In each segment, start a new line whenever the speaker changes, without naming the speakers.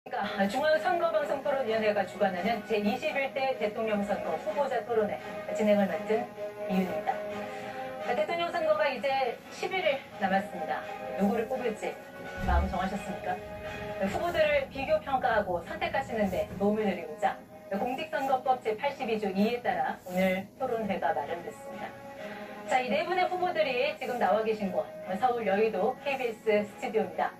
중앙선거방송토론위원회가 주관하는 제21대 대통령 선거 후보자 토론회 진행을 맡은 이윤입니다. 대통령 선거가 이제 11일 남았습니다. 누구를 뽑을지 마음 정하셨습니까? 후보들을 비교 평가하고 선택하시는 데 도움을 드리고자 공직선거법 제82조 2에 따라 오늘 토론회가 마련됐습니다. 자, 이 네 분의 후보들이 지금 나와 계신 곳 서울 여의도 KBS 스튜디오입니다.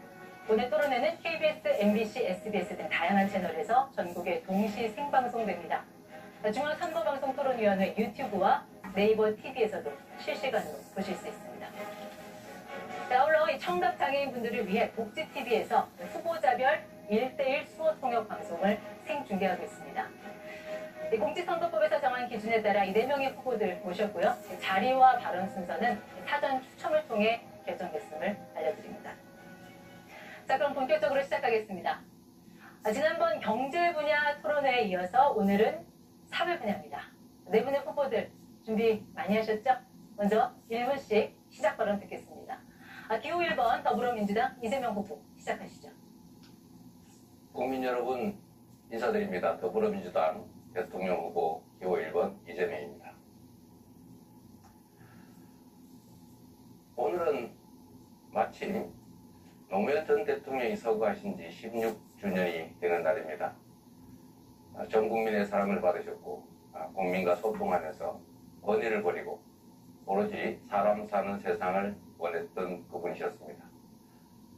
오늘 토론회는 KBS, MBC, SBS 등 다양한 채널에서 전국에 동시 생방송됩니다. 중앙선거방송토론위원회 유튜브와 네이버 TV에서도 실시간으로 보실 수 있습니다. 아울러 이 청각장애인분들을 위해 복지TV에서 후보자별 1:1 수어통역 방송을 생중계하고 있습니다. 공직선거법에서 정한 기준에 따라 이 4명의 후보들 모셨고요. 자리와 발언 순서는 사전 추첨을 통해 결정됐음을 알려드립니다. 자, 그럼 본격적으로 시작하겠습니다. 지난번 경제 분야 토론회에 이어서 오늘은 사회 분야입니다. 네 분의 후보들 준비 많이 하셨죠? 먼저 1분씩 시작 발언 듣겠습니다. 기호 1번 더불어민주당 이재명 후보 시작하시죠.
국민 여러분 인사드립니다. 더불어민주당 대통령 후보 기호 1번 이재명입니다. 오늘은 마침 노무현 전 대통령이 서거하신 지 16주년이 되는 날입니다. 전 국민의 사랑을 받으셨고 국민과 소통하면서 권위를 버리고 오로지 사람 사는 세상을 원했던 그분이셨습니다.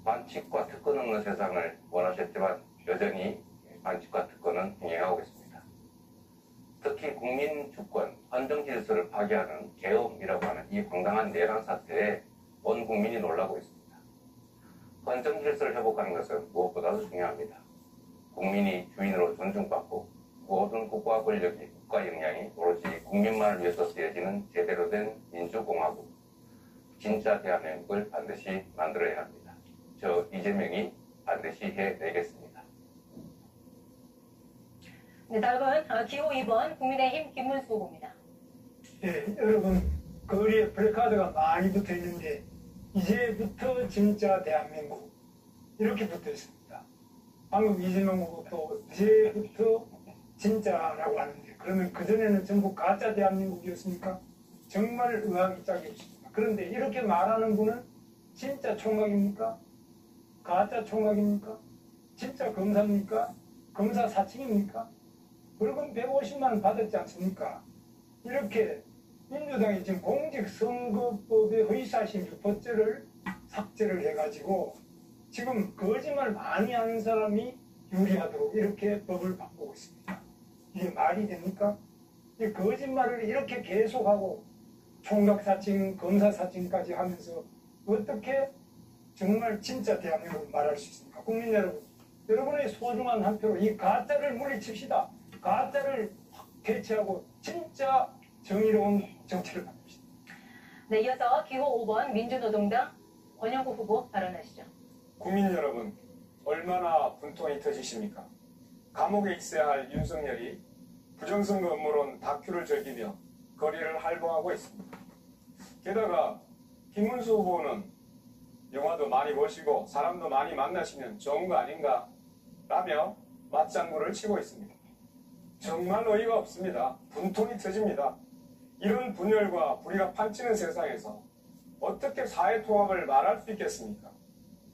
반칙과 특권 없는 세상을 원하셨지만 여전히 반칙과 특권은 행해하고 있습니다. 특히 국민 주권, 헌정 질서를 파괴하는 계엄이라고 하는 이 황당한 내란 사태에 온 국민이 놀라고 있습니다. 헌정 질서를 회복하는 것은 무엇보다도 중요합니다. 국민이 주인으로 존중받고 모든 국가 권력이 국가 역량이 오로지 국민만을 위해서 쓰여지는 제대로 된 민주공화국, 진짜 대한민국을 반드시 만들어야 합니다. 저 이재명이 반드시 해내겠습니다.
네, 다음은 기호 2번 국민의힘 김문수 후보입니다.
네, 여러분 거리에 플래카드가 많이 붙어 있는데 이제부터 진짜 대한민국 이렇게 붙어 있습니다. 방금 이재명 후보도 이제부터 진짜라고 하는데 그러면 그전에는 전부 가짜 대한민국이었습니까? 정말 의학이 짝이 없습니다. 그런데 이렇게 말하는 분은 진짜 총각입니까? 가짜 총각입니까? 진짜 검사입니까? 검사 사칭입니까? 벌금 150만 원 받았지 않습니까? 이렇게 민주당이 지금 공직선거법의 허위사실 유포죄를 삭제를 해가지고 지금 거짓말 많이 하는 사람이 유리하도록 이렇게 법을 바꾸고 있습니다. 이게 말이 됩니까? 이 거짓말을 이렇게 계속하고 총각사칭, 검사사칭까지 하면서 어떻게 정말 진짜 대한민국을 말할 수 있습니까? 국민 여러분, 여러분의 소중한 한 표로 이 가짜를 물리칩시다. 가짜를 확 대체하고 진짜 정의로운 정치를 만듭시다.
네, 이어서 기호 5번 민주노동당 권영구 후보 발언하시죠.
국민 여러분, 얼마나 분통이 터지십니까? 감옥에 있어야 할 윤석열이 부정선거 음모론 다큐를 즐기며 거리를 활보하고 있습니다. 게다가 김문수 후보는 영화도 많이 보시고 사람도 많이 만나시면 좋은 거 아닌가 라며 맞장구를 치고 있습니다. 정말 어이가 없습니다. 분통이 터집니다. 이런 분열과 불의가 판치는 세상에서 어떻게 사회통합을 말할 수 있겠습니까?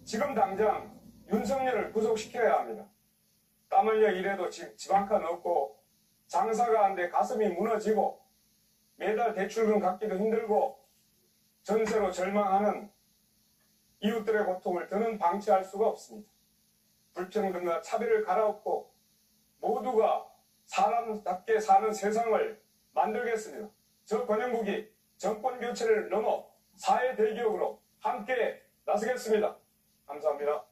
지금 당장 윤석열을 구속시켜야 합니다. 땀 흘려 일해도 집 한 칸 없고 장사가 안 돼 가슴이 무너지고 매달 대출금 갚기도 힘들고 전세로 절망하는 이웃들의 고통을 더는 방치할 수가 없습니다. 불평등과 차별을 갈아엎고 모두가 사람답게 사는 세상을 만들겠습니다. 저 권영국이 정권 교체를 넘어 사회 대기업으로 함께 나서겠습니다. 감사합니다.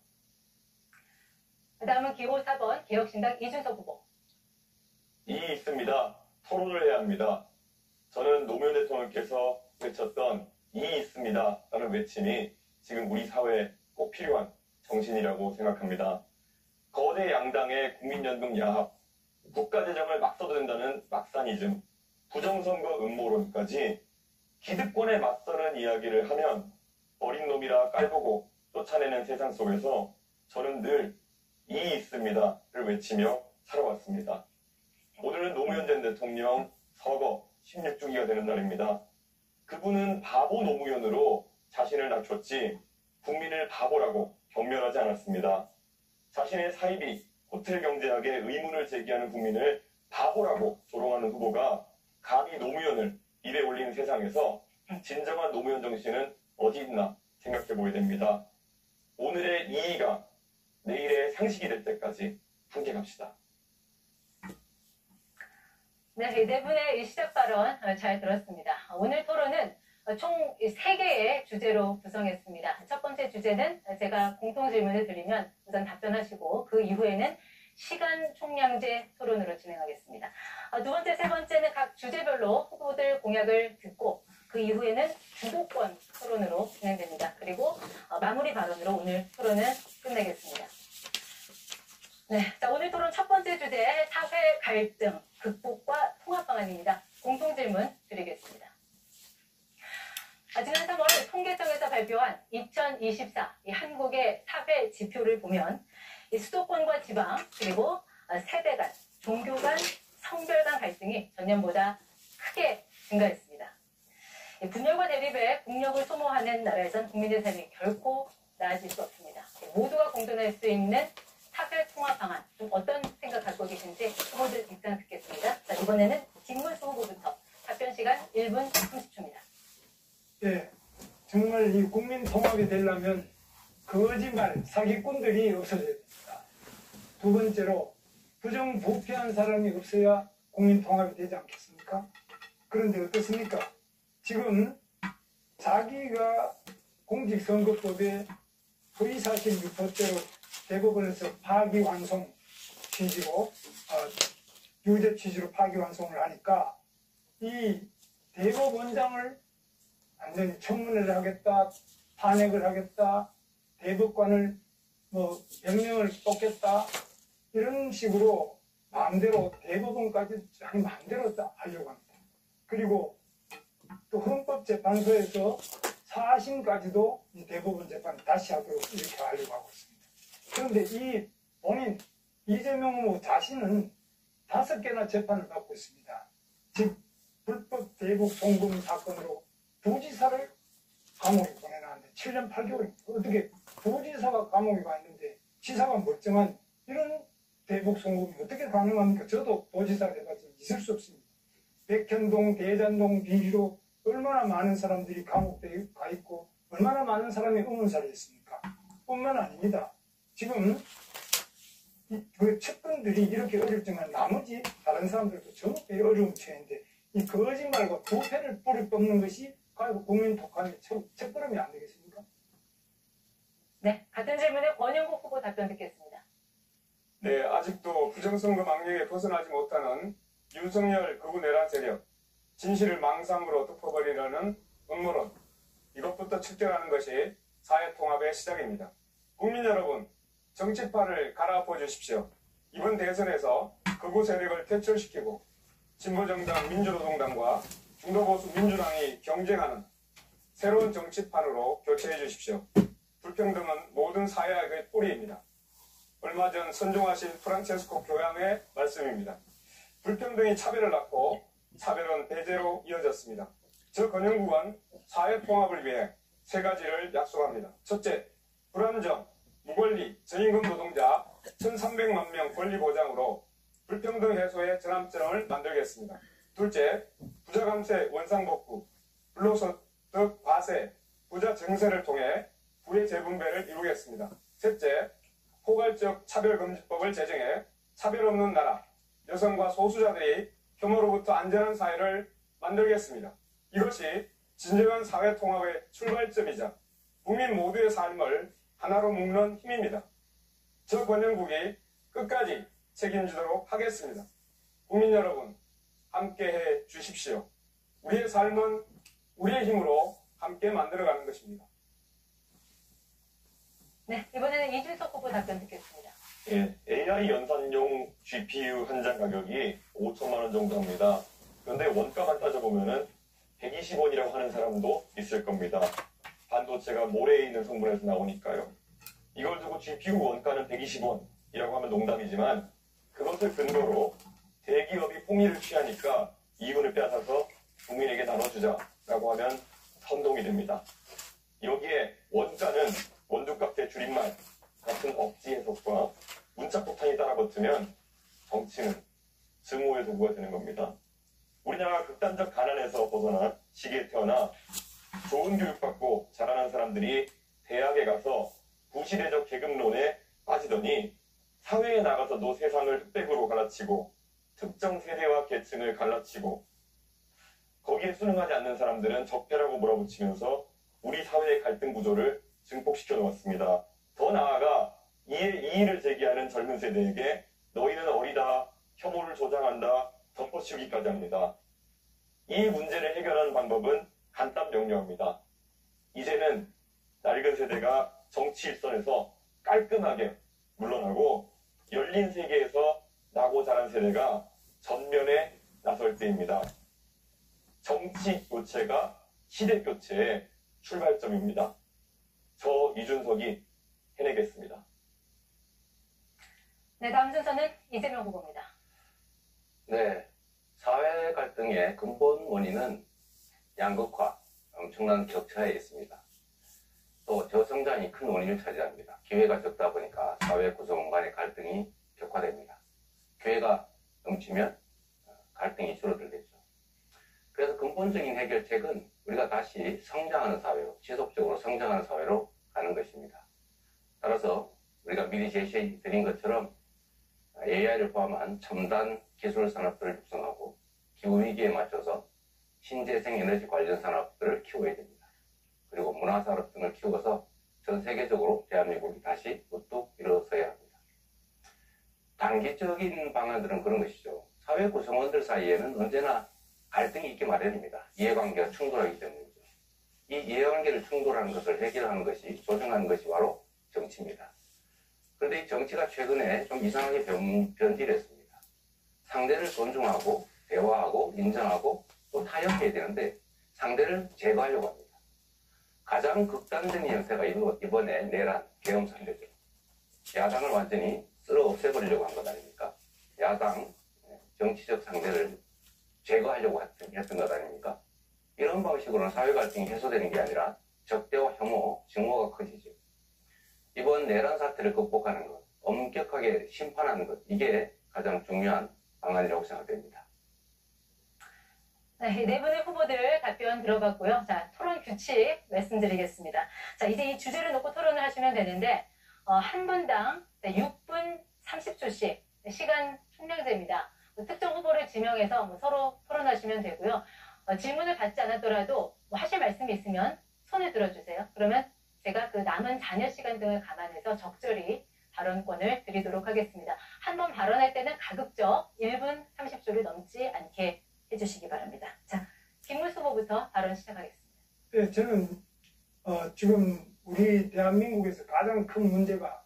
다음은 기호 4번 개혁신당 이준석 후보.
이의 있습니다. 토론을 해야 합니다. 저는 노무현 대통령께서 외쳤던 이의 있습니다 라는 외침이 지금 우리 사회에 꼭 필요한 정신이라고 생각합니다. 거대 양당의 국민연금 야합, 국가재정을 막 써도 된다는 막사니즘, 부정선거 음모론까지 기득권에 맞서는 이야기를 하면 어린 놈이라 깔보고 쫓아내는 세상 속에서 저는 늘 이익이 있습니다를 외치며 살아왔습니다. 오늘은 노무현 전 대통령 서거 16주기가 되는 날입니다. 그분은 바보 노무현으로 자신을 낮췄지 국민을 바보라고 경멸하지 않았습니다. 자신의 사이비 호텔 경제학에 의문을 제기하는 국민을 바보라고 조롱하는 후보가 감히 노무현을 입에 올리는 세상에서 진정한 노무현 정신은 어디 있나 생각해 보게 됩니다. 오늘의 이의가 내일의 상식이 될 때까지 함께 갑시다.
네, 네 분의 이 시작 발언 잘 들었습니다. 오늘 토론은 총 3개의 주제로 구성했습니다. 첫 번째 주제는 제가 공통 질문을 드리면 우선 답변하시고 그 이후에는 시간 총량제 토론으로 진행하겠습니다. 두 번째, 세 번째는 각 주제별로 후보들 공약을 듣고 그 이후에는 주도권 토론으로 진행됩니다. 그리고 마무리 발언으로 오늘 토론은 끝내겠습니다. 네, 자, 오늘 토론 첫 번째 주제 사회 갈등 극복과 통합 방안입니다. 공통 질문 드리겠습니다. 지난 3월 통계청에서 발표한 2024 한국의 사회 지표를 보면 이 수도권과 지방 그리고 세대 간, 종교 간, 성별 간 갈등이 전년보다 크게 증가했습니다. 분열과 대립에 국력을 소모하는 나라에선 국민의 삶이 결코 나아질 수 없습니다. 모두가 공존할 수 있는 사회 통합 방안 좀 어떤 생각 갖고 계신지 후보들 입장 듣겠습니다. 자, 이번에는 김문수 후보부터 답변 시간 1분 30초입니다.
예, 정말 이 국민 통합이 되려면 거짓말, 사기꾼들이 없어져야 됩니다. 두 번째로 부정부패한 사람이 없어야 국민 통합이 되지 않겠습니까? 그런데 어떻습니까? 지금 자기가 공직선거법에 허위사실 유포죄로 대법원에서 파기환송 취지로 유죄 취지로 파기환송을 하니까 이 대법원장을 완전히 청문회를 하겠다, 탄핵을 하겠다, 대법관을 명령을 뽑겠다 이런 식으로 마음대로 대법원까지 자기 마음대로 하려고 합니다. 그리고 또 헌법재판소에서 사심까지도 이 대법원 재판을 다시 하도록 이렇게 하려고 하고 있습니다. 그런데 이 본인 이재명 후보 자신은 5개나 재판을 받고 있습니다. 즉 불법 대북 송금 사건으로 부지사를 감옥에 보내놨는데 7년 8개월입니다. 어떻게 부지사가 감옥에 가 있는데 지사가 멀쩡한 이런 대북 송금이 어떻게 가능합니까? 저도 부지사를 해봤지만 있을 수 없습니다. 백현동, 대잔동 비리로 얼마나 많은 사람들이 감옥에 가 있고 얼마나 많은 사람이 의문사를 했습니까? 뿐만 아닙니다. 지금 그 측근들이 이렇게 어릴 정말 나머지 다른 사람들도 전부 어려운 처해인데 이 거짓말과 부패를 뿌리 뽑는 것이 과연 국민 독한의 첫걸음이 안 되겠습니까?
네, 같은 질문에 권영국 후보 답변 듣겠습니다.
네, 아직도 부정선거 망령에 벗어나지 못하는 윤석열 극우 내란 세력, 진실을 망상으로 덮어버리려는 음모론, 이것부터 측정하는 것이 사회통합의 시작입니다. 국민 여러분, 정치판을 갈아엎어 주십시오. 이번 대선에서 극우 세력을 퇴출시키고 진보정당 민주노동당과 중도보수 민주당이 경쟁하는 새로운 정치판으로 교체해 주십시오. 불평등은 모든 사회학의 뿌리입니다. 얼마 전 선종하신 프란체스코 교황의 말씀입니다. 불평등이 차별을 낳고 차별은 배제로 이어졌습니다. 저 권영국은 사회통합을 위해 3가지를 약속합니다. 첫째, 불안정, 무권리, 저임금 노동자 1,300만 명 권리 보장으로 불평등 해소의 전환점을 만들겠습니다. 둘째, 부자 감세, 원상복구, 불로소득 과세, 부자 증세를 통해 부의 재분배를 이루겠습니다. 셋째, 포괄적 차별금지법을 제정해 차별 없는 나라, 여성과 소수자들이 혐오로부터 안전한 사회를 만들겠습니다. 이것이 진정한 사회통합의 출발점이자 국민 모두의 삶을 하나로 묶는 힘입니다. 저 권영국이 끝까지 책임지도록 하겠습니다. 국민 여러분, 함께해 주십시오. 우리의 삶은 우리의 힘으로 함께 만들어가는 것입니다.
네, 이번에는 이준석 후보 답변 듣겠습니다.
예, AI 연산용 GPU 한 장 가격이 5천만 원 정도 합니다. 그런데 원가만 따져보면은 120원이라고 하는 사람도 있을 겁니다. 반도체가 모래에 있는 성분에서 나오니까요. 이걸 두고 GPU 원가는 120원, 이라고 하면 농담이지만 그것을 근거로 대기업이 폭리를 취하니까 이윤을 빼앗아서 국민에게 나눠주자라고 하면 선동이 됩니다. 여기에 원가는 원두값의 줄임말 같은 억지 해석과 문자폭탄이 따라붙으면 정치는 증오의 도구가 되는 겁니다. 우리나라가 극단적 가난에서 벗어나 시기에 태어나 좋은 교육받고 자라난 사람들이 대학에 가서 구시대적 계급론에 빠지더니 사회에 나가서도 세상을 흑백으로 갈라치고 특정 세대와 계층을 갈라치고 거기에 순응하지 않는 사람들은 적폐라고 몰아붙이면서 우리 사회의 갈등 구조를 증폭시켜 놓았습니다. 더 나아가 이에 이의를 제기하는 젊은 세대에게 너희는 어리다, 혐오를 조장한다, 덮어씌우기까지 합니다. 이 문제를 해결하는 방법은 간단 명료합니다. 이제는 낡은 세대가 정치 일선에서 깔끔하게 물러나고 열린 세계에서 나고 자란 세대가 전면에 나설 때입니다. 정치 교체가 시대 교체의 출발점입니다. 저 이준석이 해내겠습니다.
네, 다음 순서는 이재명 후보입니다.
네, 사회 갈등의 근본 원인은 양극화, 엄청난 격차에 있습니다. 또 저성장이 큰 원인을 차지합니다. 기회가 적다 보니까 사회 구성원 간의 갈등이 격화됩니다. 기회가 넘치면 갈등이 줄어들겠죠. 그래서 근본적인 해결책은 우리가 다시 성장하는 사회로, 지속적으로 성장하는 사회로 가는 것입니다. 따라서 우리가 미리 제시해드린 것처럼 AI를 포함한 첨단 기술 산업들을 육성하고 기후위기에 맞춰서 신재생 에너지 관련 산업들을 키워야 됩니다. 그리고 문화산업 등을 키워서 전 세계적으로 대한민국이 다시 우뚝 일어서야 합니다. 단기적인 방안들은 그런 것이죠. 사회 구성원들 사이에는 언제나 갈등이 있기 마련입니다. 이해관계가 충돌하기 때문이죠. 이 이해관계를 충돌하는 것을 해결하는 것이, 조정하는 것이 바로 정치입니다. 그런데 이 정치가 최근에 좀 이상하게 변질했습니다. 상대를 존중하고 대화하고 인정하고 또 타협해야 되는데 상대를 제거하려고 합니다. 가장 극단적인 형태가 이번에 내란 계엄 사태죠. 야당을 완전히 쓸어 없애버리려고 한 것 아닙니까? 야당 정치적 상대를 제거하려고 했던 것 아닙니까? 이런 방식으로는 사회 갈등이 해소되는 게 아니라 적대와 혐오, 증오가 커지죠. 이번 내란 사태를 극복하는 것, 엄격하게 심판하는 것, 이게 가장 중요한 방안이라고 생각됩니다.
네, 네 분의 후보들 답변 들어봤고요. 자, 토론 규칙 말씀드리겠습니다. 자, 이제 이 주제를 놓고 토론을 하시면 되는데, 한 분당 6분 30초씩 시간 총량제입니다. 특정 후보를 지명해서 서로 토론하시면 되고요. 질문을 받지 않았더라도 하실 말씀이 있으면 손을 들어주세요. 그러면 제가 그 남은 잔여 시간 등을 감안해서 적절히 발언권을 드리도록 하겠습니다. 한 번 발언할 때는 가급적 1분 30초를 넘지 않게 해주시기 바랍니다. 자, 김문수 후보부터 발언 시작하겠습니다.
네, 저는 지금 우리 대한민국에서 가장 큰 문제가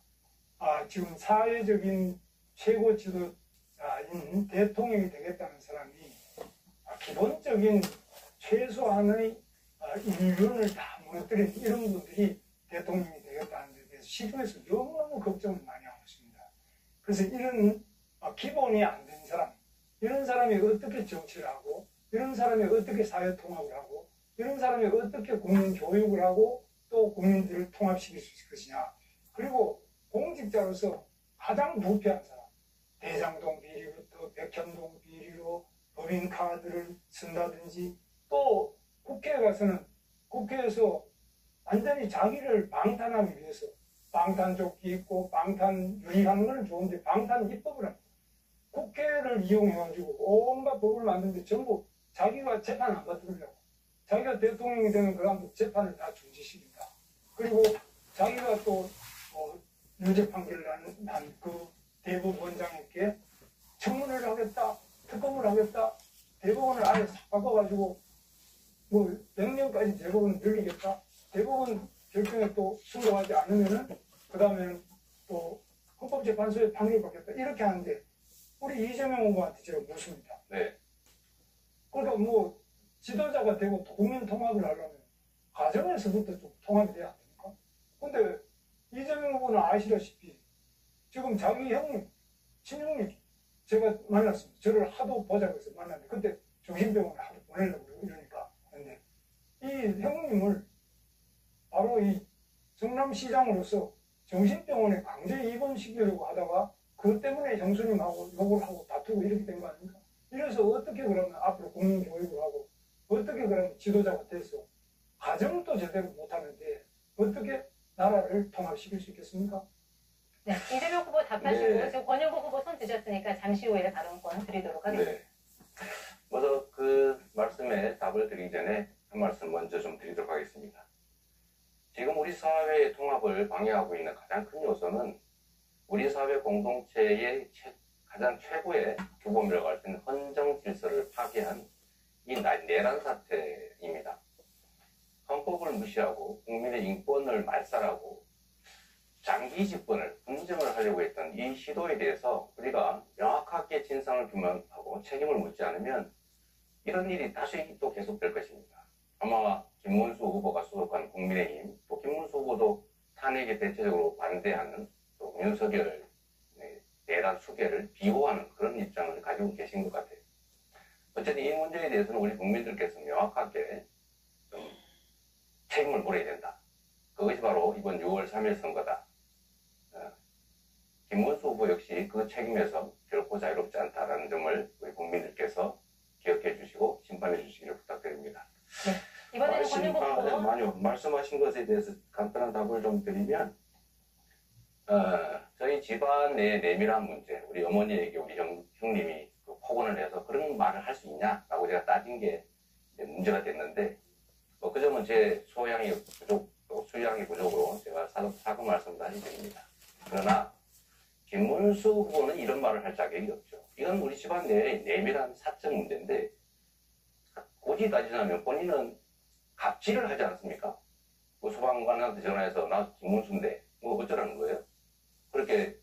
지금 사회적인 최고 지도자인 대통령이 되겠다는 사람이 기본적인 최소한의 인륜을 다 무너뜨린 이런 분들이 대통령이 되겠다는 데 대해서 시중에서 너무너무 걱정을 많이 하고 있습니다. 그래서 이런 기본이 안 된 사람, 이런 사람이 어떻게 정치를 하고, 이런 사람이 어떻게 사회 통합을 하고, 이런 사람이 어떻게 국민 교육을 하고 또 국민들을 통합시킬 수 있을 것이냐. 그리고 공직자로서 가장 부패한 사람, 대장동 비리부터 백현동 비리로 법인카드를 쓴다든지, 또 국회에 가서는 국회에서 완전히 자기를 방탄하기 위해서 방탄조끼 입고 방탄 유리하는 건 좋은데 방탄 입법을 합니다. 국회를 이용해가지고 온갖 법을 만드는데 전부 자기가 재판 안 받으려고, 자기가 대통령이 되는 그 다음부터 재판을 다 중지시킨다. 그리고 자기가 또 유죄 판결을 난 그 대법원장에게 청문회를 하겠다, 특검을 하겠다, 대법원을 아예 싹 바꿔가지고 뭐 100년까지 대법원 늘리겠다, 대법원 결정에 또 순종하지 않으면은 그 다음에는 또 헌법재판소에 판결을 받겠다, 이렇게 하는데 우리 이재명 후보한테 제가 묻습니다.
네.
그러니까 뭐 지도자가 되고 국민 통합을 하려면 가정에서부터 좀 통합이 돼야 됩니까? 근데 이재명 후보는 아시다시피 지금 자기 형, 친형님 제가 만났습니다. 저를 하도 보자고 해서 만났는데 그때 정신병원에 하루 보내려고 이러니까. 근데 이 형님을 바로 이 성남시장으로서 정신병원에 강제 입원시키려고 하다가 그것 때문에 형수님하고 욕을 하고 다투고 이렇게 된 거 아닙니까? 이래서 어떻게 그러면 앞으로 국민교육을 하고 어떻게 그러면 지도자가 돼서 가정도 제대로 못하는데 어떻게 나라를 통합시킬 수 있겠습니까?
네, 이재명 후보 답하시고
네.
지금 권영국 후보 손 드셨으니까 잠시 후에 발언권 드리도록 하겠습니다.
네. 먼저 그 말씀에 답을 드리기 전에 한 말씀 먼저 좀 드리도록 하겠습니다. 지금 우리 사회의 통합을 방해하고 있는 가장 큰 요소는 우리 사회 공동체의 가장 최고의 규범이라고 할 수 있는 헌정 질서를 파괴한 이 내란 사태입니다. 헌법을 무시하고 국민의 인권을 말살하고 장기 집권을 분쟁을 하려고 했던 이 시도에 대해서 우리가 명확하게 진상을 규명하고 책임을 묻지 않으면 이런 일이 다시 또 계속될 것입니다. 아마 김문수 후보가 소속한 국민의힘, 또 김문수 후보도 탄핵에 대체적으로 반대하는 또 윤석열 내란 수계를 비호하는 그런 입장을 가지고 계신 것 같아요. 어쨌든 이 문제에 대해서는 우리 국민들께서 명확하게 좀 책임을 물어야 된다. 그것이 바로 이번 6월 3일 선거다. 김문수 후보 역시 그 책임에서 결코 자유롭지 않다라는 점을 우리 국민들께서 기억해 주시고 심판해 주시기를 부탁드립니다.
네, 이번에는 권영국 후보.
말씀하신 것에 대해서 간단한 답을 좀 드리면 저희 집안 내 내밀한 문제, 우리 어머니에게 우리 형님이 폭언을 해서 그런 말을 할 수 있냐라고 제가 따진 게 문제가 됐는데 그 점은 제 소양이 부족, 또 수양이 부족으로 제가 사과 말씀을 다시 드립니다. 그러나 김문수 후보는 이런 말을 할 자격이 없죠. 이건 우리 집안 내의 내밀한 사적 문제인데 굳이 따지자면 본인은 갑질을 하지 않습니까? 뭐 소방관한테 전화해서 나 김문수인데 뭐 어쩌라는 거예요? 그렇게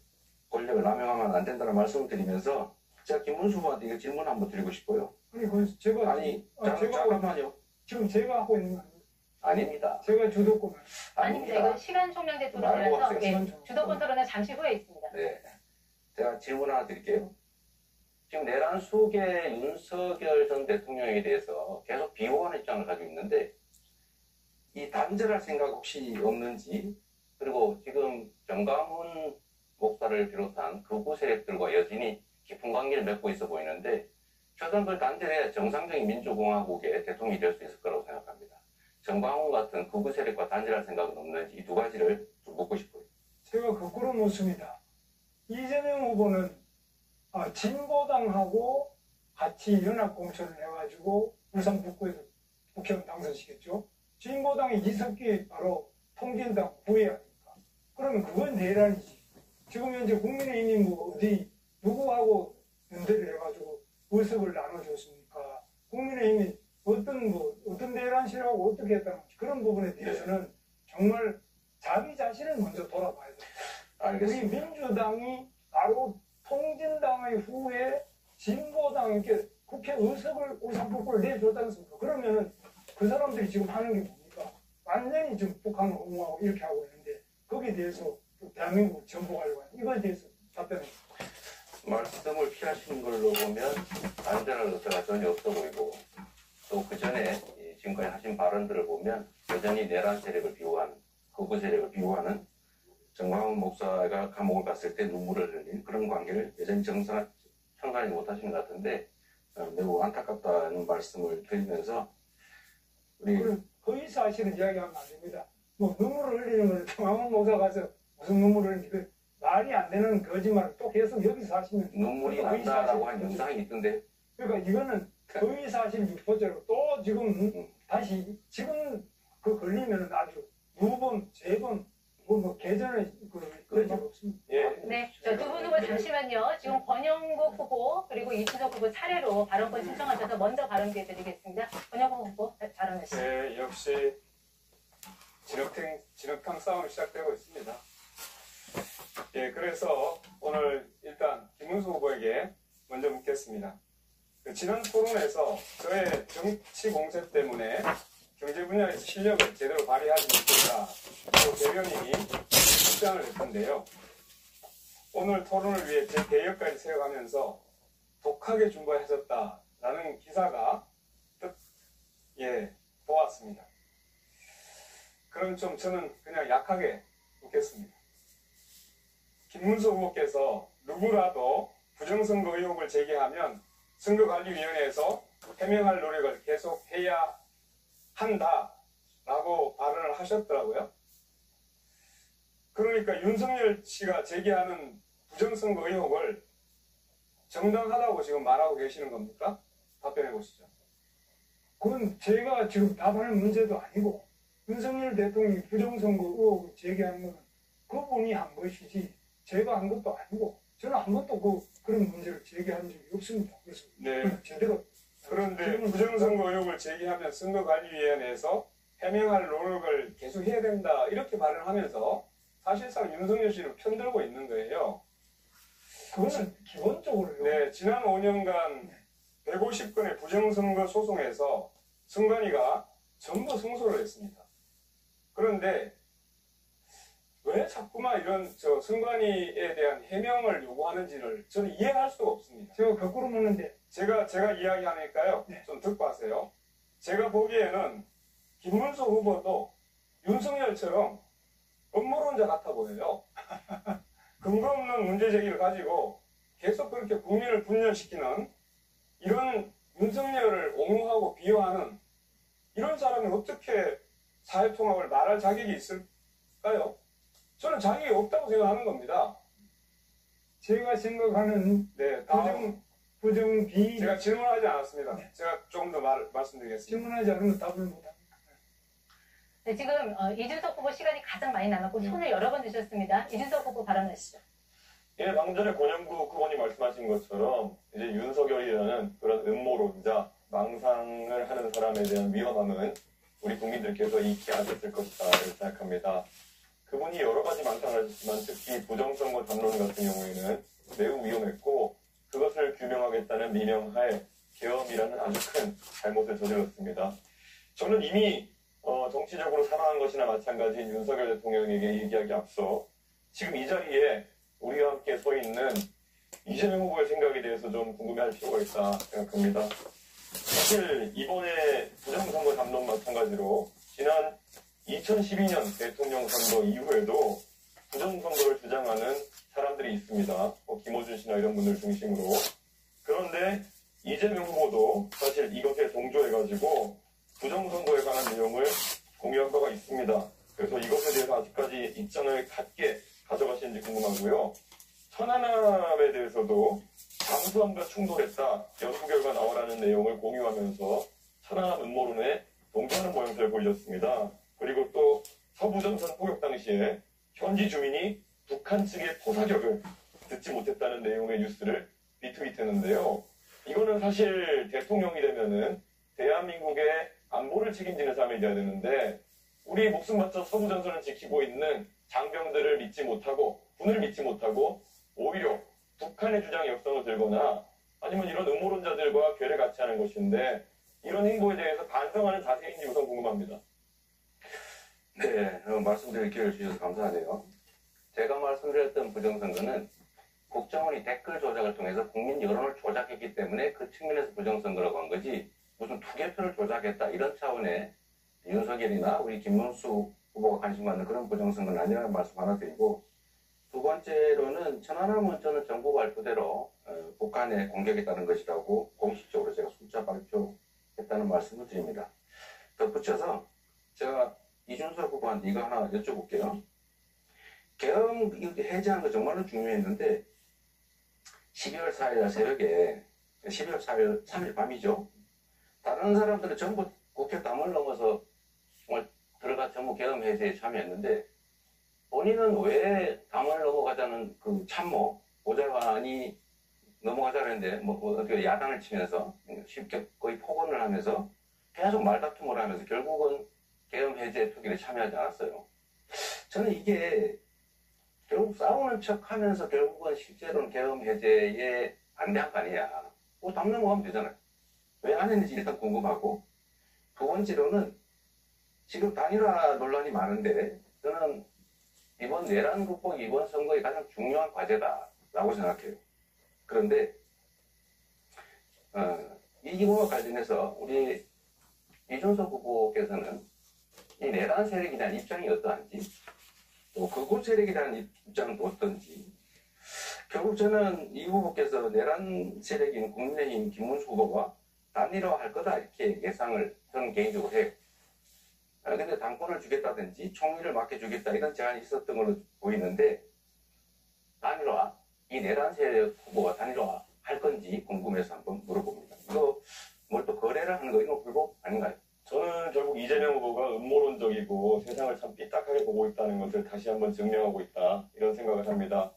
권력을 남용하면 안 된다는 말씀을 드리면서 제가 김문수 후보한테 이거 질문 한번 드리고 싶어요.
아니, 그 제가.
아니,
제가
잠깐만요.
지금 제가 하고 있는 거 아닙니까?
아닙니다.
제가 주도권을.
아닙니다. 이건 시간 총량제
말고
토론이라서
하세요.
예, 주도권 토론은 잠시 후에 있습니다.
네. 제가 질문 하나 드릴게요. 지금 내란 수계 윤석열 전 대통령에 대해서 계속 비호하는 입장을 가지고 있는데 이 단절할 생각 혹시 없는지, 그리고 지금 정강훈 목사를 비롯한 극우 세력들과 여전히 깊은 관계를 맺고 있어 보이는데 최선을 단절해야 정상적인 민주공화국의 대통령이 될 수 있을 거라고 생각합니다. 정광훈 같은 극우 세력과 단절할 생각은 없는지 이 두 가지를 좀 묻고 싶어요.
제가 거꾸로 묻습니다. 이재명 후보는 진보당하고 같이 연합공천을 해가지고 울산 북구에서 국회의원 당선시켰죠. 진보당의 이석기 바로 통진당 부회 아닙니까? 그러면 그건 내란이지. 지금 현재 국민의힘이 뭐 어디 누구하고 연대를 해가지고 의석을 나눠줬습니까? 국민의힘이 어떤 내란 실하고 어떻게 했다는 그런 부분에 대해서는 정말 자기 자신을 먼저 돌아봐야 돼요.
알겠습니다.
우리 민주당이 바로 통진당의 후에 진보당에게 국회 의석을 울산 북구를 내줬지 않습니까? 그러면은 그 사람들이 지금 하는 게 뭡니까? 완전히 지금 북한을 옹호하고 이렇게 하고 있는데 거기에 대해서 대한민국을 전복하려고 하는 이거에 대해서 답변해 주세요.
말씀을 피하시는 걸로 보면 단절할 의사가 전혀 없어 보이고 또 그 전에 지금까지 하신 발언들을 보면 여전히 내란 세력을 비호하는, 극우 세력을 비호하는 정광훈 목사가 감옥을 갔을 때 눈물을 흘린 그런 관계를 여전히 청산하지 못하시는 것 같은데 매우 안타깝다는 말씀을 드리면서 우리
거의 사실은 이야기하면 안 됩니다. 뭐 눈물을 흘리는 걸 정광훈 목사 가서 무슨 눈물을 흘리는 그 말이 안 되는 거짓말을 또 계속 여기서 하시면
눈물이 난다라고 한 영상이 있던데.
그러니까 이거는 거의 사실 유포죄로 또 지금 다시 지금 그 걸리면은 아주 2번, 3번 뭐 개전에 그런 적 없습니다.
예.
네, 두 분 후보 잠시만요. 지금 권영국 후보 그리고 이준석 후보 차례로 발언권 신청하셔서 먼저 발언 기회 드리겠습니다. 권영국 후보 발언하시죠.
네, 역시 진흙탕 싸움이 시작되고 있습니다. 예, 그래서 오늘 일단 김문수 후보에게 먼저 묻겠습니다. 지난 토론에서 저의 정치 공세 때문에 경제 분야에서 실력을 제대로 발휘하지 못했다. 또 대변인이 주장을 했던데요. 오늘 토론을 위해 제 개혁까지 세워가면서 독하게 준비하셨다라는 기사가 보았습니다. 그럼 좀 저는 그냥 약하게 묻겠습니다. 김문수 후보께서 누구라도 부정선거 의혹을 제기하면 선거관리위원회에서 해명할 노력을 계속해야 한다라고 발언을 하셨더라고요. 그러니까 윤석열 씨가 제기하는 부정선거 의혹을 정당하다고 지금 말하고 계시는 겁니까? 답변해 보시죠.
그건 제가 지금 답하는 문제도 아니고 윤석열 대통령이 부정선거 의혹을 제기한 건 그분이 한 것이지 제가 한 것도 아니고 저는 한 번도 그런 문제를 제기한 적이 없습니다. 그래서
네.
제대로
그런데 부정선거 의혹을 제기하면 선거관리위원회에서 해명할 노력을 계속해야 된다 이렇게 발언하면서 사실상 윤석열 씨를 편들고 있는 거예요.
그거는 기본적으로요.
네, 지난 5년간 150건의 부정선거 소송에서 선관위가 전부 승소를 했습니다. 그런데 왜 자꾸만 이런 선관위에 대한 해명을 요구하는지를 저는 이해할 수가 없습니다.
제가 거꾸로 묻는데
제가 이야기하니까요.
네.
좀 듣고 하세요. 제가 보기에는 김문수 후보도 윤석열처럼 음모론자 같아 보여요. 근거 없는 문제 제기를 가지고 계속 그렇게 국민을 분열시키는 이런 윤석열을 옹호하고 비호하는 이런 사람이 어떻게 사회통합을 말할 자격이 있을까요? 저는 자격이 없다고 생각하는 겁니다.
제가 생각하는
네, 다음
부정비
제가 질문하지 않았습니다.
네.
제가 조금 더 말씀드리겠습니다.
질문하지 않으면 답을 못합니다.
네, 지금 이준석 후보 시간이 가장 많이 남았고 손을 여러 번 드셨습니다. 이준석 후보 발언하시죠.
예, 방금 전에 권영국 후보님 말씀하신 것처럼 이제 윤석열이라는 그런 음모론자, 망상을 하는 사람에 대한 위험함은 우리 국민들께서 익히 아셨을 것이다 이렇게 생각합니다. 그분이 여러 가지 망상을 하셨지만 특히 부정선거 담론 같은 경우에는 매우 위험했고 그것을 규명하겠다는 미명하에 계엄이라는 아주 큰 잘못을 저질렀습니다. 저는 이미 정치적으로 살아난 것이나 마찬가지인 윤석열 대통령에게 얘기하기 앞서 지금 이 자리에 우리와 함께 서 있는 이재명 후보의 생각에 대해서 좀 궁금해할 필요가 있다 생각합니다. 사실 이번에 부정선거 담론 마찬가지로 지난 2012년 대통령 선거 이후에도 부정선거를 주장하는 사람들이 있습니다. 김어준 씨나 이런 분들 중심으로. 그런데 이재명 후보도 사실 이것에 동조해가지고 부정선거에 관한 내용을 공유한 바가 있습니다. 그래서 이것에 대해서 아직까지 입장을 같게 가져가시는지 궁금하고요. 천안함에 대해서도 잠수함과 충돌했다. 연구 결과 나오라는 내용을 공유하면서 천안함 음모론에 동조하는 모양새를 보여줬습니다. 그리고 또 서부전선 포격 당시에 현지 주민이 북한 측의 포사격을 듣지 못했다는 내용의 뉴스를 리트윗했는데요. 이거는 사실 대통령이 되면은 대한민국의 안보를 책임지는 사람이 돼야 되는데 우리 목숨 바쳐 서부전선을 지키고 있는 장병들을 믿지 못하고 군을 믿지 못하고 오히려 북한의 주장에 역성을 들거나 아니면 이런 음모론자들과 괴를 같이 하는 것인데 이런 행보에 대해서 반성하는 자세인지 우선 궁금합니다.
네, 말씀드릴 기회를 주셔서 감사하네요. 제가 말씀드렸던 부정선거는 국정원이 댓글 조작을 통해서 국민 여론을 조작했기 때문에 그 측면에서 부정선거라고 한 거지 무슨 투개표를 조작했다 이런 차원의 윤석열이나 우리 김문수 후보가 관심 갖는 그런 부정선거는 아니라는 말씀 하나 드리고 두 번째로는 천안함 원전은 정부 발표대로 북한의 공격했다는 것이라고 공식적으로 제가 숫자 발표했다는 말씀을 드립니다. 덧붙여서 제가 이준석 후보한테 이거 하나 여쭤볼게요. 계엄 해제하는 거 정말로 중요했는데 12월 4일 새벽에 12월 4일 3일 밤이죠. 다른 사람들은 전부 국회 담을 넘어서 정말 들어가 전부 계엄 해제에 참여했는데 본인은 왜 담을 넘어가자는 그 참모 보좌관이 넘어가자고 했는데 뭐 어떻게 야단을 치면서 쉽게 거의 폭언을 하면서 계속 말다툼을 하면서 결국은 계엄 해제 투기에 참여하지 않았어요. 저는 이게 결국 싸우는 척 하면서 결국은 실제로는 계엄 해제에 반대한 거 아니야. 뭐 담 넘어가면 되잖아요. 왜 안 했는지 일단 궁금하고 두 번째로는 지금 단일화 논란이 많은데 저는 이번 내란 극복이 이번 선거의 가장 중요한 과제다라고 생각해요. 그런데 이 기부와 관련해서 우리 이준석 후보께서는 이 내란 세력에 대한 입장이 어떠한지 또 극우 세력에 대한 입장은 어떤지 결국 저는 이 후보께서 내란 세력인 국민의힘 김문수 후보와 단일화할 거다 이렇게 예상을 저는 개인적으로 해요. 근데 당권을 주겠다든지 총리를 맡겨주겠다 이런 제안이 있었던 걸로 보이는데 단일화, 이 내란 세력 후보가 단일화 할 건지 궁금해서 한번 물어봅니다. 이거 뭘 또 거래를 하는 거 이거 불법 아닌가요?
저는 결국 이재명 후보가 음모론적이고 세상을 참 삐딱하게 보고 있다는 것을 다시 한번 증명하고 있다 이런 생각을 합니다.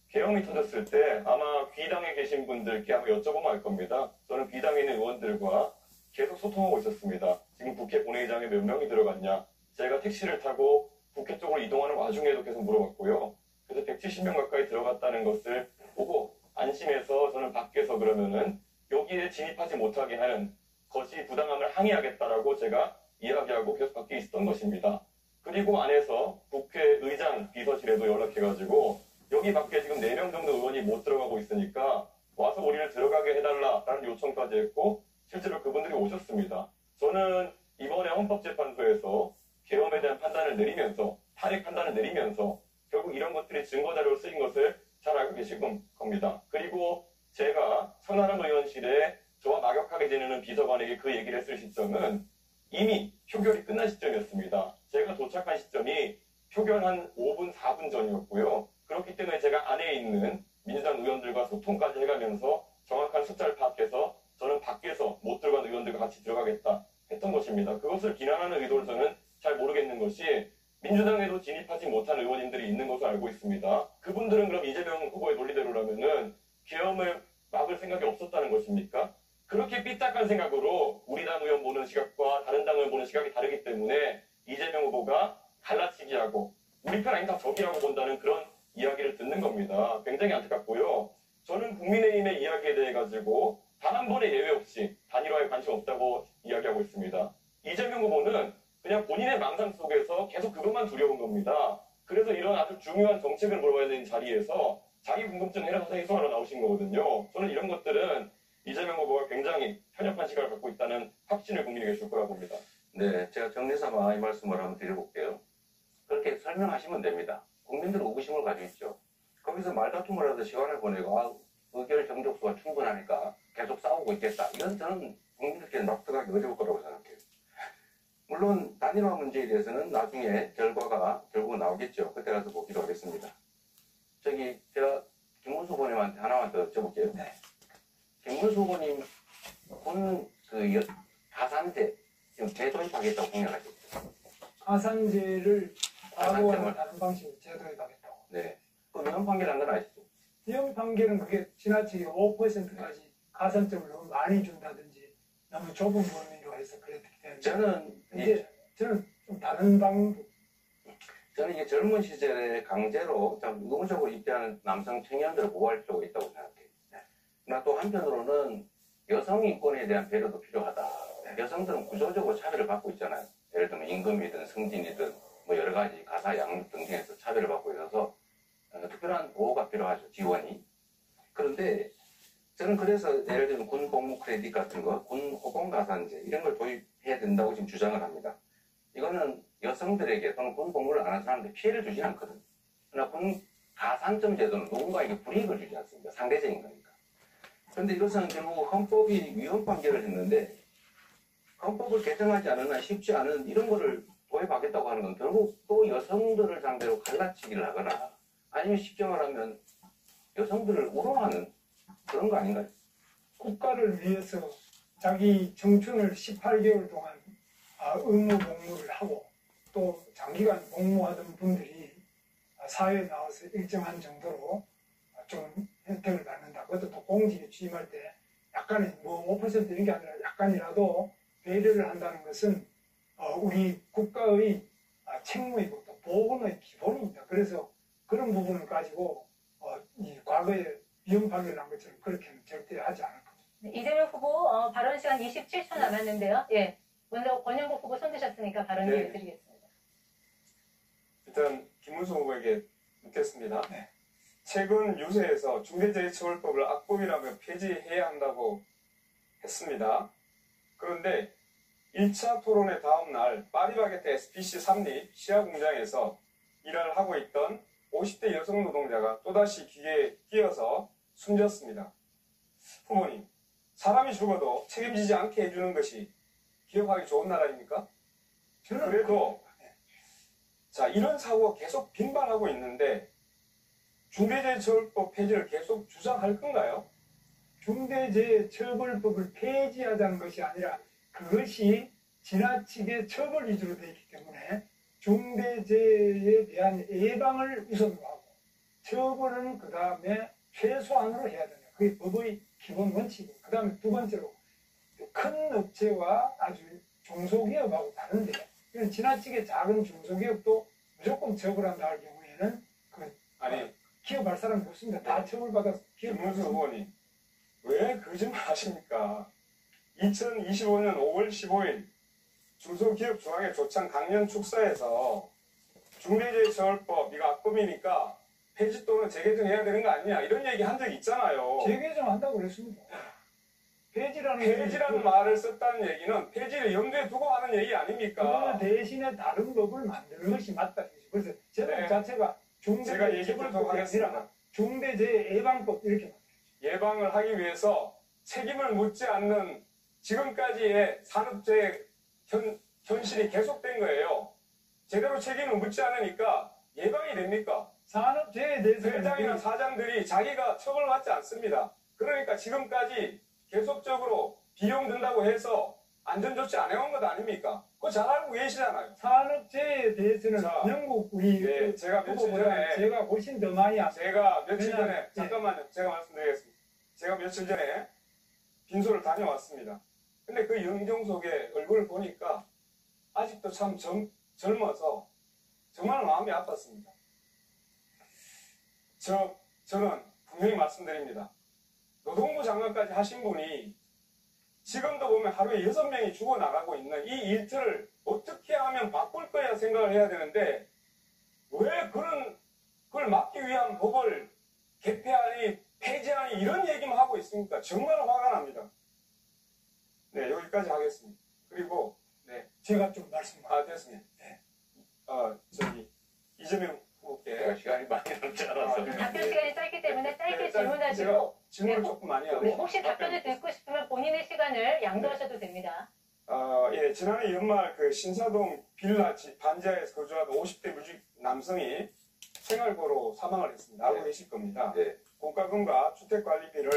계엄이 터졌을 때 아마 귀당에 계신 분들께 한번 여쭤보면 알 겁니다. 저는 귀당에 있는 의원들과 계속 소통하고 있었습니다. 지금 국회 본회의장에 몇 명이 들어갔냐. 제가 택시를 타고 국회 쪽으로 이동하는 와중에도 계속 물어봤고요. 그래서 170명 가까이 들어갔다는 것을 보고 안심해서 저는 밖에서 그러면은 여기에 진입하지 못하게 하는 것이 부당함을 항의하겠다라고 제가 이야기하고 계속 밖에 있었던 것입니다. 그리고 안에서 국회의장 비서실에도 연락해가지고 여기 밖에 지금 4명 정도 의원이 못 들어가고 있으니까 와서 우리를 들어가게 해달라라는 요청까지 했고 실제로 그분들이 오셨습니다. 저는 이번에 헌법재판소에서 계엄에 대한 판단을 내리면서 탄핵 판단을 내리면서 결국 이런 것들이 증거자료로 쓰인 것을 잘 알고 계실 겁니다. 그리고 제가 천하람 의원실에 저와 막역하게 지내는 비서관에게 그 얘기를 했을 시점은 이미 표결이 끝난 시점이었습니다. 제가 도착한 시점이 표결 한 5분, 4분 전이었고요. 그렇기 때문에 제가 안에 있는 민주당 의원들과 소통까지 해가면서 정확한 숫자를 파악해서 저는 밖에서 못 들어간 의원들과 같이 들어가겠다 했던 것입니다. 그것을 비난하는 의도를 저는 잘 모르겠는 것이 민주당에도 진입하지 못한 의원님들이 있는 것으로 알고 있습니다. 그분들은 그럼 이재명 후보의 논리대로라면은 계엄을 막을 생각이 없었다는 것입니까? 그렇게 삐딱한 생각으로 우리 당 의원 보는 시각과 다른 당 의원 보는 시각이 다르기 때문에 이재명 후보가 갈라치기하고 우리 편 아닌 다 적이라고 본다는 그런 이야기를 듣는 겁니다. 굉장히 안타깝고요. 저는 국민의힘의 이야기에 대해 가지고 단 한 번의 예외 없이 단일화에 관심 없다고 이야기하고 있습니다. 이재명 후보는 그냥 본인의 망상 속에서 계속 그것만 두려운 겁니다. 그래서 이런 아주 중요한 정책을 물어봐야 되는 자리에서 자기 궁금증 해소하러 나오신 거거든요. 저는 이런 것들은 이재명 후보가 굉장히 편협한 시각을 갖고 있다는 확신을 국민에게 줄 거라고 봅니다.
네, 제가 정리삼아 이 말씀을 한번 드려볼게요. 그렇게 설명하시면 됩니다. 국민들은 의구심을 가지고 있죠. 거기서 말다툼을 하듯 시간을 보내고 의결 정족수가 충분하니까 계속 싸우고 있겠다. 이건 저는 국민들께 납득하기 어려울 거라고 생각해요. 물론 단일화 문제에 대해서는 나중에 결과가 결국 나오겠죠. 그때 가서 보기로 하겠습니다. 제가 김문수 후보님한테 하나만 더 여쭤볼게요.
네.
김문수 후보님 가산제 지금 재도입하겠다고 공약하셨죠.
가산제를 과거와는 다른 방식으로 재도입하겠다고.
네. 그 위헌 판결한 건 아시죠?
위헌 판결은 그게 지나치게 5%까지 가산점을 너무 많이 준다든지 너무 좁은 범위로 해서 그랬기 때문에
저는
저는 좀 다른 방법.
저는 이게 젊은 시절에 강제로 좀 의무적으로 입대하는 남성 청년들을 보호할 필요가 있다고 생각해요. 그러나 또 한편으로는 여성 인권에 대한 배려도 필요하다. 여성들은 구조적으로 차별을 받고 있잖아요. 예를 들면 임금이든 승진이든 뭐 여러 가지 가사 양육 등등에서 차별을 받고 있어서 특별한 보호가 필요하죠. 지원이. 그런데 저는 그래서 예를 들면 군 복무 크레딧 같은 거, 군 호봉 가산제 이런 걸 도입해야 된다고 지금 주장을 합니다. 이거는 여성들에게 또는 군 복무를 안 하는 사람들에게 피해를 주지 않거든요. 그러나 군 가산점 제도는 누군가에게 불이익을 주지 않습니다. 상대적인 거니까. 그런데 이것은 결국 헌법이 위헌 판결을 했는데 헌법을 개정하지 않으나 쉽지 않은 이런 거를 도입하겠다고 하는 건 결국 또 여성들을 상대로 갈라치기를 하거나 아니면 쉽게 말하면 여성들을 우롱하는 그런 거 아닌가요?
국가를 위해서 자기 청춘을 18개월 동안 의무 복무를 하고 또 장기간 복무하던 분들이 사회에 나와서 일정한 정도로 좀 혜택을 받는다. 그것도 또 공직에 취임할 때 약간의 뭐 5% 이런 게 아니라 약간이라도 배려를 한다는 것은 우리 국가의 책무이고 또 보건의 기본입니다. 그래서 그런 부분을 가지고 이 과거에 위헌 판결 난 것처럼 그렇게는 절대 하지 않을 겁니다.
네, 이재명 후보 발언 시간 27초 남았는데요. 예, 먼저 권영국 후보 손 드셨으니까 발언 기회 드리겠습니다.
일단 김문수 후보에게 묻겠습니다.
네.
최근 유세에서 중대재해처벌법을 악법이라며 폐지해야 한다고 했습니다. 그런데 1차 토론의 다음 날 파리바게뜨 SPC 삼립 시야 공장에서 일을 하고 있던 50대 여성 노동자가 또다시 기계에 끼어서 숨졌습니다. 후보님, 사람이 죽어도 책임지지 않게 해주는 것이 기업하기 좋은 나라입니까?
저는
그래도 자, 이런 사고가 계속 빈발하고 있는데 중대재해처벌법 폐지를 계속 주장할 건가요?
중대재해처벌법을 폐지하자는 것이 아니라 그것이 지나치게 처벌 위주로 되어 있기 때문에 중대재해에 대한 예방을 우선으로 하고 처벌은 그 다음에 최소한으로 해야 된다. 그게 법의 기본 원칙이고 그 다음에 두 번째로 큰 업체와 아주 중소기업하고 다른데 이런 지나치게 작은 중소기업도 무조건 처벌한다 할 경우에는 그
아니,
기업할 사람이 없습니다. 다 처벌받아서
김문수 후보님, 왜 거짓말 하십니까? 2025년 5월 15일 중소기업 중앙회 조창 강연 축사에서 중대재해처벌법 이거 악법이니까 폐지 또는 재개정해야 되는 거 아니냐 이런 얘기 한 적이 있잖아요.
재개정한다고 그랬습니다.
폐지라는 말을 썼다는 얘기는 폐지를 염두에 두고 하는 얘기 아닙니까?
그 대신에 다른 법을 만드는 것이 맞다. 그래서 제목
네.
자체가
제가 얘기 듣도록
중대재해처벌법이
하겠습니다.
아니라 중대재해예방법 이렇게 만들어요.
예방을 하기 위해서 책임을 묻지 않는 지금까지의 산업재해 현실이 계속된 거예요. 제대로 책임을 묻지 않으니까 예방이 됩니까?
산업재해에 대해서
회장이나 사장들이 자기가 처벌받지 않습니다. 그러니까 지금까지 계속적으로 비용 든다고 해서 안전조치 안 해온 것 아닙니까? 그거 잘 알고 계시잖아요.
산업재해에 대해서는
자,
영국 우리
네, 제가 며칠
후보보다
전에
제가 훨씬 더 많이 압니다.
제가 며칠
그냥,
전에
예.
잠깐만요. 제가 말씀드리겠습니다. 제가 며칠 전에 빈소를 다녀왔습니다. 근데 그 영종석의 얼굴을 보니까 아직도 참 젊어서 정말 마음이 아팠습니다. 저는 분명히 말씀드립니다. 노동부 장관까지 하신 분이 지금도 보면 하루에 6명이 죽어나가고 있는 이 일틀을 어떻게 하면 바꿀 거야 생각을 해야 되는데 왜 그걸 막기 위한 법을 개폐하니 폐지하니 이런 얘기만 하고 있으니까 정말 화가 납니다. 네, 여기까지 하겠습니다. 그리고 네,
제가 좀
됐습니다. 네. 이재명 후보께
제가 시간이 많이 남지 않아서.
답변 시간이 짧기 때문에 짧게
네,
질문하시고
질문을
네,
조금 많이 하고
네, 혹시 답변을 듣고 싶으면 본인의 시간을 양도하셔도 됩니다.
예, 지난해 연말 그 신사동 빌라 반지하에서 거주하던 50대 무직 남성이 생활고로 사망을 했습니다. 알고
네.
계실 겁니다.
네.
공과금과 주택관리비를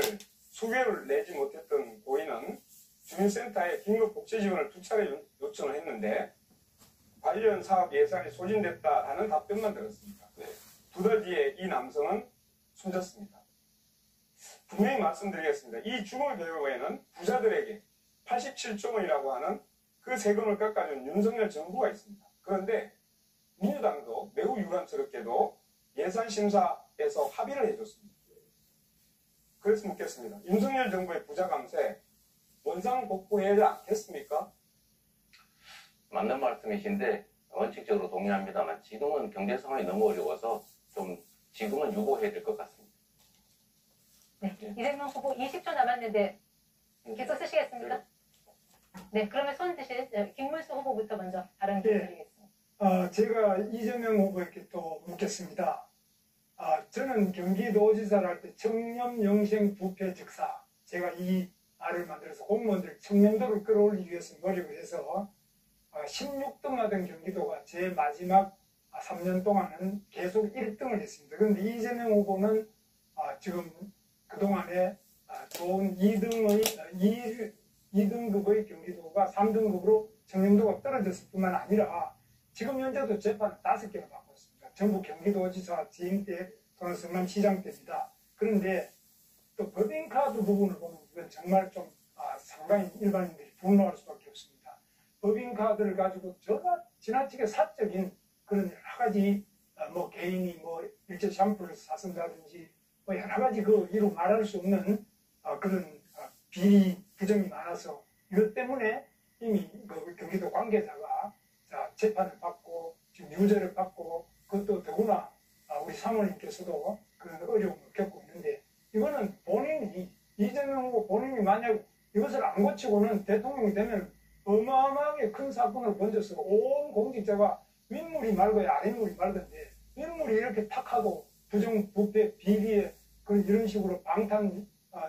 수개월 내지 못했던 고인은 주민센터에 긴급 복지 지원을 2차례 요청을 했는데 관련 사업 예산이 소진됐다라는 답변만 들었습니다.
네.
2달 뒤에 이 남성은 숨졌습니다. 분명히 말씀드리겠습니다. 이 죽음의 배후에는 부자들에게 87조 원이라고 하는 그 세금을 깎아준 윤석열 정부가 있습니다. 그런데 민주당도 매우 유감스럽게도 예산심사에서 합의를 해줬습니다. 그래서 묻겠습니다. 윤석열 정부의 부자 감세 원상복구해야 않겠습니까?
맞는 말씀이신데 원칙적으로 동의합니다만 지금은 경제 상황이 너무 어려워서 좀 지금은 유보해야 될 것 같습니다.
네, 이재명 후보 20초 남았는데 계속 쓰시겠습니까? 네, 그러면 손 드신 김문수 후보부터 먼저 발언 드리겠습니다.
제가 이재명 후보에게 또 묻겠습니다. 저는 경기도지사를 할 때 청렴영생 부패 즉사 제가 이 말을 만들어서 공무원들 청렴도를 끌어올리기 위해서 노력을 해서 16등 하던 경기도가 제 마지막 3년 동안은 계속 1등을 했습니다. 그런데 이재명 후보는 지금 그동안에 좋은 2등급의 경기도가 3등급으로 청렴도가 떨어졌을 뿐만 아니라 지금 현재도 재판을 5개나 받고 있습니다. 전부 경기도지사 재임 때 또는 성남시장 때입니다. 그런데 또 법인카드 부분을 보면 이건 정말 좀 상당히 일반인들이 분노할 수밖에 없습니다. 법인카드를 가지고 지나치게 사적인 그런 여러 가지 개인이 일제 샴푸를 사쓴다든지 여러 가지 이루 말할 수 없는 그런 비리 부정이 많아서 이것 때문에 이미 경기도 관계자가 재판을 받고 지금 유죄를 받고 그것도 더구나 우리 사모님께서도 그런 어려움을 겪고 있는데 이거는 본인이 이재명 후보 본인이 만약 이것을 안 고치고는 대통령이 되면 어마어마하게 큰 사건을 번져서 온 공직자가 윗물이 맑아야 아랫물이 맑은데 윗물이 이렇게 탁하고 부정부패 비리에 이런 식으로 방탄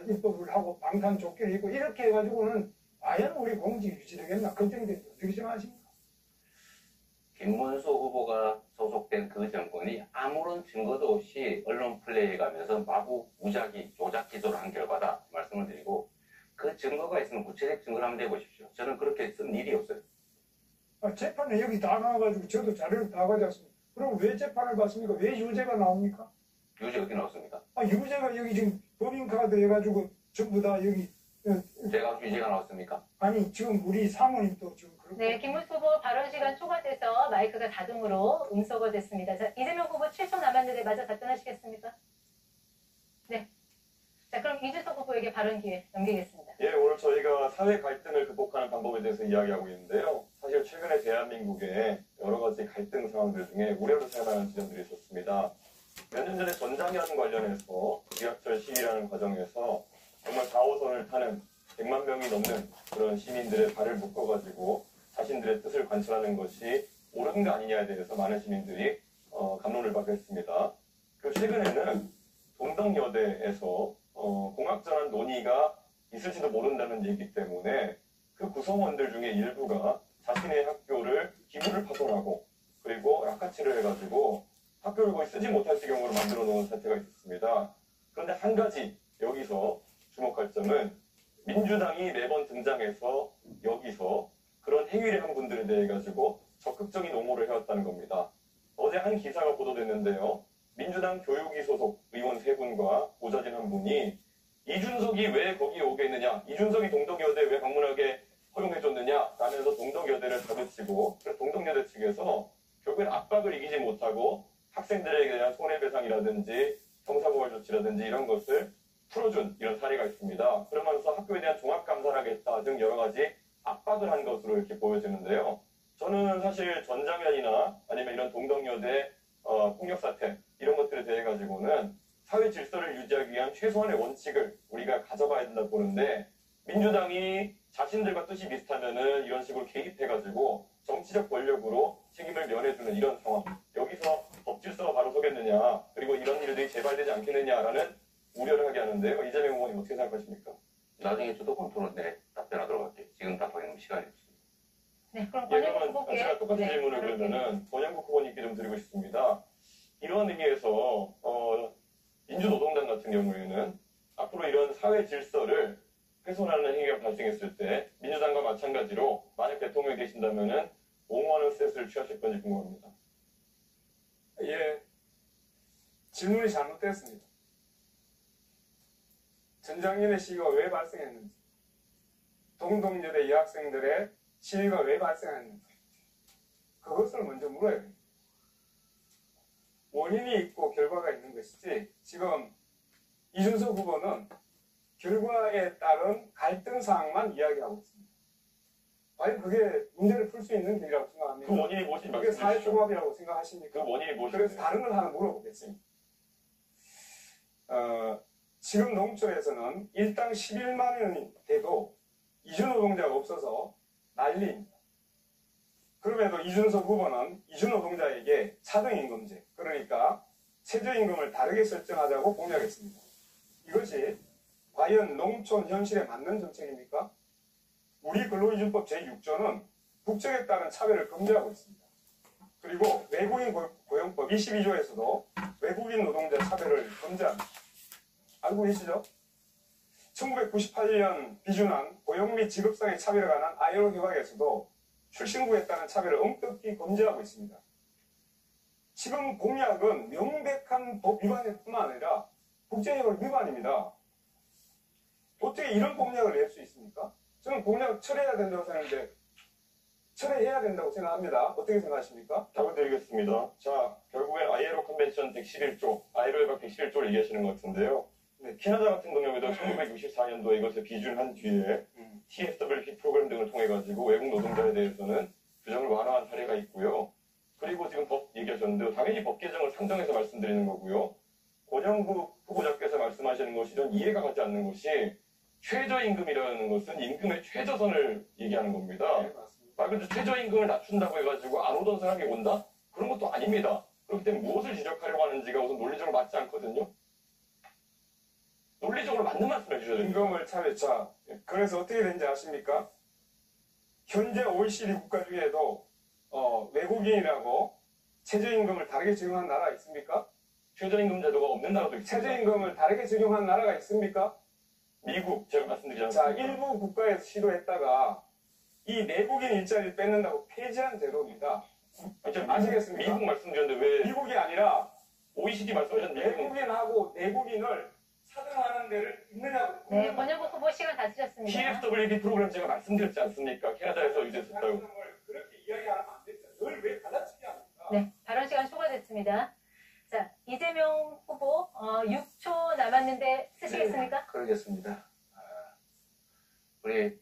입법을 하고 방탄 조끼를 입고 이렇게 해가지고는 과연 우리 공직이 유지되겠나 걱정되는데 어떻게 생각하십니까?
김문수 후보가 소속된 그 정권이 아무런 증거도 없이 언론 플레이해가면서 마구 무작위 조작 기소를 한 결과다 말씀을 드리고 그 증거가 있으면 구체적 증거를 한번 내보십시오. 저는 그렇게 쓴 일이 없어요.
재판에 여기 다 나와가지고 저도 자료를 다 가져왔습니다. 그럼 왜 재판을 받습니까? 왜 유죄가 나옵니까?
유죄 어디 나왔습니까?
유죄가 여기 지금 법인카드 해가지고 전부 다 여기
제가 유죄가 나왔습니까?
아니 지금 우리 사모님도 지금 그렇고
네, 김문수 후보 발언 시간 초과돼서 마이크가 자동으로 음소거 됐습니다. 자, 이재명 후보 7초 남았는데 마저 답변하시겠습니까? 네. 자, 그럼 이준석 후보에게 발언 기회 넘기겠습니다.
예, 오늘 저희가 사회 갈등을 극복하는 방법에 대해서 이야기하고 있는데요. 사실 최근에 대한민국의 여러 가지 갈등 상황들 중에 우려를 생각하는 지점들이 있었습니다. 몇 년 전에 전장현 관련해서 지하철 시위라는 과정에서 정말 4호선을 타는 100만 명이 넘는 그런 시민들의 발을 묶어가지고 자신들의 뜻을 관철하는 것이 옳은 거 아니냐에 대해서 많은 시민들이 감론을 박했습니다. 그 최근에는 동덕여대에서 공학전환 논의가 있을지도 모른다는 얘기 때문에 그 구성원들 중에 일부가 자신의 학교를 기물을 파손하고 그리고 라카치를 해가지고 학교를 거의 쓰지 못할 지경으로 만들어 놓은 사태가 있었습니다. 그런데 한 가지 여기서 주목할 점은 민주당이 매번 등장해서 여기서 그런 행위를 한 분들에 대해 가지고 적극적인 옹호를 해왔다는 겁니다. 어제 한 기사가 보도됐는데요. 민주당 교육위 소속 의원 3분과 보좌진 1분이 이준석이 왜 거기에 오겠느냐, 이준석이 동덕여대 왜 방문하게 허용해줬느냐 라면서 동덕여대를 다그치고 동덕여대 측에서 결국엔 압박을 이기지 못하고 학생들에게 대한 손해배상이라든지 형사고발 조치라든지 이런 것을 풀어준 이런 사례가 있습니다. 그러면서 학교에 대한 종합감사를 하겠다 등 여러 가지 압박을 한 것으로 이렇게 보여지는데요. 저는 사실 전장현이나 아니면 이런 동덕여대 폭력 사태 이런 것들에 대해 가지고는 사회 질서를 유지하기 위한 최소한의 원칙을 우리가 가져가야 된다 보는데 민주당이 자신들과 뜻이 비슷하면은 이런 식으로 개입해가지고 정치적 권력으로 책임을 면해주는 이런 상황. 여기서 법 질서가 바로 서겠느냐 그리고 이런 일들이 재발되지 않겠느냐라는 우려를 하게 하는데요. 이재명 후보님 어떻게 생각하십니까?
나중에 주도권 토론에 답변하도록 할게요. 지금 답하기는 시간이 없습니다.
네, 그럼
예,
권영국
그러면
후보께
제가 똑같은 질문을 그러면은 권영국 후보님께 좀 드리고 싶습니다. 이런 의미에서 민주노동당 같은 경우에는 앞으로 이런 사회 질서를 훼손하는 행위가 발생했을 때 민주당과 마찬가지로 만약 대통령이 되신다면은 옹호하는 스탠스를 취하실 건지 궁금합니다.
예, 질문이 잘못됐습니다. 전장현의 시위가 왜 발생했는지, 동덕여대 여학생들의 시위가 왜 발생했는지 그것을 먼저 물어야 됩니다. 원인이 있고 결과가 있는 것이지 지금 이준석 후보는 결과에 따른 갈등 사항만 이야기하고 있습니다. 과연 그게 문제를 풀 수 있는 길이라고 생각합니까?
그 원인이 무엇인지
그게
말씀해
사회
주시죠.
통합이라고 생각하십니까?
그 원인이 무엇인지.
그래서 다른 걸 하나 물어보겠습니다. 지금 농촌에서는 일당 11만 원이 돼도 이주노동자가 없어서 난리입니다. 그럼에도 이준석 후보는 이주노동자에게 차등임금제, 그러니까 최저임금을 다르게 설정하자고 공약했습니다. 이것이 과연 농촌 현실에 맞는 정책입니까? 우리 근로기준법 제6조는 국적에 따른 차별을 금지하고 있습니다. 그리고 외국인 고용법 22조에서도 외국인 노동자 차별을 금지합니다. 알고 계시죠? 1998년 비준한 고용 및 직업상의 차별에 관한 ILO 협약에서도 출신국에 따른 차별을 엄격히 금지하고 있습니다. 지금 공약은 명백한 법 위반일 뿐만 아니라 국제협약 위반입니다. 어떻게 이런 공약을 낼 수 있습니까? 저는 공약 철회해야 된다고 생각하는데 철회해야 된다고 생각합니다. 어떻게 생각하십니까?
답을 드리겠습니다. 자, 결국엔 ILO 컨벤션 111조, ILO 협약 111조를 얘기하시는 것 같은데요. 네, 캐나다 같은 경우에도 1964년도에 이것을 비준한 뒤에 TFWP 프로그램 등을 통해 가지고 외국 노동자에 대해서는 규정을 완화한 사례가 있고요. 그리고 지금 법 얘기하셨죠. 말씀하셨는데 당연히 법 개정을 상정해서 말씀드리는 거고요. 권영구 후보자께서 말씀하시는 것이 좀 이해가 가지 않는 것이 최저임금이라는 것은 임금의 최저선을 얘기하는 겁니다.
네, 맞습니다.
말 그대로 최저임금을 낮춘다고 해가지고 안 오던 사람이 온다? 그런 것도 아닙니다. 그렇기 때문에 무엇을 지적하려고 하는지가 우선 논리적으로 맞지 않거든요. 논리적으로 맞는 말씀을 해주셔야 됩니다.
임금을 차별차. 그래서 어떻게 되는지 아십니까? 현재 OECD 국가 중에도 외국인이라고 최저임금을 다르게 적용한 나라가 있습니까?
최저임금 제도가 없는 나라도 있습니다.
최저임금을 다르게 적용한 나라가 있습니까?
미국 제가 말씀드리지
자,
않습니까?
일부 국가에서 시도했다가 이 내국인 일자리를 뺏는다고 폐지한 제도입니다. 아시겠습니까?
미국 말씀드렸는데 왜
미국이 아니라
OECD 말씀하셨는데
외국인하고 내국인을 차등하는 데를 있느냐고.
네, 권영구 후보 시간 다 쓰셨습니다.
TFWP 프로그램 제가 말씀드렸지 않습니까? 캐나다에서 유지했었다고.
그렇게 이야기하면 안 됩니다. 늘 왜 갈라치게 합니까?
네, 발언 시간 초과됐습니다. 자, 이재명 후보 6초 남았는데 쓰시겠습니까?
네, 그러겠습니다. 우리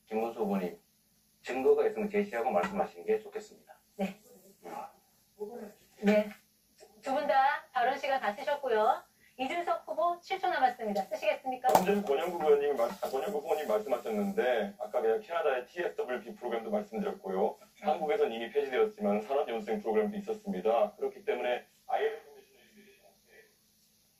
김문수 후보님 증거가 있으면 제시하고 말씀하시는 게 좋겠습니다.
네. 네. 두 분 다 발언 시간 다 쓰셨고요. 이준석 후보 7초 남았습니다. 쓰시겠습니까?
먼저 권영구 후보님 말씀하셨는데 아까 내가 캐나다의 TFWP 프로그램도 말씀드렸고요. 한국에서는 이미 폐지되었지만 산업연수생 프로그램도 있었습니다. 그렇기 때문에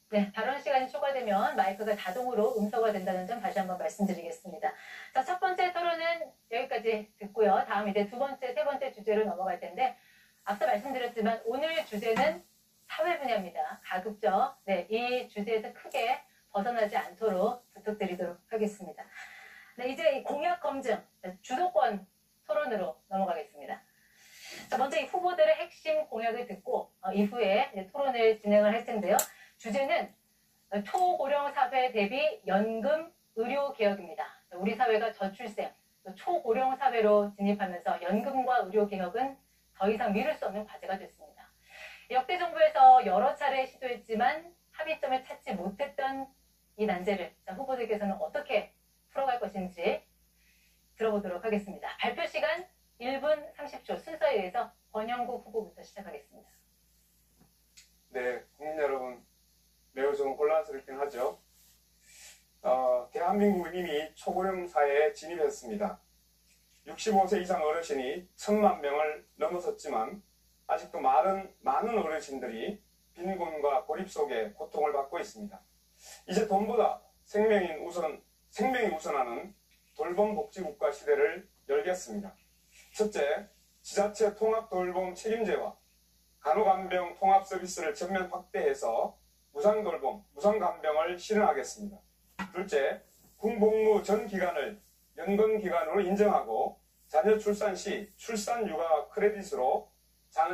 네, 발언 시간이 초과되면 마이크가 자동으로 음소가 된다는 점 다시 한번 말씀드리겠습니다. 자, 첫 번째 토론은 여기까지 듣고요. 다음 이제 두 번째, 세 번째 주제로 넘어갈 텐데 앞서 말씀드렸지만 오늘 주제는 사회 분야입니다. 가급적 이 주제에서 크게 벗어나지 않도록 부탁드리도록 하겠습니다. 네, 이제 이 공약 검증, 주도권 토론으로 넘어가겠습니다. 자, 먼저 이 후보들의 핵심 공약을 듣고 이후에 이제 토론을 진행을 할 텐데요. 주제는 초고령 사회 대비 연금 의료 개혁입니다. 우리 사회가 저출생, 초고령 사회로 진입하면서 연금과 의료 개혁은 더 이상 미룰 수 없는 과제가 됐습니다. 역대 정부에서 여러 차례 시도했지만 합의점을 찾지 못했던 이 난제를 후보들께서는 어떻게 풀어갈 것인지 들어보도록 하겠습니다. 발표 시간 1분 30초 순서에 의해서 권영구 후보부터 시작하겠습니다.
네, 국민 여러분 매우 좀 혼란스럽긴 하죠. 대한민국은 이미 초고령 사회에 진입했습니다. 65세 이상 어르신이 1000만 명을 넘어섰지만 아직도 많은 어르신들이 빈곤과 고립 속에 고통을 받고 있습니다. 이제 돈보다 생명이 우선하는 돌봄복지국가 시대를 열겠습니다. 첫째, 지자체 통합 돌봄 책임제와 간호간병 통합 서비스를 전면 확대해서 무상돌봄, 무상간병을 실현하겠습니다. 둘째, 군복무 전 기간을 연금기간으로 인정하고 자녀 출산 시 출산육아 크레딧으로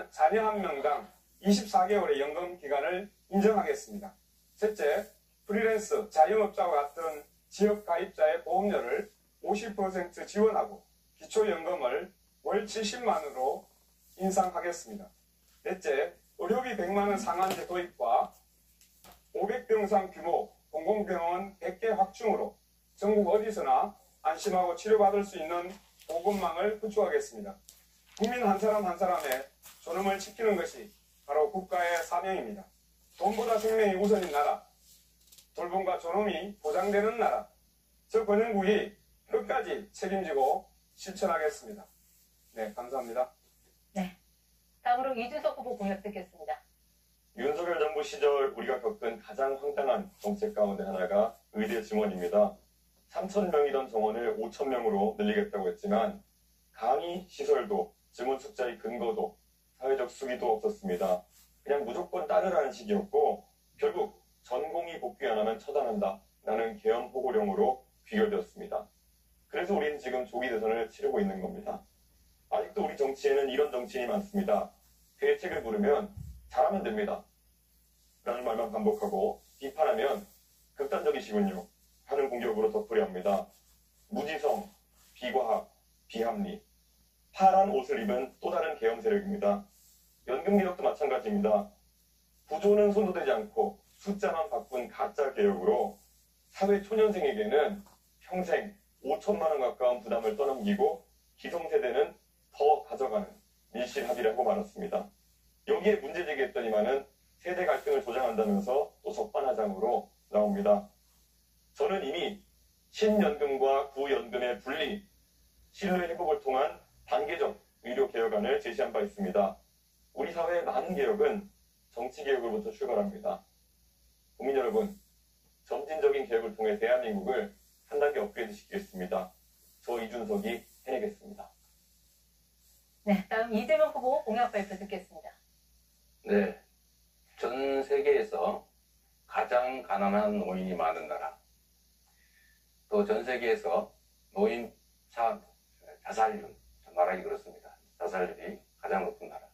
자녀 한 명당 24개월의 연금기간을 인정하겠습니다. 셋째, 프리랜서, 자영업자와 같은 지역가입자의 보험료를 50% 지원하고 기초연금을 월 70만원으로 인상하겠습니다. 넷째, 의료비 100만원 상한제 도입과 500병상 규모 공공병원 100개 확충으로 전국 어디서나 안심하고 치료받을 수 있는 보건망을 구축하겠습니다. 국민 한 사람 한 사람의 존엄을 지키는 것이 바로 국가의 사명입니다. 돈보다 생명이 우선인 나라, 돌봄과 존엄이 보장되는 나라, 저 권영국이 끝까지 책임지고 실천하겠습니다. 네, 감사합니다.
네, 다음으로 이준석 후보 공약 듣겠습니다.
윤석열 정부 시절 우리가 겪은 가장 황당한 정책 가운데 하나가 의대 증원입니다. 3,000명이던 정원을 5,000명으로 늘리겠다고 했지만 강의 시설도 증원 숫자의 근거도 사회적 수기도 없었습니다. 그냥 무조건 따르라는 식이었고 결국 전공의 복귀 안 하면 처단한다 라는 계엄 호고령으로 귀결되었습니다. 그래서 우리는 지금 조기 대선을 치르고 있는 겁니다. 아직도 우리 정치에는 이런 정치인이 많습니다. 대책을 부르면 잘하면 됩니다 라는 말만 반복하고 비판하면 극단적이시군요 하는 공격으로 덧불이 합니다. 무지성, 비과학, 비합리, 파란 옷을 입은 또 다른 계엄 세력입니다. 연금개혁도 마찬가지입니다. 구조는 손도 대지 않고 숫자만 바꾼 가짜 개혁으로 사회 초년생에게는 평생 5천만 원 가까운 부담을 떠넘기고 기성세대는 더 가져가는 밀실 합의라고 말했습니다. 여기에 문제 제기했더니만은 세대 갈등을 조장한다면서 또 적반하장으로 나옵니다. 저는 이미 신연금과 구연금의 분리, 신뢰 회복을 통한 단계적 의료 개혁안을 제시한 바 있습니다. 우리 사회의 많은 개혁은 정치 개혁으로부터 출발합니다. 국민 여러분, 점진적인 개혁을 통해 대한민국을 한 단계 업그레이드 시키겠습니다. 저 이준석이 해내겠습니다.
네, 다음 이재명 후보 공약 발표 듣겠습니다.
네, 전 세계에서 가장 가난한 노인이 많은 나라, 또 전 세계에서 노인 자살률, 말하기 그렇습니다. 자살률이 가장 높은 나라.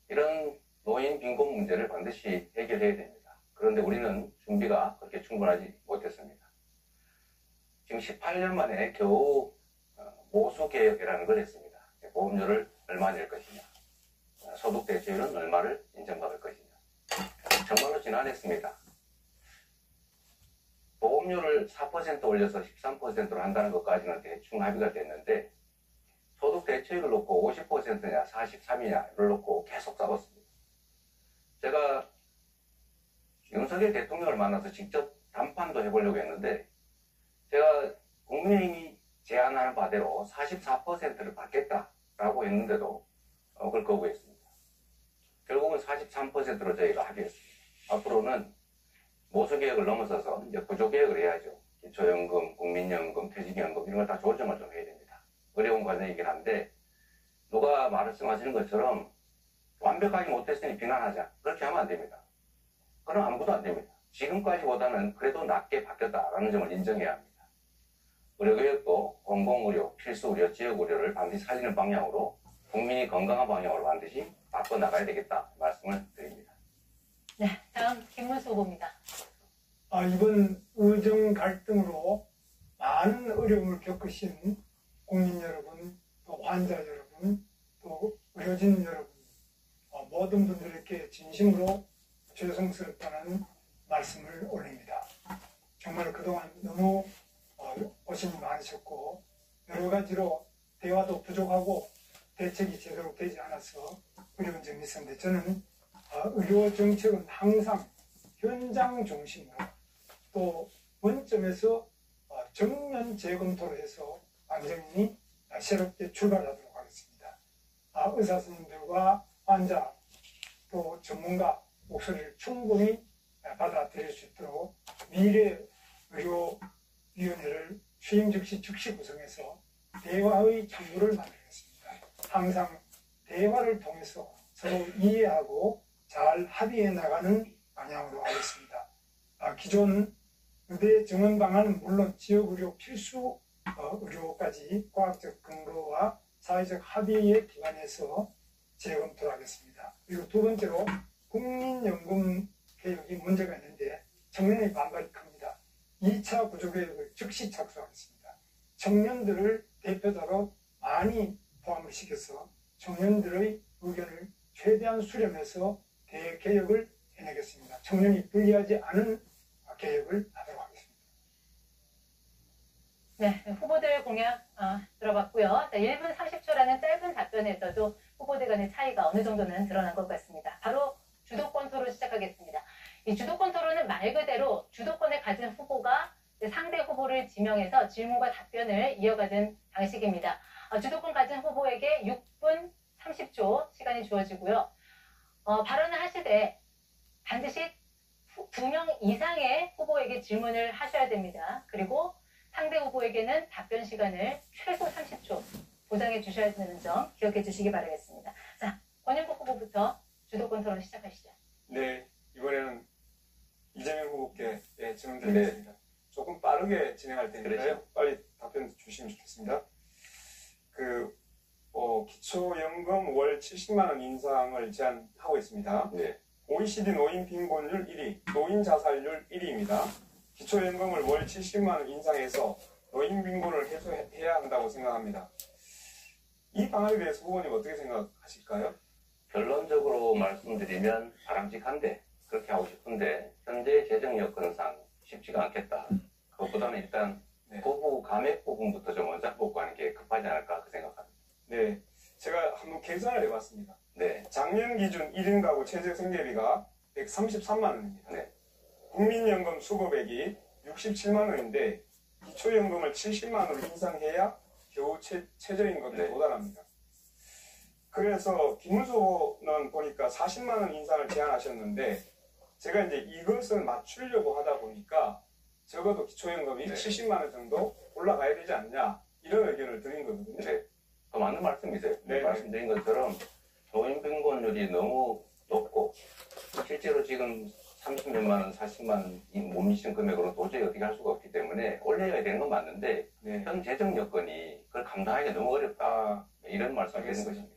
이런 노인 빈곤 문제를 반드시 해결해야 됩니다. 그런데 우리는 준비가 그렇게 충분하지 못했습니다. 지금 18년 만에 겨우 모수개혁이라는 걸 했습니다. 보험료를 얼마 낼 것이냐, 소득 대체율은 얼마를 인정받을 것이냐. 정말로 지난했습니다. 보험료를 4% 올려서 13%로 한다는 것까지는 대충 합의가 됐는데 소득 대체율을 놓고 50%냐 43이냐를 놓고 계속 싸웠습니다. 제가 윤석열 대통령을 만나서 직접 담판도 해보려고 했는데 제가 국민의힘이 제안하는 바대로 44%를 받겠다라고 했는데도 그걸 거부했습니다. 결국은 43%로 저희가 합의했습니다. 앞으로는 모수개혁을 넘어서서 이제 구조개혁을 해야죠. 기초연금, 국민연금, 퇴직연금 이런 걸 다 조정을 좀 해야 됩니다. 어려운 과정이긴 한데 누가 말씀하시는 것처럼 완벽하게 못했으니 비난하자. 그렇게 하면 안 됩니다. 그럼 아무것도 안 됩니다. 지금까지보다는 그래도 낮게 바뀌었다라는 점을 인정해야 합니다. 의료개혁도 공공의료, 필수의료, 지역의료를 반드시 살리는 방향으로 국민이 건강한 방향으로 반드시 바꿔나가야 되겠다 말씀을 드립니다.
네, 다음 김문수 후보입니다.
이번 의정 갈등으로 많은 어려움을 겪으신 국민 여러분, 또 환자 여러분, 또 의료진 여러분, 모든 분들에게 진심으로 죄송스럽다는 말씀을 올립니다. 정말 그동안 너무 고생이 많으셨고 여러 가지로 대화도 부족하고 대책이 제대로 되지 않아서 어려운 점이 있었는데 저는 의료 정책은 항상 현장 중심으로 또 원점에서 정면 재검토를 해서 완전히 새롭게 출발하도록 하겠습니다. 의사 선생님들과 환자 또 전문가 목소리를 충분히 받아들일 수 있도록 미래 의료위원회를 취임 즉시 구성해서 대화의 창구를 만들겠습니다. 항상 대화를 통해서 서로 이해하고 잘 합의해 나가는 방향으로 하겠습니다. 기존 의대 정원 방안은 물론 지역의료 필수 의료까지 과학적 근거와 사회적 합의에 기반해서 재검토를 하겠습니다. 그리고 두 번째로 국민연금 개혁이 문제가 있는데 청년의 반발이 큽니다. 2차 구조개혁을 즉시 착수하겠습니다. 청년들을 대표자로 많이 포함을 시켜서 청년들의 의견을 최대한 수렴해서 대개혁을 해내겠습니다. 청년이 불리하지 않은 개혁을 하도록 하겠습니다.
네, 후보들 공약 들어봤고요. 자, 1분 30초라는 짧은 답변에서도 후보들 간의 차이가 어느 정도는 드러난 것 같습니다. 바로 주도권 토론 시작하겠습니다. 이 주도권 토론은 말 그대로 주도권을 가진 후보가 상대 후보를 지명해서 질문과 답변을 이어가는 방식입니다. 주도권 가진 후보에게 6분 30초 시간이 주어지고요. 발언을 하실 때 반드시 2명 이상의 후보에게 질문을 하셔야 됩니다. 그리고 상대 후보에게는 답변 시간을 최소 30초 보장해 주셔야 되는 점 기억해 주시기 바라겠습니다. 자, 권영국 후보부터 주도권 토론 시작하시죠.
네, 이번에는 이재명 후보께 질문 드리겠습니다. 조금 빠르게 진행할 테니까요.
그렇죠.
빨리 답변 주시면 좋겠습니다. 기초연금 월 70만 원 인상을 제안하고 있습니다.
네.
OECD 노인 빈곤율 1위, 노인 자살률 1위입니다. 기초연금을 월 70만 원 인상해서 노인 빈곤을 해소해야 한다고 생각합니다. 이 방안에 대해서 후보님 어떻게 생각하실까요?
결론적으로 말씀드리면 바람직한데 그렇게 하고 싶은데 현재 재정 여건상 쉽지가 않겠다. 그것보다는 일단 부부 감액 부분부터 좀 원작 복구하는 게 급하지 않을까 그 생각합니다.
네, 제가 한번 계산을 해봤습니다.
네.
작년 기준 1인 가구 최저 생계비가 133만 원입니다.
네.
국민연금 수급액이 67만 원인데 기초연금을 70만 원으로 인상해야 겨우 최저임금에
네.
도달합니다. 그래서 김문수 후보는 보니까 40만 원 인상을 제안하셨는데 제가 이제 이것을 맞추려고 하다 보니까 적어도 기초연금이
네.
70만 원 정도 올라가야 되지 않냐 이런 의견을 드린 거거든요.
네. 그 맞는 말씀이세요.
네.
말씀드린 것처럼 소인빈곤율이 너무 높고 실제로 지금 30몇만 원, 40만 원 못 미치는 금액으로 도저히 어떻게 할 수가 없기 때문에 올려야 되는 건 맞는데
네.
현 재정 여건이 그걸 감당하기가 너무 어렵다.
아,
이런 말씀을 드리는
알겠습니다.
것입니다.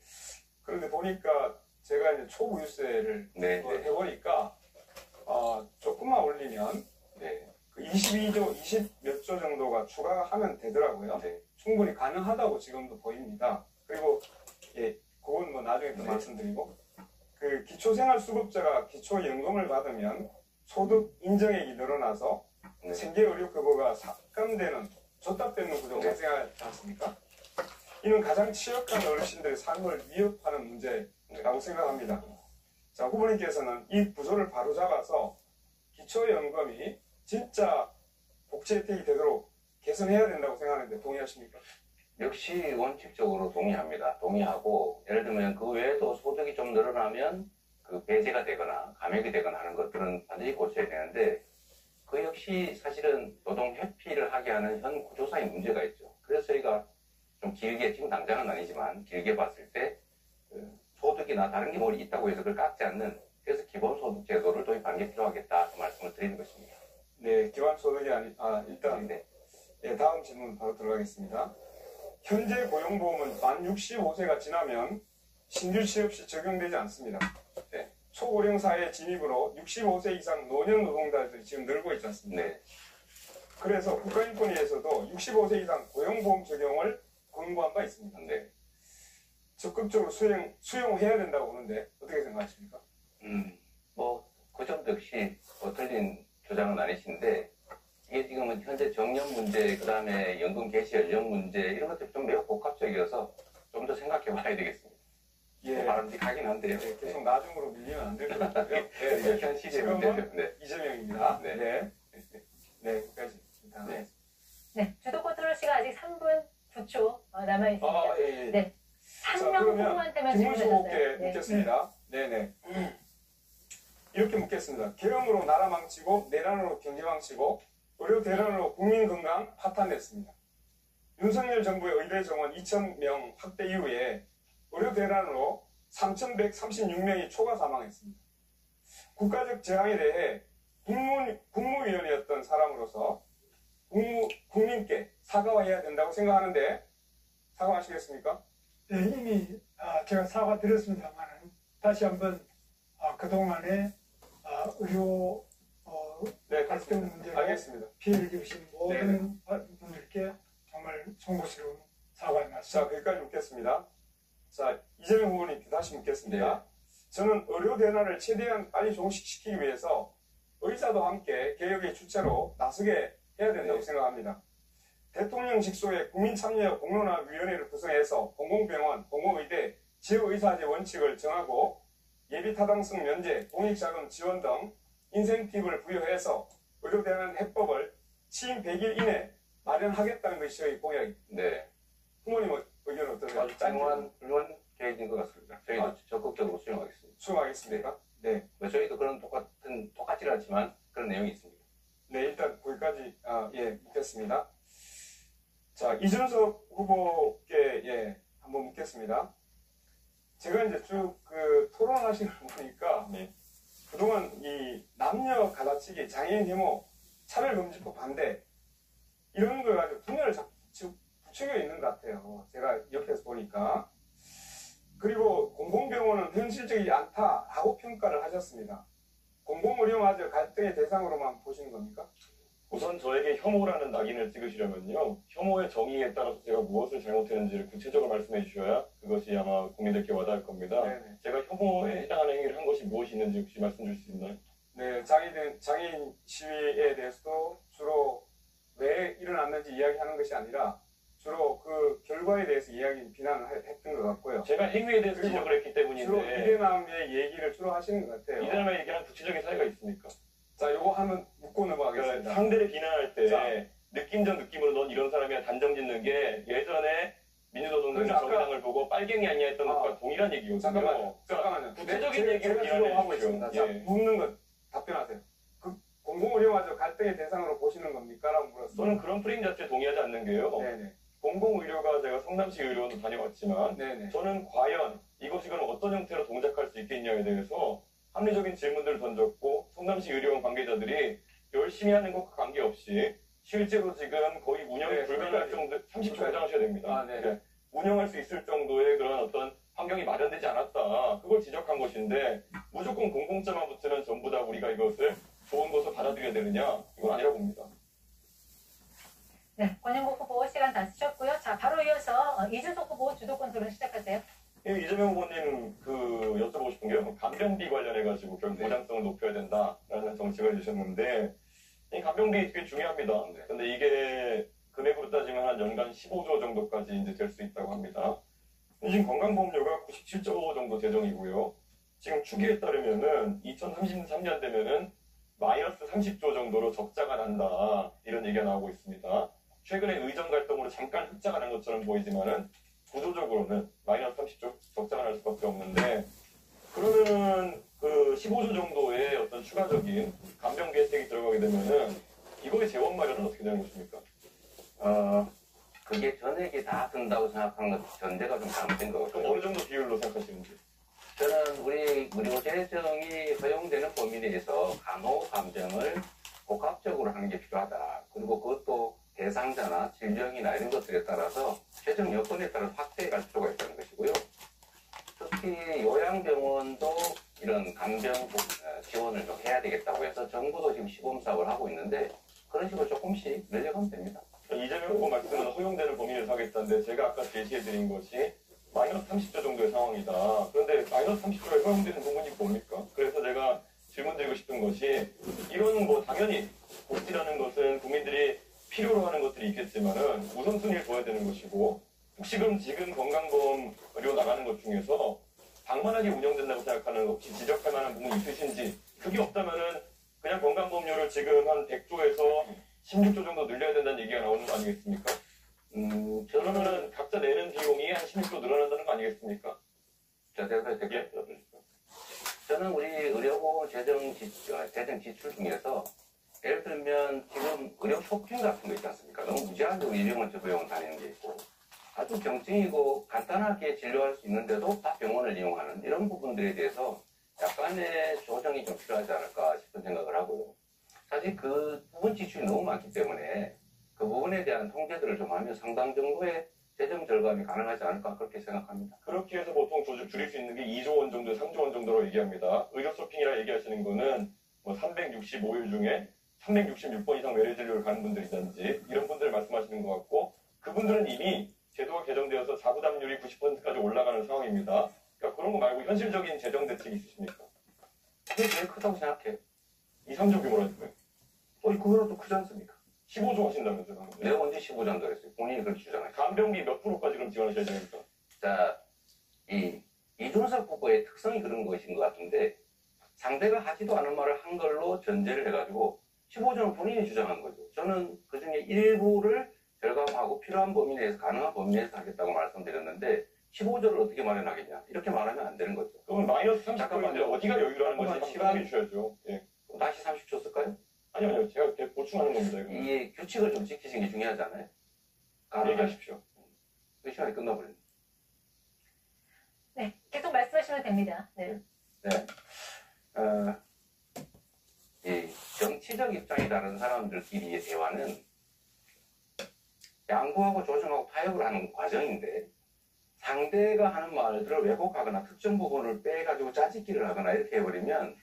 그런데 보니까 제가 이제 초부유세를
네, 네.
해보니까 조금만 올리면
네.
그 22조, 20몇 조 정도가 추가하면 되더라고요.
네.
충분히 가능하다고 지금도 보입니다. 그리고 예, 그건 뭐 나중에 또
네.
말씀드리고 그 기초생활수급자가 기초연금을 받으면 소득 인정액이 늘어나서
네.
생계의료급여가 삭감되는 줬답되는 구조가
네.
발생하지 않습니까? 이는 가장 취약한 어르신들의 삶을 위협하는 문제라고 생각합니다. 자, 후보님께서는 이 구조를 바로잡아서 기초연금이 진짜 복지 혜택이 되도록 개선해야 된다고 생각하는데 동의하십니까?
역시 원칙적으로 동의합니다. 동의하고 예를 들면 그 외에도 소득이 좀 늘어나면 그 배제가 되거나 감액이 되거나 하는 것들은 반드시 고쳐야 되는데 그 역시 사실은 노동 회피를 하게 하는 현 구조상의 문제가 있죠. 그래서 저희가 좀 길게 지금 당장은 아니지만 길게 봤을 때 소득이나 다른 게 뭘 있다고 해서 그걸 깎지 않는 그래서 기본소득 제도를 도입하는 게 필요하겠다 그 말씀을 드리는 것입니다.
네, 기반소득이 일단
네.
네, 다음 질문 바로 들어가겠습니다. 현재 고용보험은 만 65세가 지나면 신규 취업 시 적용되지 않습니다. 네, 초고령 사회 진입으로 65세 이상 노년 노동자들이 지금 늘고 있지 않습니까?
네.
그래서 국가인권위에서도 65세 이상 고용보험 적용을 권고한 바 있습니다.
네.
적극적으로 수용해야 된다고 보는데 어떻게 생각하십니까?
그 점도 역시 틀린 주장은 아니신데 이게 지금은 현재 정년 문제, 그 다음에 연금 개시 연령 문제 이런 것들이 좀 매우 복합적이어서 좀 더 생각해 봐야 되겠습니다.
예,
바람직하긴 한데요.
네, 계속 나중으로 밀리면 안 될 것 같고요.
네, 현실의 문제죠.
지금은
네.
이재명입니다.
네.
네, 네, 끝까지.
네.
네, 주도 컨트롤 시간 아직 3분 9초 남아 있습니다.
예, 예.
네.
자,
3명
그러면
후보한테만
김문수 후보께
질문하셨어요. 네.
묻겠습니다. 네네. 이렇게 묻겠습니다. 계엄으로 나라 망치고 내란으로 경제 망치고 의료 대란으로 국민 건강 파탄냈습니다. 윤석열 정부의 의대 정원 2,000명 확대 이후에 의료 대란으로 3,136명이 초과 사망했습니다. 국가적 재앙에 대해 국무위원이었던 사람으로서 국민께 사과해야 된다고 생각하는데 사과하시겠습니까?
네, 이미 제가 사과드렸습니다만 다시 한번 그동안에 의료
네,
갈등
그렇습니다.
문제로
알겠습니다.
피해를 입으신 모든 분들께 정말 송구스러운 사과의
자,
말씀.
거기까지 묻겠습니다. 자, 이재명 후보님께 다시 묻겠습니다.
네.
저는 의료 대란을 최대한 빨리 종식시키기 위해서 의사도 함께 개혁의 주체로 나서게 해야 된다고
네.
생각합니다. 대통령 직속의 국민참여 공론화위원회를 구성해서 공공병원, 공공의대, 지역의사제 원칙을 정하고 예비타당성 면제, 공익자금 지원 등 인센티브를 부여해서 의료대란 해법을 취임 100일 이내 마련하겠다는 것이 저희 공약입니다.
네.
부모님 의견은 어떠세요?
아주 훌륭한 계획인 것 같습니다. 저희도 적극적으로 수용하겠습니다.
수용하겠습니까? 네.
저희도 그런 똑같지는 않지만 그런 내용이 있습니다.
네, 일단 거기까지 묻겠습니다. 자, 이준석 후보께 한번 묻겠습니다. 제가 이제 쭉 토론하시는 걸 보니까 그동안 이 남녀 갈라치기, 장애인 혐오, 차별금지법 반대 이런 걸 가지고 분열을 자꾸 부추겨 있는 것 같아요. 제가 옆에서 보니까. 그리고 공공병원은 현실적이지 않다라고 평가를 하셨습니다. 공공의료마저 갈등의 대상으로만 보시는 겁니까?
우선 저에게 혐오라는 낙인을 찍으시려면요. 혐오의 정의에 따라서 제가 무엇을 잘못했는지를 구체적으로 말씀해 주셔야 그것이 아마 국민들께 와닿을 겁니다.
네네.
제가 혐오에 해당하는 행위를 한 것이 무엇이 있는지 혹시 말씀 주실 수 있나요?
네, 장애인 시위에 대해서도 주로 왜 일어났는지 이야기하는 것이 아니라 주로 그 결과에 대해서 비난을 했던 것 같고요.
제가 행위에 대해서
그리고
지적을 했기
주로
때문인데
이대남의 얘기를 주로 하시는 것 같아요.
이대남의 얘기랑 구체적인 사례가 있습니까?
자, 요거 하면 묻고
그러니까
넘어가겠습니다.
상대를 비난할 때
자.
느낌적 느낌으로 넌 이런 사람이야 단정 짓는 게 예전에 민주노동당
그래서 아까-
정의당을 보고 빨갱이 아니야 했던 것과 동일한 얘기거든요.
잠깐만요.
그러니까
잠깐만요.
구체적인
제가
얘기로
주로 하고
비난해
있습니다.
주십시오.
자,
예.
묻는 것 답변하세요. 그 공공의료마저 갈등의 대상으로 보시는 겁니까? 라고 물었어요.
저는 그런 프레임 자체에 동의하지 않는 게요.
네네.
공공의료가 제가 성남시 의료원도 다녀왔지만
네네.
저는 과연 이것이 그럼 어떤 형태로 동작할 수 있겠냐에 대해서 합리적인 질문들을 던졌고 성남시 의료원 관계자들이 열심히 하는 것과 관계없이 실제로 지금 거의 운영이
네,
불가능할
거기까지.
정도 30초 해당하셔야 됩니다.
아, 네.
네. 운영할 수 있을 정도의 그런 어떤 환경이 마련되지 않았다. 그걸 지적한 것인데 무조건 공공자만 붙으면 전부 다 우리가 이것을 좋은 것으로 받아들여야 되느냐? 이건 아니라고 봅니다.
네, 권영국 후보 시간 다 쓰셨고요. 자, 바로 이어서 이준석 후보 주도권 토론 시작하세요.
이재명 후보님 여쭤보고 싶은 게요. 간병비 관련해가지고 결국
네.
보장성을 높여야 된다라는 정책을 주셨는데 이 간병비 되게 중요합니다.
네.
근데 이게 금액으로 따지면 한 연간 15조 정도까지 이제 될 수 있다고 합니다. 지금 건강보험료가 97조 정도 재정이고요. 지금 추계에 따르면은 2033년 되면은 마이너스 30조 정도로 적자가 난다. 이런 얘기가 나오고 있습니다. 최근에 의정 갈등으로 잠깐 흑자가 난 것처럼 보이지만은 구조적으로는 마이너스 30조 적자가 날 수밖에 없는데 그러면은 그 15조 정도의 어떤 추가적인 간병비 혜택이 들어가게 되면은 이거의 재원 마련은 어떻게 되는 것입니까?
그게 전액이 다 든다고 생각하는 것 전제가 좀 잘못된 것
그럼
같아요.
어느 정도 비율로 생각하시는지?
저는 우리 의료 재정이 허용되는 범위 내에서 간호감정을 복합적으로 하는 게 필요하다. 그리고 그것도 대상자나 질병이나 이런 것들에 따라서 재정 여건에 따라 확대해 갈 필요가 있다는 것이고요. 특히 요양병원도 이런 간병 지원을 좀 해야 되겠다고 해서 정부도 지금 시범사업을 하고 있는데 그런 식으로 조금씩 늘려가면 됩니다.
이재명 후보 말씀은 허용되는 범위 내에서 하겠다는데 제가 아까 제시해드린 것이 마이너스 30조 정도의 상황이다. 그런데 마이너스 30조에 허용되는 부분이 뭡니까? 그래서 제가 질문드리고 싶은 것이 이런 뭐 당연히 복지라는 것은 국민들이 필요로 하는 것들이 있겠지만은 우선순위를 둬야 되는 것이고 혹시 그럼 지금 건강보험료 나가는 것 중에서 방만하게 운영된다고 생각하는 혹시 지적할 만한 부분이 있으신지 그게 없다면은 그냥 건강보험료를 지금 한 100조에서 16조 정도 늘려야 된다는 얘기가 나오는 거 아니겠습니까? 그러면은 각자 내는 비용이 한 16조 늘어난다는 거 아니겠습니까?
자, 대답해 드릴게요. 저는 우리 의료보험 재정 지출 중에서 예를 들면 지금 의료 쇼핑 같은 거 있지 않습니까? 너무 무제한적으로 일병원 저 병원 다니는 게 있고 아주 경증이고 간단하게 진료할 수 있는데도 다 병원을 이용하는 이런 부분들에 대해서 약간의 조정이 좀 필요하지 않을까 싶은 생각을 하고요. 사실 그 부분 지출이 너무 많기 때문에 그 부분에 대한 통제들을 좀 하면 상당 정도의 재정 절감이 가능하지 않을까 그렇게 생각합니다.
그렇게 해서 보통 줄일 수 있는 게 2조 원 정도, 3조 원 정도로 얘기합니다. 의료 쇼핑이라 얘기하시는 거는 뭐 365일 중에 366번 이상 외래 진료를 가는 분들이든지 이런 분들을 말씀하시는 것 같고 그분들은 이미 제도가 개정되어서 자부담률이 90%까지 올라가는 상황입니다. 그러니까 그런 거 말고 현실적인 재정 대책이 있으십니까?
그게 제일 크다고 생각해요.
2, 3조 규모라는 거예요.
그거로도 크지 않습니까?
15조 하신다면서요?
내가 언제 15잔도 했어요. 본인이 그렇게 주장하죠.
간병비 몇 프로까지 그럼 지원하셔야 됩니까?
자, 이준석 후보의 특성이 그런 것인 것 같은데 상대가 하지도 않은 말을 한 걸로 전제를 해가지고 15조는 본인이 주장한 거죠. 저는 그중에 일부를 절감하고 필요한 범위 내에서 가능한 범위 내에서 하겠다고 말씀드렸는데 15조를 어떻게 마련하겠냐 이렇게 말하면 안 되는 거죠.
그러면 마이너스 30조인데
잠깐만요.
어디가 여유라는
잠깐만,
것이
시간-
시간이 주셔야죠. 예.
그럼 다시 30조 쓸까요?
아니요. 제가 계속 보충하는 겁니다. 이거.
이 규칙을 좀 지키시는 게 중요하잖아요. 가능하십시오.
얘기하십시오.
그 시간이 끝나버렸네.
네, 계속 말씀하시면 됩니다. 네.
이 정치적 입장이 다른 사람들끼리의 대화는 양보하고 조정하고 타협을 하는 과정인데 상대가 하는 말들을 왜곡하거나 특정 부분을 빼가지고 짜집기를 하거나 이렇게 해버리면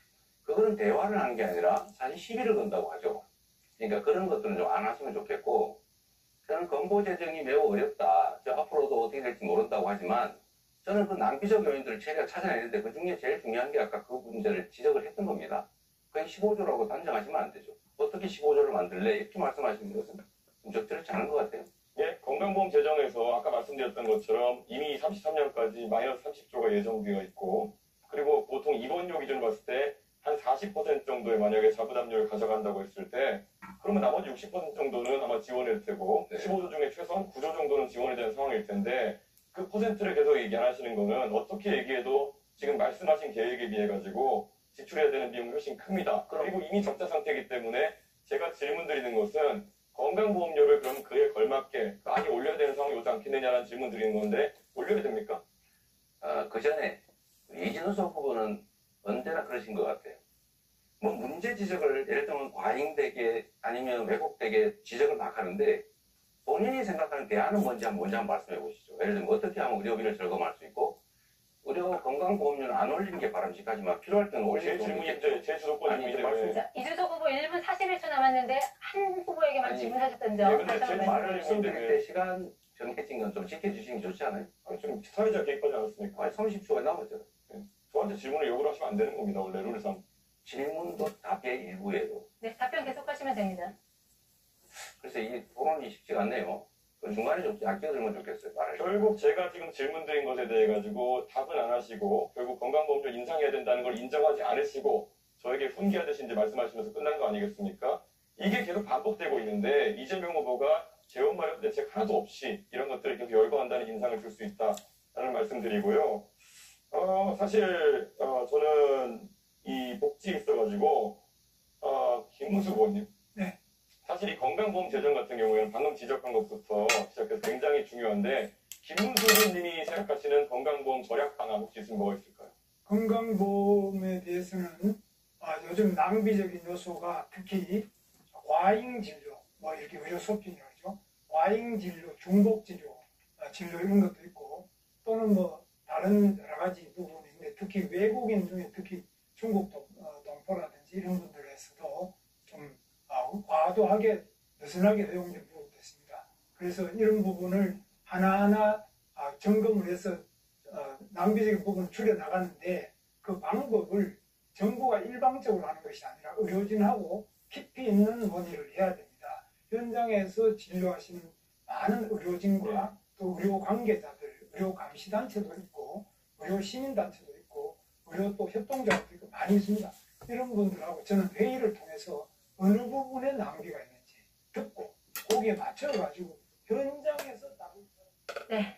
그거는 대화를 하는 게 아니라 사실 시비를 건다고 하죠. 그러니까 그런 것들은 좀 안 하시면 좋겠고 저는 건보 재정이 매우 어렵다. 저 앞으로도 어떻게 될지 모른다고 하지만 저는 그 낭비적 요인들을 최대한 찾아내는데 그중에 제일 중요한 게 아까 그 문제를 지적을 했던 겁니다. 그게 15조라고 단정하시면 안 되죠. 어떻게 15조를 만들래? 이렇게 말씀하시는 것은 좀 적절치 않은 것 같아요.
예, 건강보험 재정에서 아까 말씀드렸던 것처럼 이미 33년까지 마이너스 30조가 예정되어 있고, 그리고 보통 입원료 기준으로 봤을 때 한 40% 정도의 만약에 자부담료를 가져간다고 했을 때, 그러면 나머지 60% 정도는 아마 지원일 테고,
네.
15조 중에 최소한 9조 정도는 지원이 되는 상황일 텐데, 그 퍼센트를 계속 얘기 안 하시는 거는 어떻게 얘기해도 지금 말씀하신 계획에 비해 가지고 지출해야 되는 비용이 훨씬 큽니다. 그리고 이미 적자 상태이기 때문에 제가 질문 드리는 것은 건강보험료를 그럼 그에 걸맞게 많이 올려야 되는 상황이 오지 않겠느냐라는 질문 드리는 건데, 올려야 됩니까?
그 전에 이진석 후보는 언제나 그러신 것 같아요. 뭐 문제 지적을 예를 들면 과잉되게 아니면 왜곡되게 지적을 막 하는데 본인이 생각하는 대안은 뭔지 한번 말씀해 보시죠. 예를 들면 어떻게 하면 의료비를 절감할 수 있고 의료 건강보험료는 안 올리는 게 바람직하지만 필요할 때는 올리는
제 질문인데, 제 주도권
아니, 이제
질문인데.
자, 이준석 후보 1분 41초 남았는데 한 후보에게만
아니,
질문하셨던
예,
점
근데
다시
제
한번
말을
말씀드리겠습니다.
말씀드릴 때 시간 정해진 건 좀 지켜주시는 게 좋지 않아요?
아니, 좀 사회자 개입하지 않았습니까?
아니 30초가 남았잖아요.
저한테 질문을 요구를 하시면 안 되는 겁니다, 원래 룰상.
질문도 답의 일부예요.
네, 답변 계속하시면 됩니다.
그래서 이 토론이 쉽지가 않네요. 그 중간에 좀 아껴들면 좋겠어요. 말을.
결국 제가 지금 질문 드린 것에 대해 가지고 답은 안 하시고, 결국 건강보험료 인상해야 된다는 걸 인정하지 않으시고 저에게 훈계하듯이 이제 말씀하시면서 끝난 거 아니겠습니까? 이게 계속 반복되고 있는데 이재명 후보가 재원 마련 대책 하나도 없이 이런 것들을 계속 열거한다는 인상을 줄 수 있다라는 말씀드리고요. 사실 저는 이 복지에 있어가지고 김문수 후보님,
네.
사실 이 건강보험 재정 같은 경우에는 방금 지적한 것부터 시작해서 굉장히 중요한데, 김문수 후보님이 생각하시는 건강보험 절약 방안 혹시 있으면 뭐가 있을까요?
건강보험에 대해서는 요즘 낭비적인 요소가 특히 과잉진료, 뭐 이렇게 의료 쇼핑이라고 하죠. 과잉진료, 중복진료, 진료 이런 것도 있고 또는 뭐 다른 여러 가지 부분인데 특히 외국인 중에 특히 중국 동포라든지 이런 분들에서도 좀 과도하게 느슨하게 허용된 부분도 있습니다. 그래서 이런 부분을 하나하나 점검을 해서 낭비적인 부분을 줄여나가는데 그 방법을 정부가 일방적으로 하는 것이 아니라 의료진하고 깊이 있는 논의를 해야 됩니다. 현장에서 진료하시는 많은 의료진과 또 의료 관계자들, 의료 감시단체도 있고 의료 시민단체도 있고 의료 또 협동조합도 있고 많이 있습니다. 이런 분들하고 저는 회의를 통해서 어느 부분에 낭비가 있는지 듣고 거기에 맞춰가지고 현장에서
네.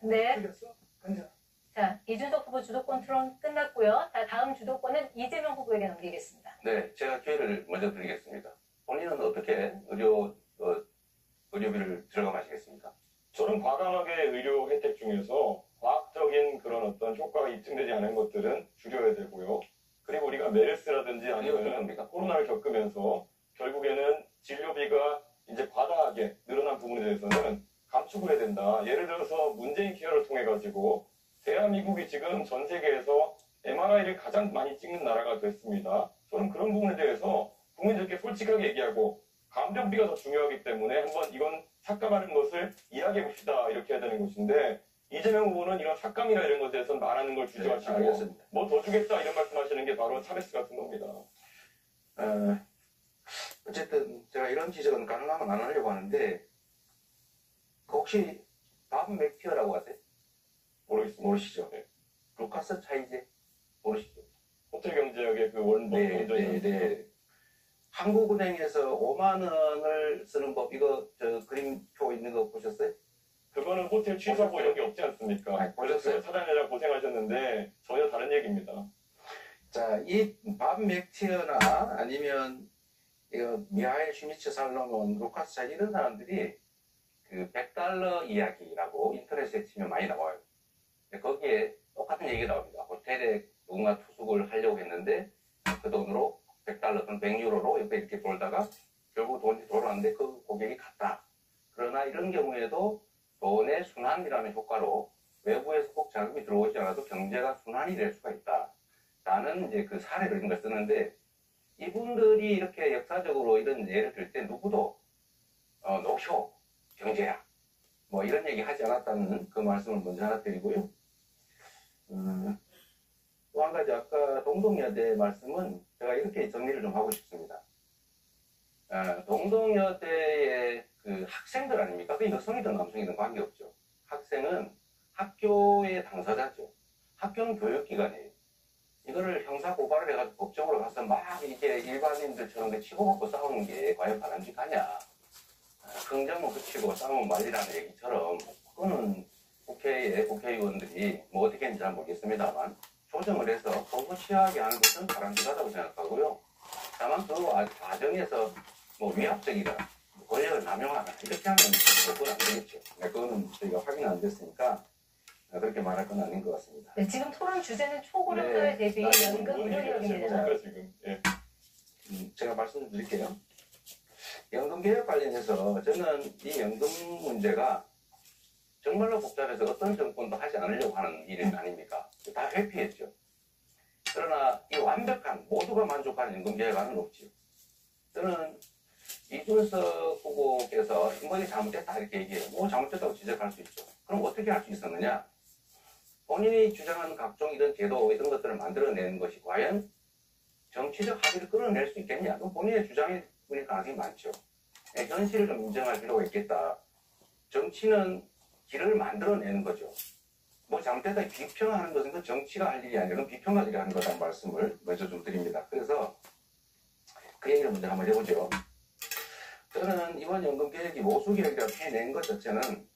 네.
그래서 그냥
자, 이준석 후보 주도권 토론 끝났고요. 자, 다음 주도권은 이재명 후보에게 넘기겠습니다.
네, 제가 기회를 먼저 드리겠습니다. 본인은 어떻게 의료비를 절감하시겠습니까?
저는 과감하게 의료 혜택 중에서 과학적인 그런 어떤 효과가 입증되지 않은 것들은 줄여야 되고요. 그리고 우리가 메르스라든지 아니면 코로나를 겪으면서 결국에는 진료비가 이제 과다하게 늘어난 부분에 대해서는 감축을 해야 된다. 예를 들어서 문재인 케어를 통해 가지고 대한민국이 지금 전 세계에서 MRI를 가장 많이 찍는 나라가 됐습니다. 저는 그런 부분에 대해서 국민들께 솔직하게 얘기하고, 감정비가 더 중요하기 때문에 한번 이건 삭감하는 것을 이야기해 봅시다, 이렇게 해야 되는 것인데, 이재명 후보는 이런 삭감이나 이런 것에 대해서는 말하는 걸 주저하시고
알겠습니다.
뭐 더 주겠다 이런 말씀하시는 게 바로 차베스 같은 겁니다.
어쨌든 제가 이런 지적은 가능하면 안 하려고 하는데 혹시 밥 맥티어라고 아세요? 모르시죠?
네.
루카스 차이제 모르시죠?
호텔 경제학의 그 원본
네. 한국은행에서 5만 원을 쓰는 법, 이거 저 그림표 있는 거 보셨어요?
그거는 호텔 취소하고 이런 게 없지 않습니까?
아니, 보셨어요?
사장님이랑 고생하셨는데 전혀 다른 얘기입니다.
자, 이 밥 맥티어나 아니면 이거 미하일 슈미츠 살로몬, 루카스 차이제 이런 사람들이 그 $100 이야기라고 인터넷에 치면 많이 나와요. 거기에 똑같은 얘기가 나옵니다. 호텔에 누군가 투숙을 하려고 했는데 그 돈으로 $100 또는 100유로로 옆에 이렇게 돌다가 결국 돈이 돌아왔는데 그 고객이 갔다. 그러나 이런 경우에도 돈의 순환이라는 효과로 외부에서 꼭 자금이 들어오지 않아도 경제가 순환이 될 수가 있다. 라는 이제 그 사례를 이런 걸 쓰는데, 이분들이 이렇게 역사적으로 이런 예를 들 때 누구도 노쇼 경제야 뭐 이런 얘기 하지 않았다는 그 말씀을 먼저 하나 드리고요. 또 한 가지 아까 동동여대 말씀은 제가 이렇게 정리를 좀 하고 싶습니다. 동덕여대의 그 학생들 아닙니까? 그 여성이든 남성이든 관계없죠. 학생은 학교의 당사자죠. 학교는 교육기관이에요. 이거를 형사 고발을 해가지고 법정으로 가서 막 이게 일반인들처럼 치고받고 싸우는 게 과연 바람직하냐. 긍정은 그치고 싸우면 말리라는 얘기처럼 그거는 국회의 국회의원들이 뭐 어떻게 했는지 잘 모르겠습니다만 조정을 해서 허구치하게 하는 것은 바람직하다고 생각하고요. 다만 그 과정에서 뭐 위압적이다, 권력을 남용하다 이렇게 하면 그건 안 되겠죠. 그거는 저희가 확인 안 됐으니까 그렇게 말할 건 아닌 것 같습니다.
네, 지금 토론 주제는 초고령사회 대비 연금 의료개혁입니다.
지금. 예.
제가 말씀 좀 드릴게요. 연금 개혁 관련해서 저는 이 연금 문제가 정말로 복잡해서 어떤 정권도 하지 않으려고 하는 일은 아닙니까? 다 회피했죠. 그러나 이 완벽한 모두가 만족하는 연금 개혁안은 없지요. 저는 이준석 후보께서 이번이 잘못됐다 이렇게 얘기해요. 뭐 잘못됐다고 지적할 수 있죠. 그럼 어떻게 할 수 있었느냐? 본인이 주장하는 각종 이런 제도 이런 것들을 만들어내는 것이 과연 정치적 합의를 끌어낼 수 있겠냐? 그건 본인의 주장일 가능성이 많죠. 현실을 좀 인정할 필요가 있겠다. 정치는 길을 만들어내는 거죠. 뭐 잘못됐다 비평하는 것은 그 정치가 할 일이 아니라 비평가들이 하는 거라는 말씀을 먼저 좀 드립니다. 그래서 그 얘기를 먼저 한번 해보죠. 저는 이번 연금 개혁이 모수 개혁이라고 해낸 것 자체는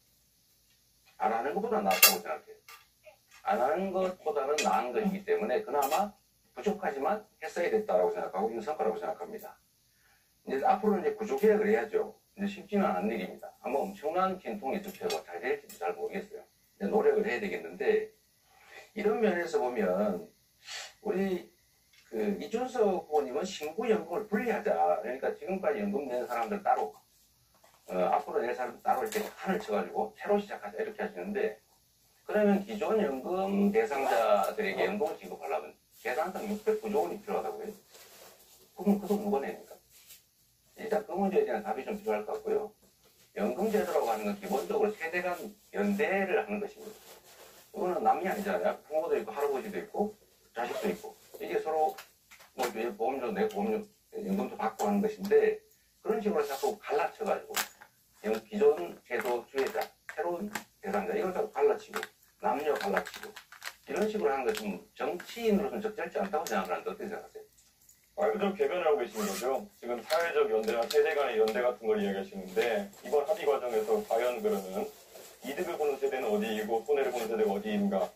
안 하는 것보다 낫다고 생각해요. 안 하는 것보다는 나은 것이기 때문에 그나마 부족하지만 했어야 됐다라고 생각하고 이건 성과라고 생각합니다. 이제 앞으로 이제 구조 개혁을 해야죠. 이제 쉽지는 않은 일입니다. 아마 엄청난 진통이 있을테고 잘 될지도 잘 모르겠어요. 이제 노력을 해야 되겠는데 이런 면에서 보면 우리 그 이준석 후보님은 신구연금을 분리하자. 그러니까 지금까지 연금 낸 사람들 따로 앞으로 낼 사람 따로 이렇게 판을 쳐가지고 새로 시작하자 이렇게 하시는데 그러면 기존 연금 대상자들에게 연금을 지급하려면 계산상 609조 원이 필요하다고 해요. 그럼 그돈 누가 내니까? 일단 그 문제에 대한 답이 좀 필요할 것 같고요. 연금제도라고 하는 건 기본적으로 세대 간 연대를 하는 것입니다. 그거는 남이 아니잖아요. 부모도 있고 할아버지도 있고 자식도 있고 이게 서로 뭐 보험료 내 보험료 연금도 받고 하는 것인데 그런 식으로 자꾸 갈라쳐가지고 기존 제도 주의자 새로운 대상자 이걸 자꾸 갈라치고 남녀 갈라치고 이런 식으로 하는 것은 정치인으로서는 적절치 않다고 생각하는데 어떻게 생각하세요?
말 그대로 개변을 하고 계시는 거죠. 지금 사회적 연대나 세대 간의 연대 같은 걸 이야기하시는데 이번 합의 과정에서 과연 그러면 이득을 보는 세대는 어디이고 손해를 보는 세대가 어디인가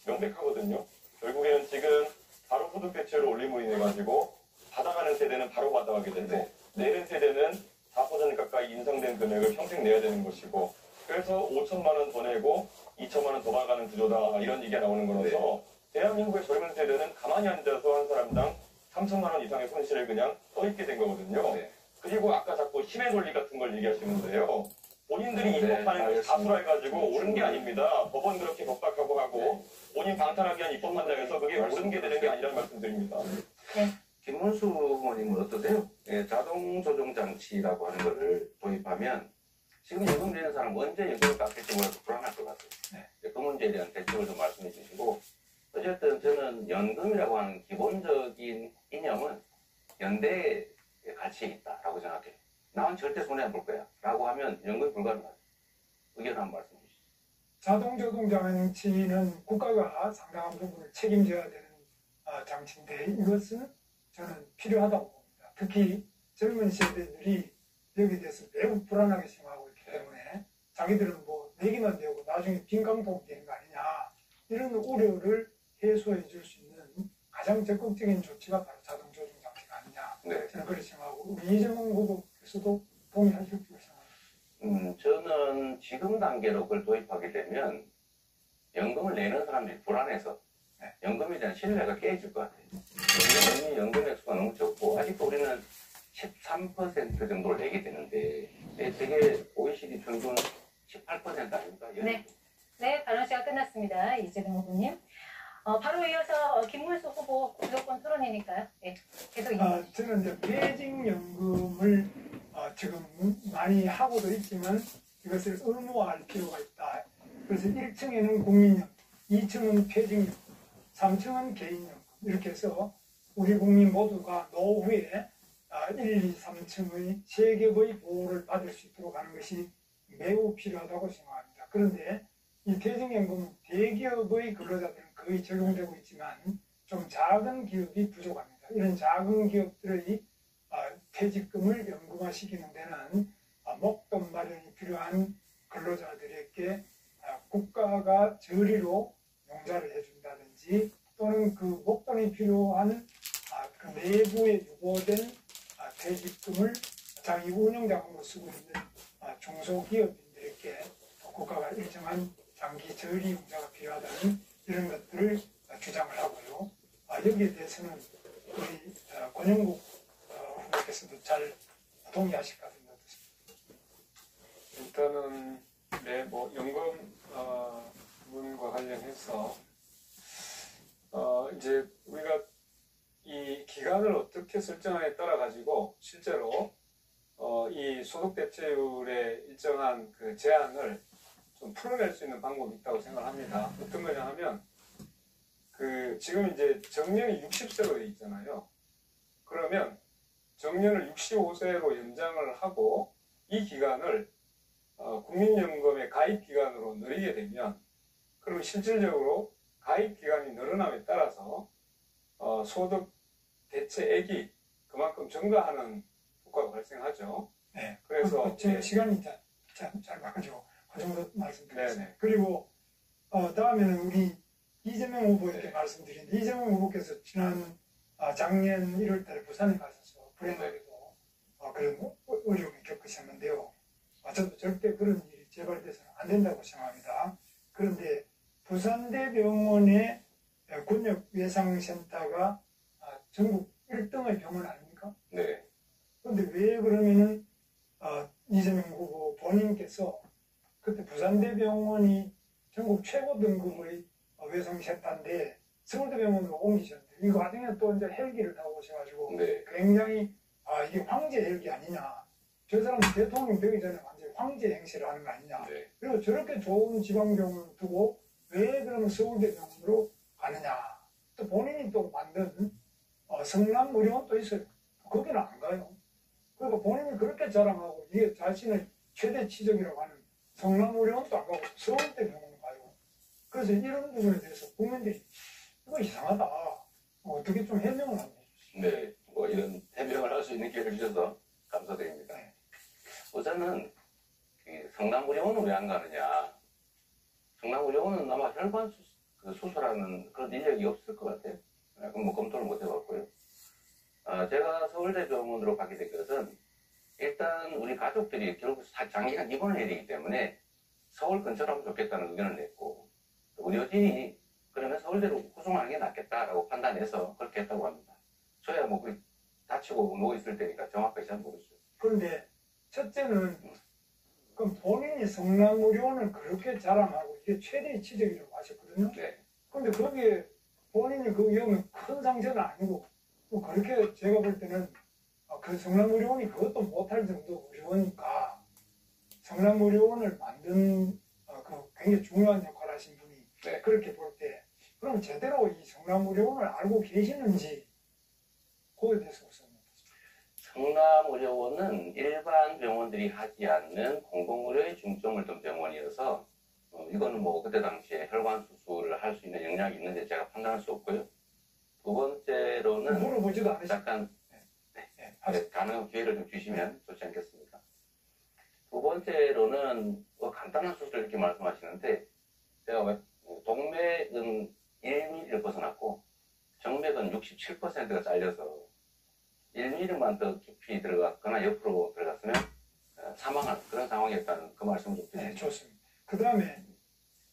명백하거든요. 결국에는 지금 바로 소득 대체율을 올림으로 인해 가지고 받아가는 세대는 바로 받아가게 되고 내는 세대는 4% 가까이 인상된 금액을 평생 내야 되는 것이고 그래서 5천만 원 더 내고 2천만 원 더 받아가는 구조다 이런 얘기가 나오는 거라서 대한민국의 젊은 세대는 가만히 앉아서 한 사람당 3천만 원 이상의 손실을 그냥 떠있게 된 거거든요. 그리고 아까 자꾸 힘의 논리 같은 걸 얘기하시는데요. 본인들이 입법하는 것이 다수라 해가지고 옳은 게 아닙니다. 법원 그렇게 법박하고 하고 본인 방탄하기 위한 입법한다고 그게 옳은 게 되는 게 아니라는 말씀드립니다.
김문수 후보님은 어떠세요? 자동 조정 장치라고 하는 거를 도입하면 지금 연금 내는 사람 언제 연금을 깎을지 몰라서 불안할 것 같아요. 그 문제에 대한 대책을 좀 말씀해 주시고 어쨌든 저는 연금이라고 하는 기본적인 이념은 연대의 가치에 있다라고 생각해요. 나는 절대 손해 안 볼 거야 라고 하면 연금이 불가능하죠. 의견 한번 말씀해 주시죠.
자동조동 장치는 국가가 상당한 부분을 책임져야 되는 장치인데 이것은 저는 필요하다고 봅니다. 특히 젊은 세대들이 여기에 대해서 매우 불안하게 생각하고 있기 때문에 자기들은 뭐 내기만 되고 나중에 빈강봉 되는 거 아니냐 이런 우려를 해소해 줄 수 있는 가장 적극적인 조치가 바로 자동조정 장치가 아니냐 저는 그렇게 생각하고 우리 이재명 후보께서도 동의하실 거라고 생각합니다.
저는 지금 단계로 그걸 도입하게 되면 연금을 내는 사람들이 불안해서 연금에 대한 신뢰가 깨질 것 같아요. 이미 연금 액수가 너무 적고 아직도 우리는 13% 정도를 내게 되는데 되게 OECD 평균 18% 아닙니까?
네, 발언 시간 끝났습니다. 이재명 후보님. 바로 이어서 김문수 후보 무조건 토론이니까요. 네, 계속
저는 이제 퇴직연금을 지금 많이 하고도 있지만 이것을 의무화할 필요가 있다. 그래서 1층에는 국민연금, 2층은 퇴직연금, 3층은 개인연금 이렇게 해서 우리 국민 모두가 노후에 1, 2, 3층의 세 겹의 보호를 받을 수 있도록 하는 것이 매우 필요하다고 생각합니다. 그런데 이 퇴직연금은 대기업의 근로자들은 거의 적용되고 있지만 좀 작은 기업이 부족합니다. 이런 작은 기업들의 퇴직금을 연금화시키는 데는 목돈 마련이 필요한 근로자들에게 국가가 저리로 용자를 해준다든지 또는 그 목돈이 필요한 그 내부에 유보된 퇴직금을 자기 운영자금으로 쓰고 있는 중소기업인들에게 국가가 일정한 장기 저리 용자가 필요하다는 이런 것들을 주장을 하고요. 여기에 대해서는 우리 권영국 후보께서도 잘 동의하실 것 같습니다.
일단은 뭐 연금 부분과 관련해서 이제 우리가 이 기간을 어떻게 설정하에 따라 가지고 실제로 이 소득 대체율의 일정한 그 제한을 좀 풀어낼 수 있는 방법이 있다고 생각합니다. 어떤 거냐 하면 그 지금 이제 정년이 60세로 돼 있잖아요. 그러면 정년을 65세로 연장을 하고 이 기간을 국민연금의 가입 기간으로 늘리게 되면 그럼 실질적으로 가입 기간이 늘어남에 따라서 소득 대체액이 그만큼 증가하는 효과가 발생하죠.
네.
그래서
제 시간이 짧아가지고 그 정도 말씀드리겠습니다.
네네.
그리고 다음에는 우리 이재명 후보에게 말씀드리는데 이재명 후보께서 지난 작년 1월달에 부산에 가셔서 불행하게도 그런 어려움을 겪으셨는데요. 저도 절대 그런 일이 재발돼서는 안 된다고 생각합니다. 그런데 부산대병원의 군역외상센터가 전국 1등의 병원 아닙니까?
네.
그런데 왜 그러면은 이재명 후보 본인께서 그때 부산대병원이 전국 최고 등급의 외상센터인데 서울대병원으로 옮기셨는데 이 과정에 또 이제 헬기를 타고 오셔가지고
네.
굉장히 이게 황제 헬기 아니냐, 저 사람 대통령 되기 전에 완전히 황제 행세를 하는 거 아니냐.
네.
그리고 저렇게 좋은 지방병원을 두고 왜 그러면 서울대병원으로 가느냐. 또 본인이 또 만든 성남의료원 또 있어요. 거기는 안 가요. 그러니까 본인이 그렇게 자랑하고 이게 자신의 최대 치적이라고 하는 성남의료원도 안 가고 서울대병원을 가요. 그래서 이런 부분에 대해서 국민들이 이거 이상하다. 어떻게 좀 해명을 하면
네. 뭐 이런 해명을 할 수 있는 기회를 주셔서 감사드립니다.
네.
우선은 성남의료원은 왜 안 가느냐. 성남의료원은 아마 혈관 수술하는 그런 인력이 없을 것 같아요. 그럼 뭐 검토를 못 해봤고요. 제가 서울대병원으로 가게 된 것은 일단 우리 가족들이 결국 장기간 입원해야 되기 때문에 서울 근처로 하면 좋겠다는 의견을 냈고 의료진이 그러면 서울대로 후송하는 게 낫겠다라고 판단해서 그렇게 했다고 합니다. 저야 뭐 다치고 누워있을 때니까 정확하게 잘 모르죠.
그런데 첫째는 그럼 본인이 성남의료원을 그렇게 자랑하고 이게 최대의 치적이라고 하셨거든요.
네.
그런데 거기에 본인이 그 위험은 큰 상처는 아니고 또 그렇게 제가 볼 때는 그 성남의료원이 그것도 못할 정도 의료원이니까 성남의료원을 만든 그 굉장히 중요한 역할을 하신 분이
네.
그렇게 볼 때 그럼 제대로 이 성남의료원을 알고 계시는지 그거에 대해서 우선
성남의료원은 일반 병원들이 하지 않는 공공의료에 중점을 둔 병원이어서 이거는 뭐 그때 당시에 혈관 수술을 할 수 있는 역량이 있는지 제가 판단할 수 없고요. 두 번째로는
물어보지도 않으시고
약간 가능한 기회를 좀 주시면 좋지 않겠습니까? 두 번째로는 뭐 간단한 수술 이렇게 말씀하시는데 제가 동맥은 1mm를 벗어났고 정맥은 67%가 잘려서 1mm만 더 깊이 들어갔거나 옆으로 들어갔으면 사망한 그런 상황이었다는 그 말씀을 좀 드립니다.
네, 좋습니다. 그 다음에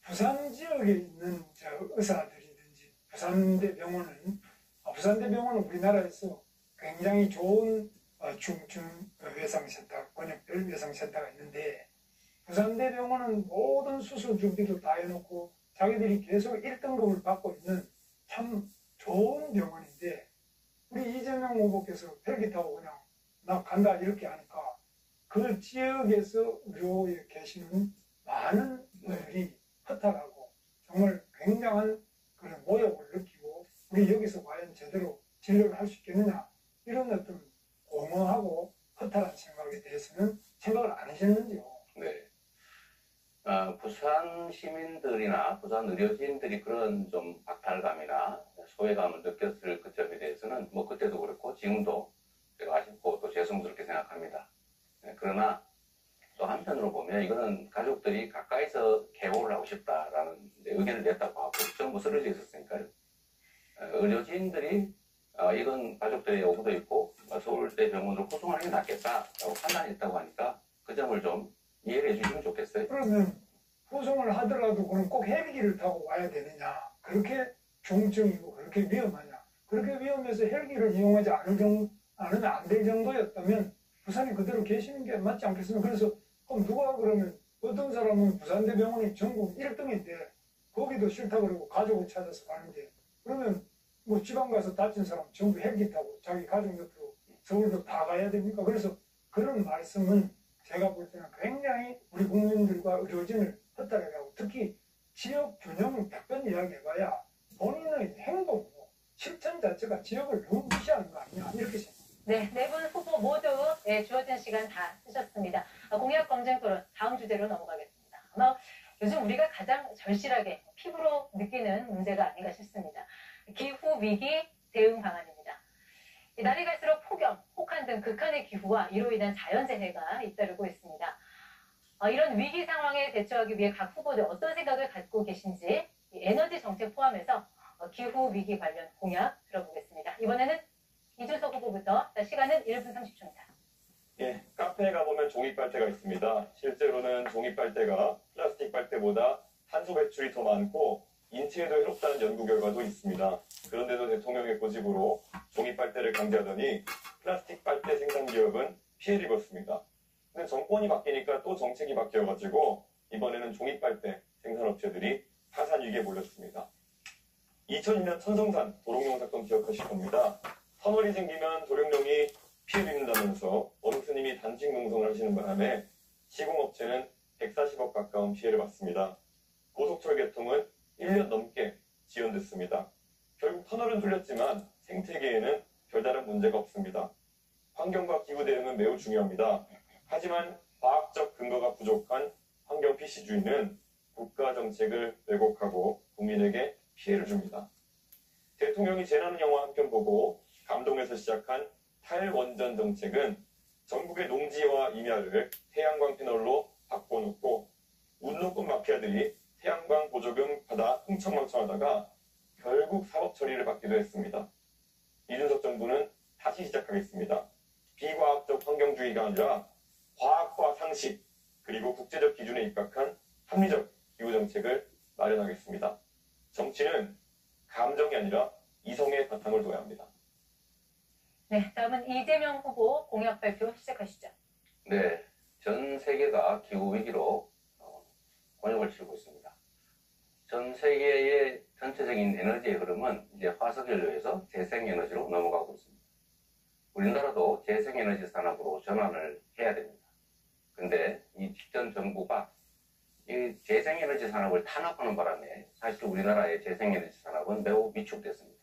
부산 지역에 있는 의사들이든지 부산대병원은 우리나라에서 굉장히 좋은 중증 외상센터, 권역별 외상센터가 있는데 부산대병원은 모든 수술 준비도 다 해놓고 자기들이 계속 1등급을 받고 있는 참 좋은 병원인데 우리 이재명 후보께서 헬기 타고 그냥 나 간다 이렇게 하니까 그 지역에서 의료에 계시는 많은 분들이 허탈하고 정말 굉장한 그런 모욕을 느끼고 우리 여기서 과연 제대로 진료를 할 수 있겠느냐 이런 어떤 옹호하고 허탈한 생각에 대해서는 생각을 안 하셨는지요?
네. 부산 시민들이나 부산 의료진들이 그런 좀 박탈감이나 소외감을 느꼈을 그 점에 대해서는 뭐 그때도 그렇고 지금도 제가 아쉽고 또 죄송스럽게 생각합니다. 그러나 또 한편으로 보면 이거는 가족들이 가까이서 개보를 하고 싶다라는 의견을 냈다고 하고 전부 쓰러져 있었으니까요. 의료진들이 이건 가족들의 요구도 있고 서울대 병원으로 후송하는 게 낫겠다라고 판단했다고 하니까 그 점을 좀 이해를 해주시면 좋겠어요.
그러면 후송을 하더라도 그럼 꼭 헬기를 타고 와야 되느냐? 그렇게 중증이고 그렇게 위험하냐? 그렇게 위험해서 헬기를 이용하지 않으면 안 될 정도였다면 부산에 그대로 계시는 게 맞지 않겠습니까? 그래서 그럼 누가 그러면 어떤 사람은 부산대병원이 전국 1등인데 거기도 싫다 그러고 가족을 찾아서 가는데 그러면 뭐 지방 가서 다친 사람 전부 헬기 타고 자기 가족 옆으로 서울도 다 가야 됩니까? 그래서 그런 말씀은 제가 볼 때는 굉장히 우리 국민들과 의료진을 허탈하게 하고 특히 지역 균형을 100번 이야기해봐야 본인의 행동, 실천 자체가 지역을 너무 무시하는 거 아니냐 이렇게 생각합니다.
네, 네 분 후보 모두 주어진 시간 다 쓰셨습니다. 공약 검증 토론 다음 주제로 넘어가겠습니다. 아마 요즘 우리가 가장 절실하게 피부로 느끼는 문제가 아닌가 싶습니다. 기후 위기 대응 방안입니다. 날이 갈수록 폭염, 혹한 등 극한의 기후와 이로 인한 자연재해가 잇따르고 있습니다. 이런 위기 상황에 대처하기 위해 각 후보들 어떤 생각을 갖고 계신지 에너지 정책 포함해서 기후 위기 관련 공약 들어보겠습니다. 이번에는 이준석 후보부터 시간은 1분 30초입니다.
예, 카페에 가보면 종이빨대가 있습니다. 실제로는 종이빨대가 플라스틱 빨대보다 탄소 배출이 더 많고 인체에도 해롭다는 연구 결과도 있습니다. 그런데도 대통령의 고집으로 종이빨대를 강제하더니 플라스틱 빨대 생산 기업은 피해를 입었습니다. 근데 정권이 바뀌니까 또 정책이 바뀌어가지고 이번에는 종이빨대 생산업체들이 파산 위기에 몰렸습니다. 2002년 천성산 도롱뇽 사건 기억하실 겁니다. 터널이 생기면 도롱뇽이 피해를 입는다면서 어느 스님이 단식 농성을 하시는 바람에 시공업체는 140억 가까운 피해를 봤습니다. 고속철 개통은 1년 넘게 지연됐습니다. 결국 터널은 뚫렸지만 생태계에는 별다른 문제가 없습니다. 환경과 기후 대응은 매우 중요합니다. 하지만 과학적 근거가 부족한 환경 PC주의는 국가 정책을 왜곡하고 국민에게 피해를 줍니다. 대통령이 재난 영화 한 편 보고 감동해서 시작한 탈원전 정책은 전국의 농지와 임야를 태양광 패널로 바꿔놓고 운동권 마피아들이 태양광 보조금 받아 흥청망청하다가 결국 사법 처리를 받기도 했습니다. 이준석 정부는 다시 시작하겠습니다. 비과학적 환경주의가 아니라 과학과 상식 그리고 국제적 기준에 입각한 합리적 기후정책을 마련하겠습니다. 정치는 감정이 아니라 이성의 바탕을 둬야 합니다.
네, 다음은 이재명 후보 공약 발표 시작하시죠.
네, 전 세계가 기후 위기로 곤욕을 치르고 있습니다. 전 세계의 전체적인 에너지의 흐름은 이제 화석연료에서 재생에너지로 넘어가고 있습니다. 우리나라도 재생에너지 산업으로 전환을 해야 됩니다. 근데 이 집권 정부가 이 재생에너지 산업을 탄압하는 바람에 사실 우리나라의 재생에너지 산업은 매우 위축됐습니다.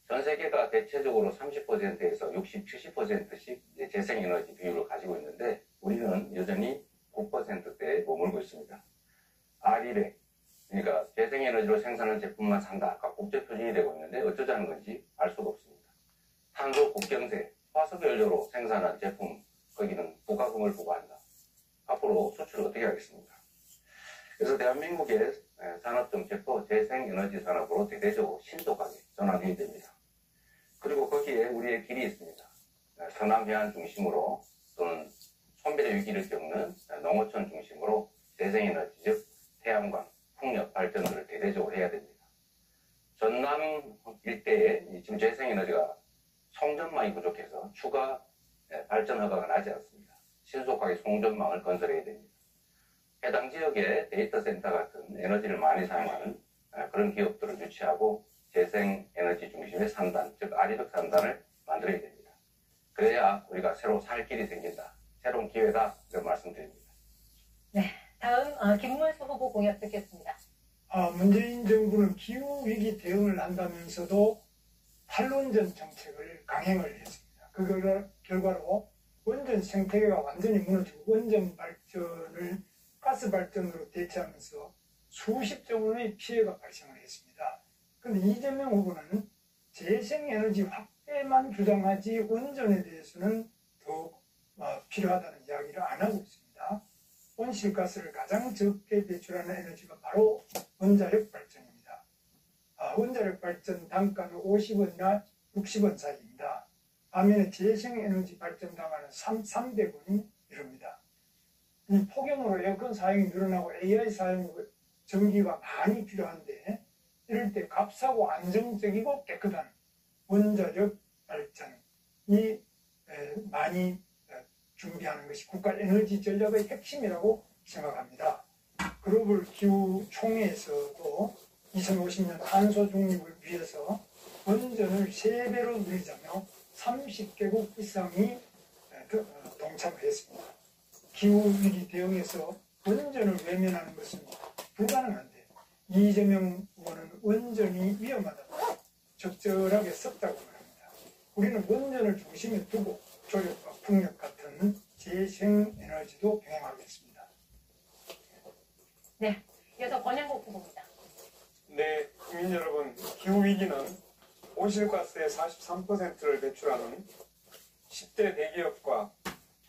전 세계가 대체적으로 30%에서 60, 70%씩 재생에너지 비율을 가지고 있는데 우리는 여전히 9%대에 머물고 있습니다. R200, 그러니까 재생에너지로 생산한 제품만 산다가 국제 표준이 되고 있는데 어쩌자는 건지 알 수가 없습니다. 탄소 국경세, 화석연료로 생산한 제품, 거기는 부가금을 부과한다. 앞으로 수출을 어떻게 하겠습니까? 그래서 대한민국의 산업정책도 재생에너지 산업으로 대대적으로 신속하게 전환해야 됩니다. 그리고 거기에 우리의 길이 있습니다. 서남해안 중심으로 또는 손배의 위기를 겪는 농어촌 중심으로 재생에너지, 즉 태양광, 풍력 발전들을 대대적으로 해야 됩니다. 전남 일대에 지금 재생에너지가 송전망이 부족해서 추가 발전 허가가 나지 않습니다. 신속하게 송전망을 건설해야 됩니다. 해당 지역에 데이터 센터 같은 에너지를 많이 사용하는 그런 기업들을 유치하고 재생에너지 중심의 산단, 즉 아리백 산단을 만들어야 됩니다. 그래야 우리가 새로 살 길이 생긴다. 새로운 기회다. 이런 말씀드립니다.
네, 다음 김문수 후보 공약 듣겠습니다.
문재인 정부는 기후위기 대응을 한다면서도 탈원전 정책을 강행을 했습니다. 그거를 결과로 원전 생태계가 완전히 무너지고 원전 발전을 가스 발전으로 대체하면서 수십조 원의 피해가 발생을 했습니다. 그런데 이재명 후보는 재생에너지 확대만 주장하지 원전에 대해서는 더욱 필요하다는 이야기를 안 하고 있습니다. 온실가스를 가장 적게 배출하는 에너지가 바로 원자력 발전입니다. 원자력 발전 단가는 50원이나 60원 사이입니다. 반면에 재생에너지 발전 단가는 300원이 이릅니다. 이 폭염으로 에어컨 사용이 늘어나고 AI 사용으로 전기가 많이 필요한데 이럴 때 값싸고 안정적이고 깨끗한 원자력 발전이 많이 준비하는 것이 국가 에너지 전략의 핵심이라고 생각합니다. 글로벌 기후 총회에서도 2050년 탄소 중립을 위해서 원전을 3배로 늘리자며 30개국 이상이 동참을 했습니다. 기후위기 대응에서 원전을 외면하는 것은 불가능한데 이재명 후보는 원전이 위험하다고 적절하게 썼다고 말합니다. 우리는 원전을 중심에 두고 조력과 풍력 같은 재생에너지도 병행하겠습니다.
네, 이어서 권영국 후보입니다.
네, 국민 여러분, 기후위기는 온실가스의 43%를 배출하는 10대 대기업과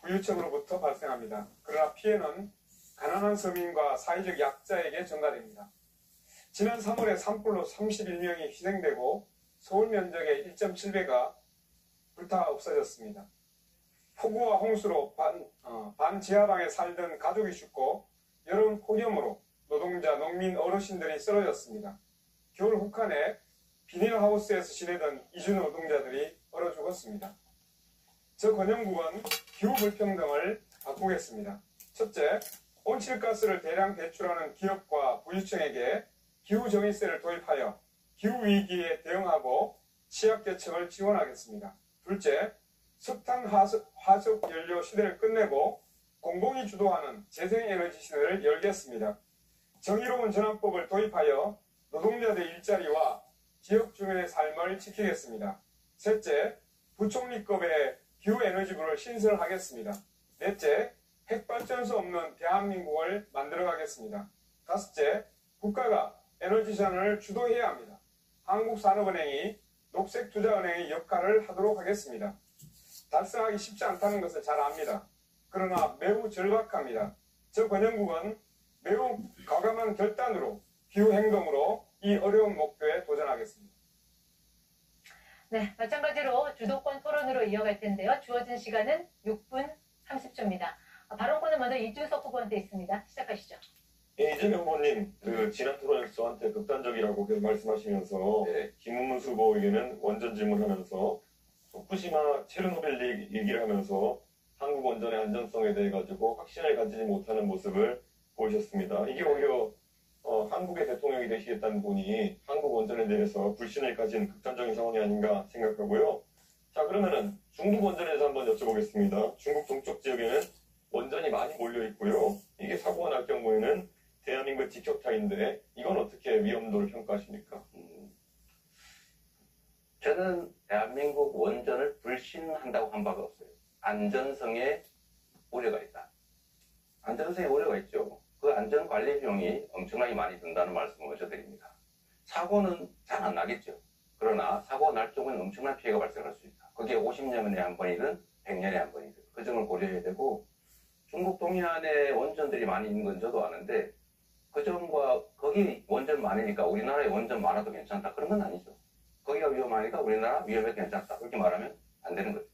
부유층으로부터 발생합니다. 그러나 피해는 가난한 서민과 사회적 약자에게 전가됩니다. 지난 3월에 산불로 31명이 희생되고 서울 면적의 1.7배가 불타 없어졌습니다. 폭우와 홍수로 반지하방에 살던 가족이 죽고 여름 폭염으로 노동자, 농민, 어르신들이 쓰러졌습니다. 겨울 혹한에 비닐하우스에서 지내던 이주 노동자들이 얼어 죽었습니다. 저 권영국은 기후불평등을 바꾸겠습니다. 첫째, 온실가스를 대량 배출하는 기업과 부유층에게 기후정의세를 도입하여 기후위기에 대응하고 취약계층을 지원하겠습니다. 둘째, 석탄 화석 연료 시대를 끝내고 공공이 주도하는 재생에너지 시대를 열겠습니다. 정의로운 전환법을 도입하여 노동자들의 일자리와 지역 주민의 삶을 지키겠습니다. 셋째, 부총리급의 기후에너지부를 신설하겠습니다. 넷째, 핵발전소 없는 대한민국을 만들어가겠습니다. 다섯째, 국가가 에너지전환을 주도해야 합니다. 한국산업은행이 녹색투자은행의 역할을 하도록 하겠습니다. 달성하기 쉽지 않다는 것을 잘 압니다. 그러나 매우 절박합니다. 저 권영국은 매우 과감한 결단으로 기후행동으로 이 어려운 목표에 도전하겠습니다.
네, 마찬가지로 주도권 토론으로 이어갈 텐데요. 주어진 시간은 6분 30초입니다. 발언권은 먼저 이준석 후보한테 있습니다. 시작하시죠.
예, 이재명 후보님, 지난 토론에서 저한테 극단적이라고 계속 말씀하시면서 김문수 후보에게는 원전 질문하면서 후쿠시마 체르노빌 얘기를 하면서 한국 원전의 안전성에 대해 가지고 확신을 가지지 못하는 모습을 보이셨습니다. 이게 오히려 한국의 대통령이 되시겠다는 분이 한국 원전에 대해서 불신을 가진 극단적인 상황이 아닌가 생각하고요. 자, 그러면은 중국 원전에 대해서 한번 여쭤보겠습니다. 중국 동쪽 지역에는 원전이 많이 몰려 있고요. 이게 사고가 날 경우에는 대한민국 직격탄인데 이건 어떻게 위험도를 평가하십니까?
저는 대한민국 원전을 불신한다고 한 바가 없어요. 안전성에 우려가 있다. 안전성에 우려가 있죠. 그 안전관리 비용이 엄청나게 많이 든다는 말씀을 먼저 드립니다. 사고는 잘 안 나겠죠. 그러나 사고가 날 경우에는 엄청난 피해가 발생할 수 있다. 그게 50년에 한 번이든 100년에 한 번이든 그 점을 고려해야 되고, 중국 동해안에 원전들이 많이 있는 건 저도 아는데 그 점과 거기 원전 많으니까 우리나라에 원전 많아도 괜찮다, 그런 건 아니죠. 거기가 위험하니까 우리나라 위험해 괜찮다, 그렇게 말하면 안 되는 거죠.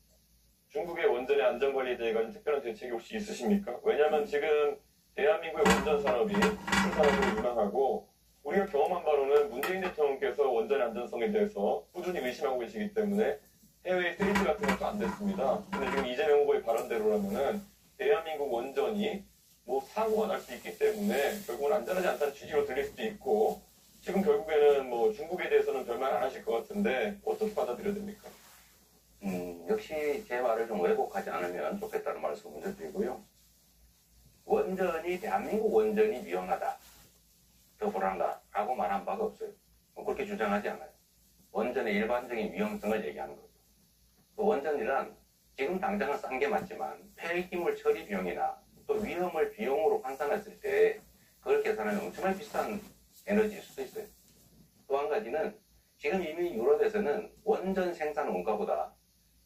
중국의 원전의 안전관리에 대해 가지고 특별한 대책이 혹시 있으십니까? 왜냐하면 지금 대한민국의 원전 산업이 기술 산업으로 유망하고 우리가 경험한 바로는 문재인 대통령께서 원전의 안전성에 대해서 꾸준히 의심하고 계시기 때문에 해외 페이지 같은 것도 안 됐습니다. 근데 지금 이재명 후보의 발언대로라면은 대한민국 원전이 뭐 사고가 날 수 있기 때문에 결국은 안전하지 않다는 취지로 들릴 수도 있고, 지금 결국에는 뭐 중국에 대해서는 별말 안 하실 것 같은데 어떻게 받아들여야 됩니까?
역시 제 말을 좀 왜곡하지 않으면 좋겠다는 말씀을 먼저 드리고요. 원전이, 대한민국 원전이 위험하다, 더 불안하다라고 말한 바가 없어요. 그렇게 주장하지 않아요. 원전의 일반적인 위험성을 얘기하는 거죠. 그 원전이란 지금 당장은 싼 게 맞지만 폐기물 처리 비용이나 또 위험을 비용으로 환산했을 때 그걸 계산하면 엄청나게 비싼 에너지일 수도 있어요. 또 한 가지는 지금 이미 유럽에서는 원전 생산 원가보다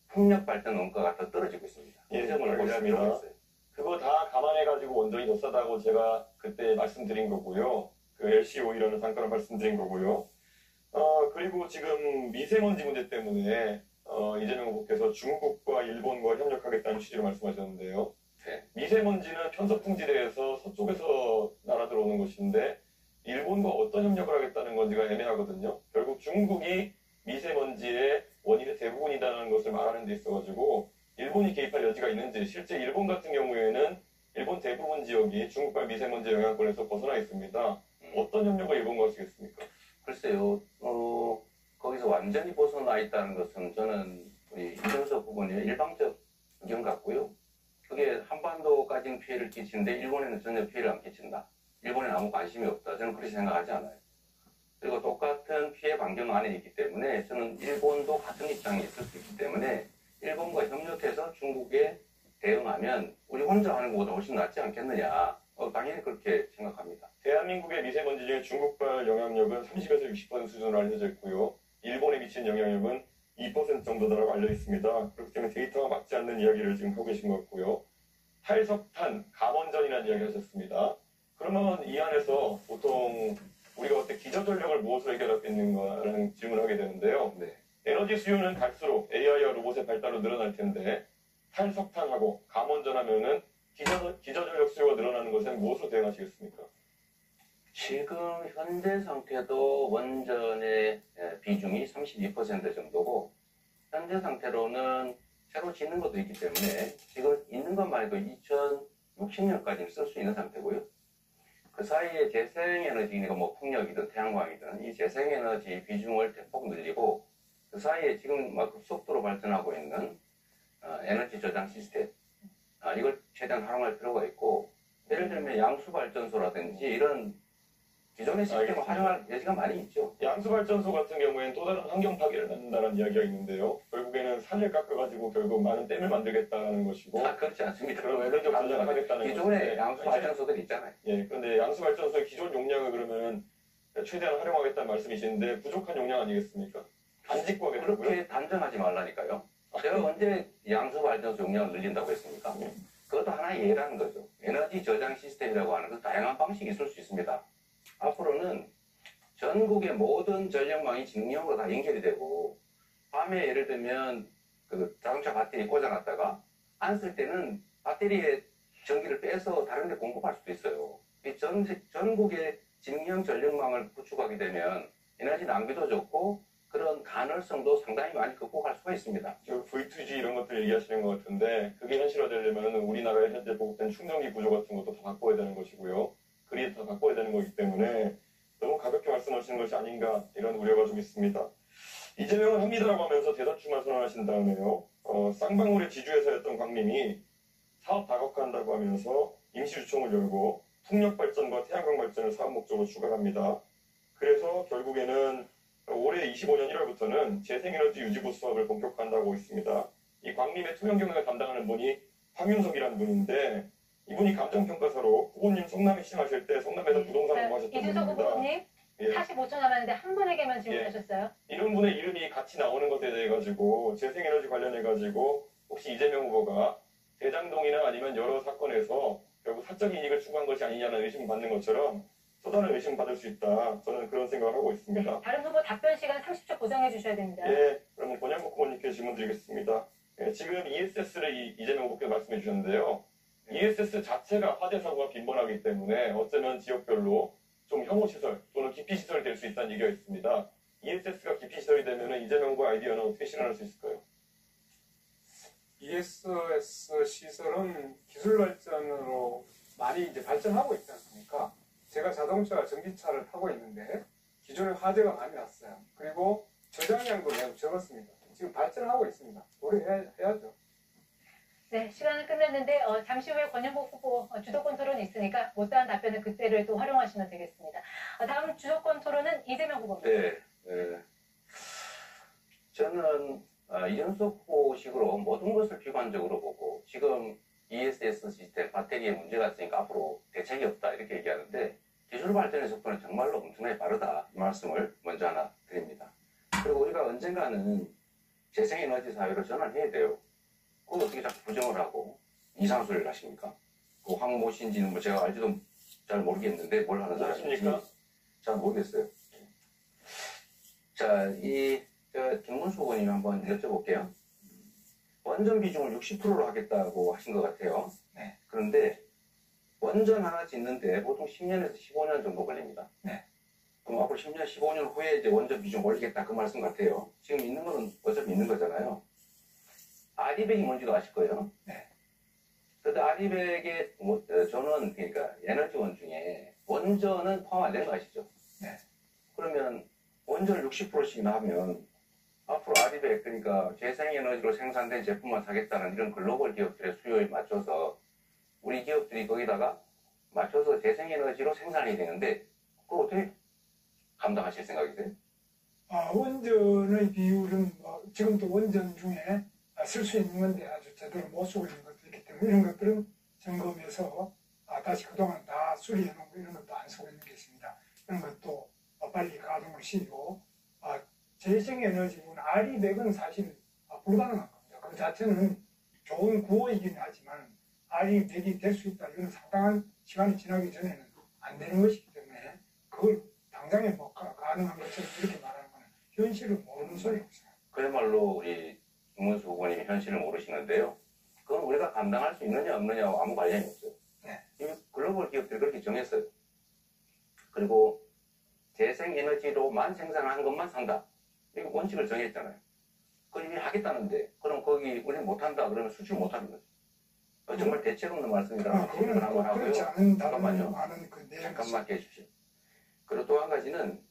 풍력 발전 원가가 더 떨어지고 있습니다.
예,
그 점을 고려할
알겠습니다.
필요가 있어요.
그거 다 감안해가지고 원전이 더 싸다고 제가 그때 말씀드린 거고요. 그 LCOE라는 단가를 말씀드린 거고요. 그리고 지금 미세먼지 문제 때문에 이재명 후보께서 중국과 일본과 협력하겠다는 취지로 말씀하셨는데요.
네.
미세먼지는 편서풍지대에서 서쪽에서 날아 들어오는 것인데 일본과 어떤 협력을 하겠다는 건지가 애매하거든요. 결국 중국이 미세먼지의 원인의 대부분이라는 것을 말하는 데 있어가지고 일본이 개입할 여지가 있는지, 실제 일본 같은 경우에는 일본 대부분 지역이 중국발 미세먼지 영향권에서 벗어나 있습니다. 어떤 협력을 일본과 하시겠습니까?
글쎄요, 거기서 완전히 벗어나 있다는 것은 저는 우리 이준석 후보님의 일방적 의견 같고요. 그게 한반도까지는 피해를 끼치는데 일본에는 전혀 피해를 안 끼친다. 일본에는 아무 관심이 없다. 저는 그렇게 생각하지 않아요. 그리고 똑같은 피해 반경 안에 있기 때문에 저는 일본도 같은 입장에 있을 수 있기 때문에 일본과 협력해서 중국에 대응하면 우리 혼자 하는 것보다 훨씬 낫지 않겠느냐. 당연히 그렇게 생각합니다.
대한민국의 미세먼지 중에 중국발 영향력은 30에서 60% 수준으로 알려져 있고요. 일본에 미치는 영향력은 2% 정도라고 알려 있습니다. 그렇기 때문에 데이터가 맞지 않는 이야기를 지금 하고 계신 것 같고요. 탈석탄, 감원전이라는 이야기 하셨습니다. 그러면 이 안에서 보통 우리가 어떻게 기저전력을 무엇으로 해결하겠는가라는 질문을 하게 되는데요.
네.
에너지 수요는 갈수록 AI와 로봇의 발달로 늘어날 텐데 탈석탄하고 감원전하면은 기저전력 수요가 늘어나는 것에 무엇으로 대응하시겠습니까?
지금 현재 상태도 원전의 비중이 32% 정도고 현재 상태로는 새로 짓는 것도 있기 때문에 지금 있는 것만 해도 2060년까지는 쓸 수 있는 상태고요. 그 사이에 재생에너지니까 뭐 풍력이든 태양광이든 이 재생에너지 비중을 대폭 늘리고 그 사이에 지금 막 급속도로 발전하고 있는 에너지 저장 시스템 이걸 최대한 활용할 필요가 있고 예를 들면 양수발전소라든지 이런 기존의 시스템을 활용할 여지가 많이 있죠.
양수발전소 같은 경우에는 또 다른 환경 파괴를 낳는다는 이야기가 있는데요. 결국에는 산을 깎아가지고 결국 많은 댐을 만들겠다는 것이고
그렇지 않습니다.
그럼 에너지 전쟁을 하겠다는
기존의
것인데
양수발전소들 있잖아요.
예, 그런데 양수발전소의 기존 용량을 그러면 최대한 활용하겠다는 말씀이신데 부족한 용량 아니겠습니까? 안 짓고 하겠다고요?
그렇게 단정하지 말라니까요. 제가 언제 양수발전소 용량을 늘린다고 했습니까? 그것도 하나의 예라는 거죠. 에너지 저장 시스템이라고 하는 것 다양한 방식이 있을 수 있습니다. 앞으로는 전국의 모든 전력망이 직영으로 다 연결이 되고 밤에 예를 들면 그 자동차 배터리 꽂아놨다가 안 쓸 때는 배터리에 전기를 빼서 다른 데 공급할 수도 있어요. 이 전국의 직영 전력망을 구축하게 되면 에너지 낭비도 적고 그런 가능성도 상당히 많이 극복할 수가 있습니다.
V2G 이런 것들 얘기하시는 것 같은데 그게 현실화되려면 우리나라에 현재 보급된 충전기 구조 같은 것도 다 바꿔야 되는 것이고요. 그리드 다 바꿔야 되는 거기 때문에 너무 가볍게 말씀하시는 것이 아닌가 이런 우려가 좀 있습니다. 이재명은 합니다라고 하면서 대선출마 선언하신 다음에요. 쌍방울의 지주회사였던 광림이 사업 다각화한다고 하면서 임시주총을 열고 풍력발전과 태양광 발전을 사업 목적으로 추가합니다. 그래서 결국에는 올해 25년 1월부터는 재생에너지 유지보수 사업을 본격화한다고 있습니다. 이 광림의 투명 경영을 담당하는 분이 황윤석이라는 분인데 이분이 감정평가사로 후보님 성남에 시청하실 때 성남에서 부동산 공부하셨던
이준석
분입니다.
후보님
예.
45초 남았는데 한 분에게만 질문하셨어요.
이런 분의 이름이 같이 나오는 것에 대해 가지고 재생에너지 관련해 가지고 혹시 이재명 후보가 대장동이나 아니면 여러 사건에서 결국 사적 이익을 추구한 것이 아니냐는 의심을 받는 것처럼 또 다른 의심을 받을 수 있다. 저는 그런 생각을 하고 있습니다.
다른 후보 답변 시간 30초 보장해 주셔야 됩니다.
예, 그러면 권양국 후보님께 질문 드리겠습니다. 예, 지금 ESS를 이재명 후보께서 말씀해 주셨는데요. ESS 자체가 화재 사고가 빈번하기 때문에 어쩌면 지역별로 좀 혐오시설 또는 기피시설이 될 수 있다는 얘기가 있습니다. ESS가 기피시설이 되면 이재명 후보 아이디어는 어떻게 실현할 수 있을까요?
ESS 시설은 기술 발전으로 많이 이제 발전하고 있지 않습니까? 제가 자동차, 전기차를 타고 있는데 기존에 화재가 많이 났어요. 그리고 저장량도 매우 적었습니다. 지금 발전하고 있습니다. 오래 해야죠.
네, 시간은 끝났는데 잠시 후에 권영국 후보 주도권 토론이 있으니까 못다한 답변은 그때를 또 활용하시면 되겠습니다. 다음 주도권 토론은 이재명 후보입니다.
네, 저는 이준석 후보식으로 모든 것을 비관적으로 보고 지금 ESS 시스템 배터리에 문제가 있으니까 앞으로 대책이 없다 이렇게 얘기하는데 기술 발전의 속도는 정말로 엄청나게 빠르다 이 말씀을 먼저 하나 드립니다. 그리고 우리가 언젠가는 재생에너지 사회로 전환해야 돼요. 그걸 어떻게 자꾸 부정을 하고 이상한 소리를 하십니까? 그 황모 신지는 뭐 제가 알지도 잘 모르겠는데 뭘 하는 사람인지 잘 모르겠어요. 자, 김문수 의원님 한번 여쭤볼게요. 원전 비중을 60%로 하겠다고 하신 것 같아요.
네.
그런데 원전 하나 짓는데 보통 10년에서 15년 정도 걸립니다.
네.
그럼 앞으로 10년, 15년 후에 이제 원전 비중 올리겠다 그 말씀 같아요. 지금 있는 거는 어차피 있는 거잖아요. 아리백이 뭔지도 아실 거예요.
네.
그런데 아리백의 저는 그러니까 에너지원 중에 원전은 포함 안 된 거 아시죠?
네.
그러면 원전을 60%씩 하면 앞으로 아리백 그러니까 재생에너지로 생산된 제품만 사겠다는 이런 글로벌 기업들의 수요에 맞춰서 우리 기업들이 거기다가 맞춰서 재생에너지로 생산해야 되는데 그걸 어떻게 감당하실 생각이세요?
원전의 비율은 지금도 원전 중에 쓸 수 있는 건데 아주 제대로 못 쓰고 있는 것도 있기 때문에 이런 것들은 점검해서 다시 그동안 다 수리해 놓고 이런 것도 안 쓰고 있는 게 있습니다. 이런 것도 빨리 가동을 시키고 재생에너지군 아리백은 사실 불가능한 겁니다. 그 자체는 좋은 구호이긴 하지만 아리백이 될 수 있다. 이건 상당한 시간이 지나기 전에는 안 되는 것이기 때문에 그걸 당장에 뭐 가능한 것처럼 이렇게 말하는 건 현실을 모르는 소리라고 생각합니다.
그야말로 우리 김문수 후보님이 현실을 모르시는데요. 그건 우리가 감당할 수 있느냐 없느냐와 아무 관련이 없어요.
네.
이미 글로벌 기업들이 그렇게 정했어요. 그리고 재생에너지로만 생산한 것만 산다. 이거 원칙을 정했잖아요. 그걸 이미 하겠다는데 그럼 거기 우리는 못한다 그러면 수출 못하는 거죠. 정말 대책 없는 말씀이라고
그거는
한번 하고요.
그렇지 않은
잠깐만요.
많은 그 내용.
잠깐만 해주십시오. 그리고 또 한 가지는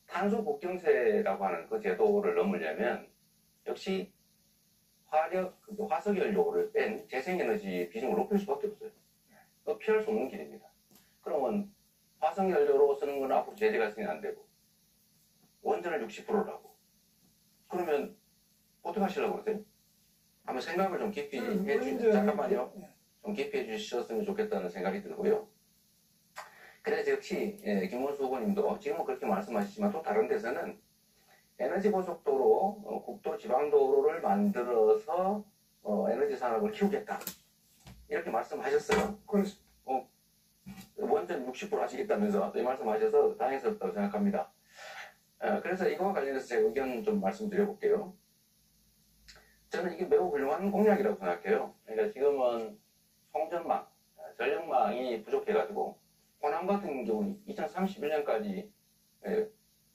탄소 국경세라고 하는 그 제도를 넘으려면 역시 화석 연료를 뺀 재생에너지 비중을 높일 수밖에 없어요. 그거 피할 수 없는 길입니다. 그러면 화석 연료로 쓰는 건 앞으로 제재가 있으면 안 되고 원전을 60%로 하고 그러면 어떻게 하시려고 그러세요? 한번 생각을 좀 깊이 해주시죠. 잠깐만요. 좀 깊이 해주셨으면 좋겠다는 생각이 들고요. 그래서 역시 김문수 후보님도 지금은 그렇게 말씀하시지만 또 다른 데서는 에너지 고속도로, 국도 지방도로를 만들어서 에너지 산업을 키우겠다. 이렇게 말씀하셨어요.
그렇습니다.
원전 60% 하시겠다면서 이 말씀하셔서 다행스럽다고 생각합니다. 그래서 이거와 관련해서 제 의견 좀 말씀드려볼게요. 저는 이게 매우 훌륭한 공약이라고 생각해요. 그러니까 지금은 송전망, 전력망이 부족해가지고 호남 같은 경우는 2031년까지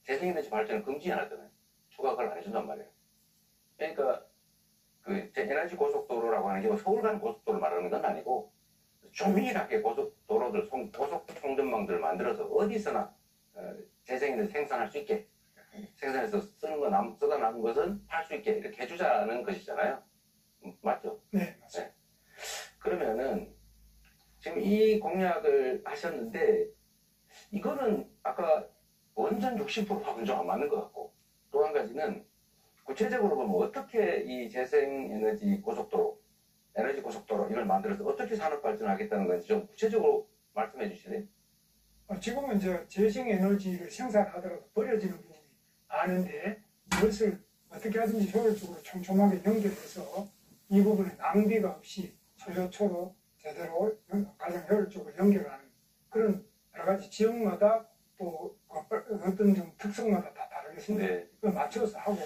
재생에너지 발전을 금지해놨잖아요. 추가를 안 해준단 말이에요. 그러니까 그 에너지 고속도로라고 하는 게 서울 가는 고속도로를 말하는 건 아니고 조밀하게 고속도로들, 고속 송전망들을 만들어서 어디서나 재생에너지 생산할 수 있게 생산해서 쓰다 남은 것은 팔 수 있게 이렇게 해주자는 것이잖아요. 맞죠?
네, 맞습니다.
네. 그러면은 지금 이 공약을 하셨는데 이거는 아까 원전 60%하고는 좀 안 맞는 것 같고 또 한 가지는 구체적으로 보면 어떻게 이 재생에너지 고속도로, 에너지 고속도로 이걸 만들어서 어떻게 산업 발전하겠다는 건지 좀 구체적으로 말씀해 주실래요?
지금은 이제 재생에너지를 생산하더라도 버려지는 부분이 많은데 이것을 어떻게 하든지 효율적으로 촘촘하게 연결해서 이 부분에 낭비가 없이 소요초로 제대로 가장 효율적으로 연결하는 그런 여러 가지 지역마다 또 어떤 좀 특성마다 다 다르겠습니다.
네.
그걸 맞춰서 하고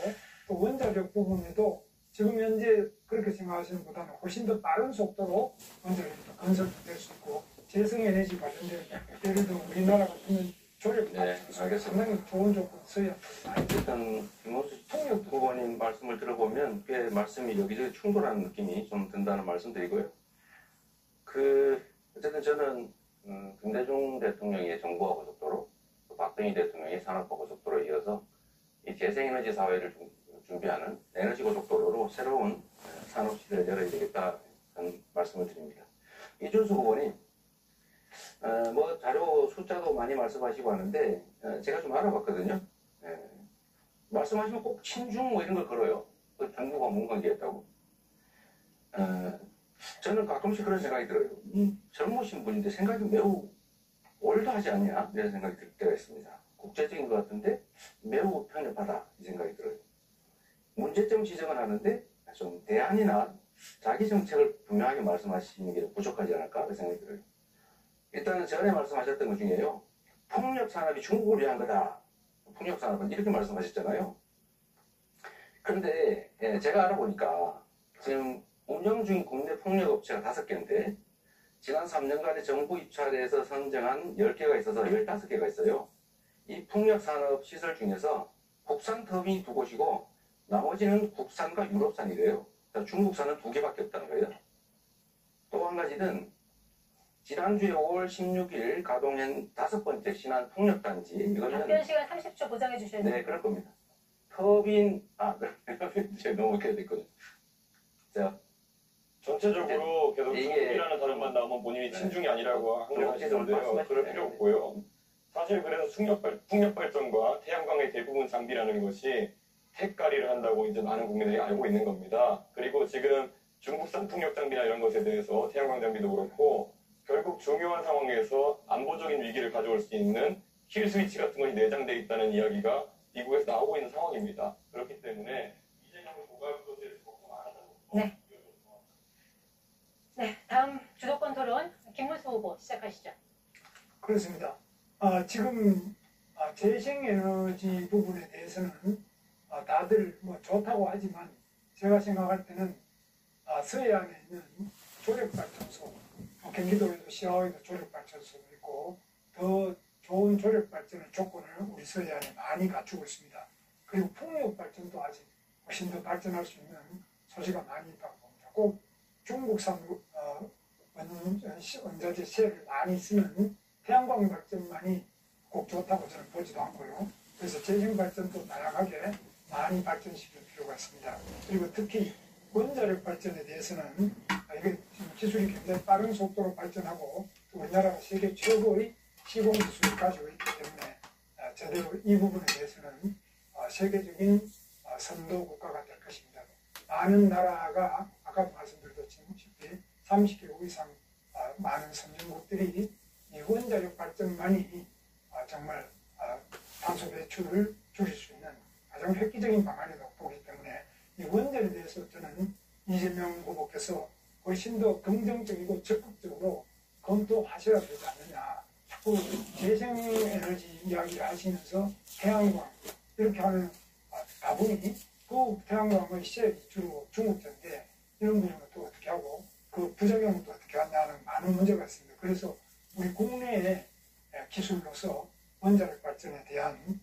또 원자력 부분에도 지금 현재 그렇게 생각하시는 것보다는 훨씬 더 빠른 속도로 원자력이 건설될 수 있고 재생에너지 관련된 예를 들어 우리나라 같은 조력
네, 알겠습니다.
상당히 좋은 조건 써야
일단 김문수 후보님 말씀을 들어보면 꽤 말씀이 여기저기 충돌하는 느낌이 좀 든다는 말씀드리고요. 어쨌든 저는 김대중 대통령의 정부화 고속도로, 또 박정희 대통령의 산업화 고속도로에 이어서 이 재생에너지 사회를 준비하는 에너지 고속도로로 새로운 산업 시대를 열어야 되겠다는 말씀을 드립니다. 이준수 후보님, 뭐 자료 숫자도 많이 말씀하시고 하는데 제가 좀 알아봤거든요. 말씀하시면 꼭 친중 뭐 이런 걸 걸어요. 그 중국과 문관계했다고? 저는 가끔씩 그런 생각이 들어요. 젊으신 분인데 생각이 매우 올드하지 않냐? 이런 생각이 들 때가 있습니다. 국제적인 것 같은데 매우 편협하다 이 생각이 들어요. 문제점 지적은 하는데 좀 대안이나 자기 정책을 분명하게 말씀하시는 게 부족하지 않을까 그 생각이 들어요. 일단은 전에 말씀하셨던 것 중에요. 풍력 산업이 중국을 위한 거다. 풍력 산업은 이렇게 말씀하셨잖아요. 그런데 제가 알아보니까 지금 운영 중인 국내 풍력업체가 5개인데 지난 3년간의 정부 입찰에서 선정한 10개가 있어서 15개가 있어요. 이 풍력산업 시설 중에서 국산 터빈이 2곳이고 나머지는 국산과 유럽산이래요. 중국산은 2개밖에 없다는 거예요. 또 한 가지는 지난주에 5월 16일 가동한 5번째 신안 풍력단지 이거는
답변 시간 30초 보장해 주셔야 됩니다.
네, 그럴 겁니다. 터빈, 제가 너무 웃겨야 됐거든요. 자,
전체적으로 계속
이게-
중국이라는 단어만 나오면 본인이
네.
친중이 아니라고 항변하시는데요.
말씀하시죠.
그럴 필요 없고요. 사실 그래서 풍력 발전과 태양광의 대부분 장비라는 것이 택가리를 한다고 이제 많은 국민들이 알고 있는 겁니다. 그리고 지금 중국산 풍력 장비나 이런 것에 대해서 태양광 장비도 그렇고 결국 중요한 상황에서 안보적인 위기를 가져올 수 있는 킬 스위치 같은 것이 내장되어 있다는 이야기가 미국에서 나오고 있는 상황입니다. 그렇기 때문에 이재명을 고갈 것에 대해서 걱정 안 한다고.
네. 네, 다음 주도권 토론 김문수 후보 시작하시죠.
그렇습니다. 지금 재생에너지 부분에 대해서는 다들 뭐 좋다고 하지만 제가 생각할 때는 서해안에 있는 조력발전소, 경기도에도 시화에도 조력발전소가 있고 더 좋은 조력발전의 조건을 우리 서해안에 많이 갖추고 있습니다. 그리고 풍력발전도 아직 훨씬 더 발전할 수 있는 소지가 많이 있다고 봅니다. 꼭 중국산 원자재 셀을 많이 쓰는 태양광 발전만이 꼭 좋다고 저는 보지도 않고요. 그래서 재생 발전도 다양하게 많이 발전시킬 필요가 있습니다. 그리고 특히 원자력 발전에 대해서는 이게 지금 기술이 굉장히 빠른 속도로 발전하고 우리나라가 세계 최고의 시공 기술을 가지고 있기 때문에 제대로 이 부분에 대해서는 세계적인 선도 국가가 될 것입니다. 많은 나라가 아까도 말씀드렸다시피 30개국 이상 많은 선진국들이 이 원자력 발전만이 정말 탄소 배출을 줄일 수 있는 가장 획기적인 방안이라고 보기 때문에 이 원전에 대해서 저는 이재명 후보께서 훨씬 더 긍정적이고 적극적으로 검토하셔야 되지 않느냐. 자꾸 재생에너지 이야기를 하시면서 태양광 이렇게 하면 다분히 그 태양광의 셀이 주로 중국제인데 이런 부분은 또 어떻게 하고 그 부작용은 또 어떻게 하냐는 많은 문제가 있습니다. 그래서 우리 국내의 기술로서 원자력 발전에 대한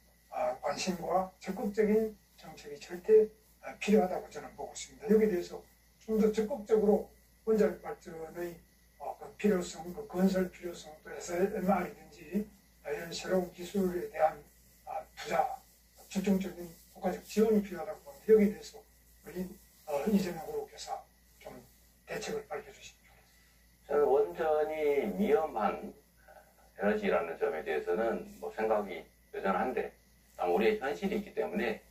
관심과 적극적인 정책이 절대 필요하다고 저는 보고 있습니다. 여기에 대해서 좀 더 적극적으로 원자력 발전의 그 필요성, 그 건설 필요성, 또 SMR이든지 이런 새로운 기술에 대한 투자, 집중적인 국가적 지원이 필요하다고 봅니다. 여기에 대해서 우리 이재명 후보께서 좀 대책을 밝혀주십시오.
저는 원전이 위험한 에너지라는 점에 대해서는 뭐 생각이 여전한데 우리의 현실이 있기 때문에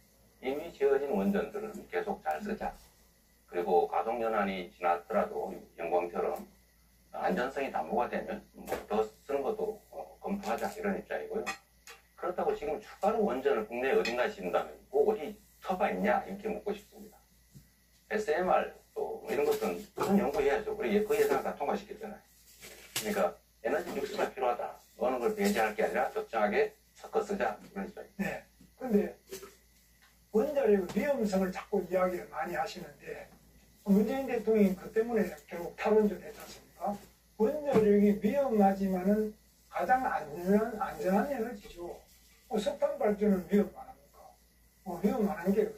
이미 지어진 원전들은 계속 잘 쓰자. 그리고 가동연한이 지났더라도 영광처럼 안전성이 담보가 되면 더 쓰는 것도 검토하자 이런 입장이고요. 그렇다고 지금 추가로 원전을 국내에 어딘가에 짓는다면 뭐 어디 터가 있냐 이렇게 묻고 싶습니다. SMR 또 이런 것들은 그런 연구해야죠. 우리 그 예산을 다 통과시켰잖아요. 그러니까 에너지 믹스가 필요하다. 어느 걸 배제할 게 아니라 적정하게 섞어 쓰자 이런 입장입니다.
네. 그런데 원자력의 위험성을 자꾸 이야기를 많이 하시는데 문재인 대통령이 그 때문에 결국 탈원전 했지 않습니까? 원자력이 위험하지만은 가장 안전한 에너지죠. 석탄 발전은 위험 안 합니까? 위험 안 한 게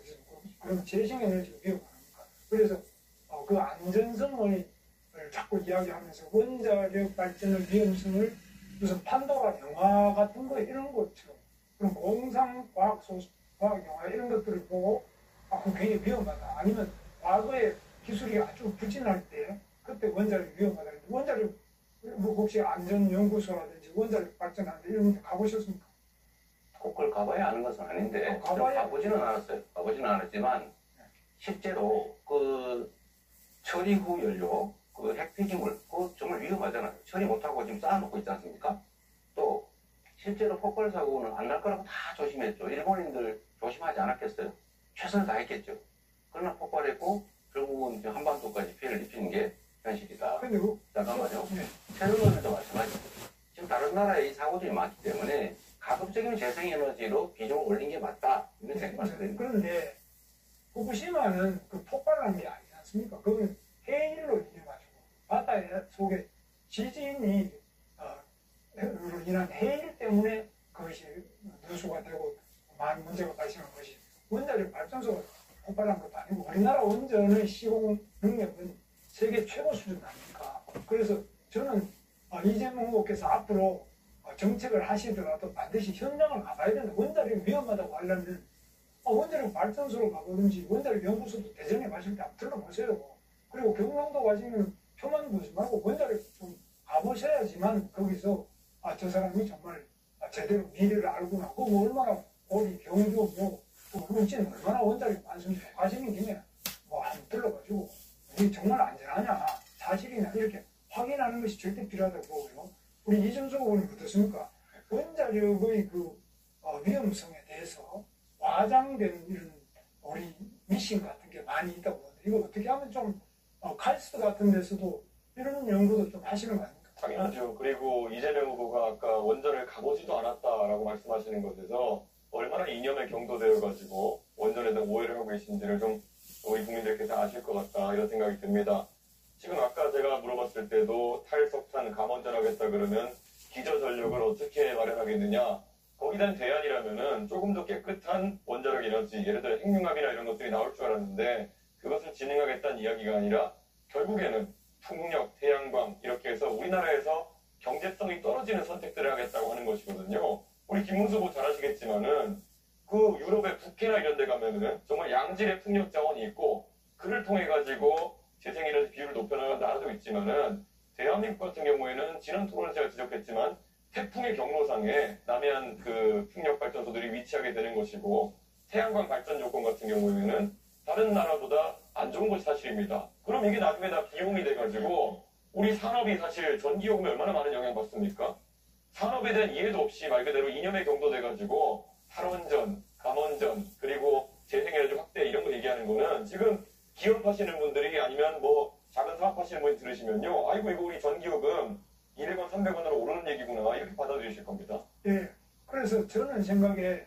그럼 재생에너지가 위험 안 합니까? 그래서 그 안전성을 자꾸 이야기하면서 원자력 발전의 위험성을 무슨 판도라 영화 같은 거 이런 것처럼 그런 공상 과학 영화 이런 것들을 보고 그럼 굉장히 위험하다. 아니면 과거에 기술이 아주 부진할 때 그때 원자력이 위험하다. 원자력 뭐 혹시 안전연구소라든지 원자력 발전하는데 이런 데 가보셨습니까?
꼭 그걸 가봐야 아는 것은 아닌데
가봐야
가보지는 않았어요. 가보지는 않았지만 실제로 그 처리 후 연료, 그 핵폐기물, 그거 정말 위험하잖아요. 처리 못하고 지금 쌓아놓고 있지 않습니까? 또 실제로 폭발 사고는 안 날 거라고 다 조심했죠. 일본인들 조심하지 않았겠어요? 최선을 다했겠죠. 그러나 폭발했고 결국은 이제 한반도까지 피해를 입히는 게 현실이다.
근데
잠깐만요.
네.
테러론에도 마찬가지죠. 지금 다른 나라에 이 사고들이 많기 때문에 가급적이면 재생에너지로 비중을 올린 게 맞다. 이런 생각을 드립니다.
그런데 후쿠시마는 그 폭발한 게 아니지 않습니까? 그건 해일로 인해 가지고 바다 속에 지진이 로 인한 해일 때문에 그것이 누수가 되고 많은 문제가 발생한 것이 원자력 발전소가 폭발한 것도 아니고 우리나라 원전의 시공 능력은 세계 최고 수준 아닙니까? 그래서 저는 이재명 후보께서 앞으로 정책을 하시더라도 반드시 현장을 가봐야 된다. 원자력이 위험하다고 하려면 원자력 발전소로 가보든지 원자력 연구소도 대전에 가실 때 한번 들러보세요. 그리고 경상도 가시면 표만 보지 말고 원자력 좀 가보셔야지만 거기서 저 사람이 정말 제대로 미래를 알구나. 그거 뭐 얼마나 우리 경주 또 울진 얼마나 원자력 완성이 가시는 김에 한번 들러가지고 이게 정말 안전하냐 사실이냐 이렇게 확인하는 것이 절대 필요하다고 보고요. 우리 이준석 의원은 어떻습니까? 원자력의 그 위험성에 대해서 과장된 이런 우리 미신 같은 게 많이 있다고 보는데 이거 어떻게 하면 좀 칼스트 같은 데서도 이런 연구도 좀 하시는 거 아닙니까?
당연하죠. 그리고 이재명 후보가 아까 원전을 가보지도 않았다라고 말씀하시는 것에서 얼마나 이념에 경도되어가지고 원전에 대한 오해를 하고 계신지를 좀 우리 국민들께서 아실 것 같다 이런 생각이 듭니다. 지금 아까 제가 물어봤을 때도 탈석탄 감원전 하겠다 그러면 기저전력을 어떻게 마련하겠느냐. 거기에 대한 대안이라면은 조금 더 깨끗한 원자력 에너지, 예를 들어 핵융합이나 이런 것들이 나올 줄 알았는데 그것을 진행하겠다는 이야기가 아니라 결국에는 풍력, 태양광 이렇게 해서 우리나라에서 경제성이 떨어지는 선택들을 하겠다고 하는 것이거든요. 우리 김문수 후보 잘 아시겠지만은 그 유럽의 북해나 이런 데 가면은 정말 양질의 풍력 자원이 있고 그를 통해 가지고 재생에너지 비율을 높여나가는 나라도 있지만은 대한민국 같은 경우에는 지난 토론에 제가 지적했지만 태풍의 경로상에 남해안 그 풍력 발전소들이 위치하게 되는 것이고 태양광 발전 요건 같은 경우에는 다른 나라보다 안 좋은 것이 사실입니다. 그럼 이게 나중에 다 비용이 돼가지고 우리 산업이 사실 전기요금에 얼마나 많은 영향을 받습니까? 산업에 대한 이해도 없이 말 그대로 이념에 경도돼가지고 탈원전, 감원전, 그리고 재생에너지 확대 이런 거 얘기하는 거는 지금 기업하시는 분들이 아니면 뭐 작은 사업하시는 분이 들으시면요. 아이고 이거 우리 전기요금 200원, 300원으로 오르는 얘기구나 이렇게 받아들이실 겁니다.
예. 그래서 저는 생각에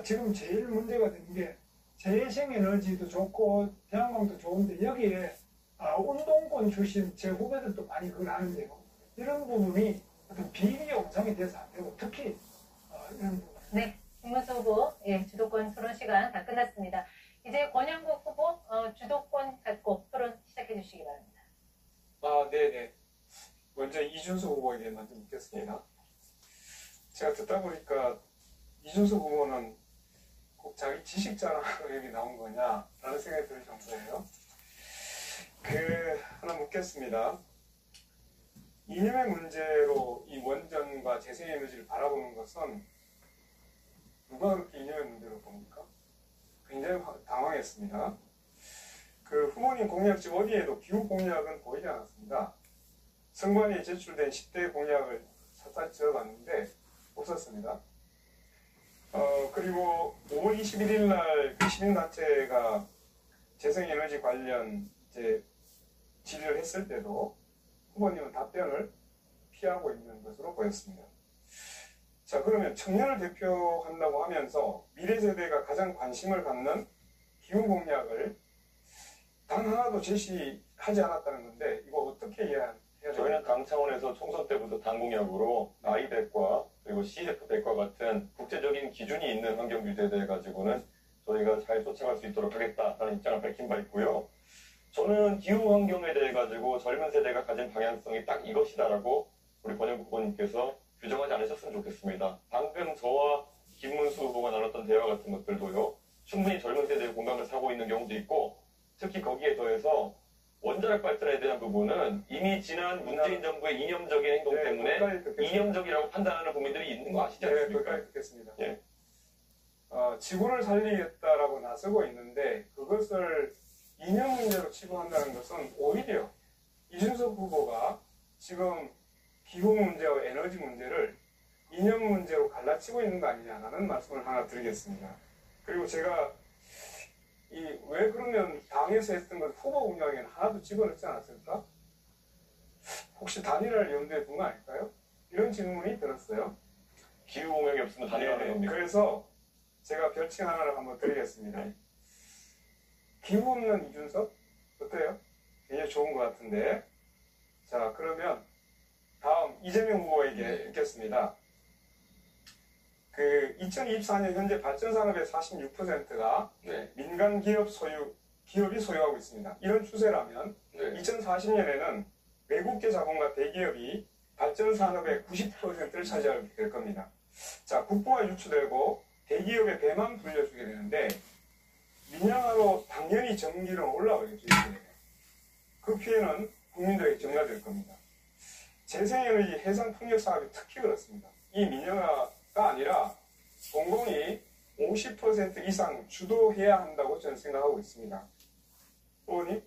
지금 제일 문제가 되는 게 재생에너지도 좋고 태양광도 좋은데 여기에 운동권 출신 제 후배들도 많이 그걸 하는데요. 이런 부분이 어떤 비리 영상이 돼서 안 되고 특히 이런 부분.
네, 김문수 후보 주도권 토론 시간 다 끝났습니다. 이제 권영국 후보 주도권 갖고 토론 시작해 주시기 바랍니다.
네네. 먼저 이준석 후보에게 먼저 묻겠습니다. 제가 듣다 보니까 이준석 후보는 꼭 자기 지식 자랑하러 여기 나온 거냐라는 생각이 들 정도예요. 하나 묻겠습니다. 이념의 문제로 이 원전과 재생에너지를 바라보는 것은 누가 그렇게 이념의 문제로 봅니까? 굉장히 당황했습니다. 후보님 공약지 어디에도 기후 공약은 보이지 않았습니다. 선관위에 제출된 10대 공약을 샅샅이 적어봤는데 없었습니다. 그리고 5월 21일 날 그 시민단체가 재생에너지 관련 질의를 했을 때도 후보님은 답변을 피하고 있는 것으로 보였습니다. 자, 그러면 청년을 대표한다고 하면서 미래 세대가 가장 관심을 갖는 기후 공약을 단 하나도 제시하지 않았다는 건데 이거 어떻게 이해해야 돼요?
저희는 당 차원에서 총선 때부터 당공약으로 아이백과 그리고 CF백과 같은 국제적인 기준이 있는 환경 규제에 대해 가지고는 저희가 잘 쫓아갈 수 있도록 하겠다라는 입장을 밝힌 바 있고요. 저는 기후 환경에 대해 가지고 젊은 세대가 가진 방향성이 딱 이것이다라고 우리 권영국 후보님께서 규정하지 않으셨으면 좋겠습니다. 방금 저와 김문수 후보가 나눴던 대화 같은 것들도요. 충분히 젊은 세대의 공감을 사고 있는 경우도 있고 특히 거기에 더해서 원자력 발전에 대한 부분은 이미 지난 문재인 정부의 이념적인 행동
네,
때문에
끝까지 듣겠습니다. 이념적이라고 판단하는 국민들이 있는 거 아시지 않습니까?
이념적이라고 판단하는 분들이 있는 거 아시지 않습니까? 예.
네, 끝까지 듣겠습니다. 네, 끝까지 듣겠습니다. 네, 끝까지 듣겠습니다.
예.
지구를 살리겠다라고 나서고 있는데 그것을 이념 문제로 치부한다는 것은 오히려 이준석 후보가 지금 기후 문제와 에너지 문제를 이념 문제로 갈라치고 있는 거 아니냐라는 말씀을 하나 드리겠습니다. 그리고 제가 왜 그러면 당에서 했던 것 후보 운영에는 하나도 집어넣지 않았을까? 혹시 단일화를 염두에 둔 거 아닐까요? 이런 질문이 들었어요.
기후 공약이 없으면 단일화하는
네,
겁니까?
그래서 제가 별칭 하나를 한번 드리겠습니다. 기후 없는 이준석? 어때요? 굉장히 좋은 것 같은데. 자, 그러면 다음 이재명 후보에게 묻겠습니다. 그 2024년 현재 발전산업의 46%가
네.
민간 기업이 소유하고 있습니다. 이런 추세라면
네.
2040년에는 외국계 자본과 대기업이 발전산업의 90%를 차지하게 될 겁니다. 자, 국부가 유출되고 대기업의 배만 불려주게 되는데 민영화로 당연히 전기료는 올라오겠죠. 그 피해는 국민들에게 전가될 겁니다. 재생에너지 해상 풍력 사업이 특히 그렇습니다. 이 민영화가 아니라 공공이 50% 이상 주도해야 한다고 저는 생각하고 있습니다. 후보님,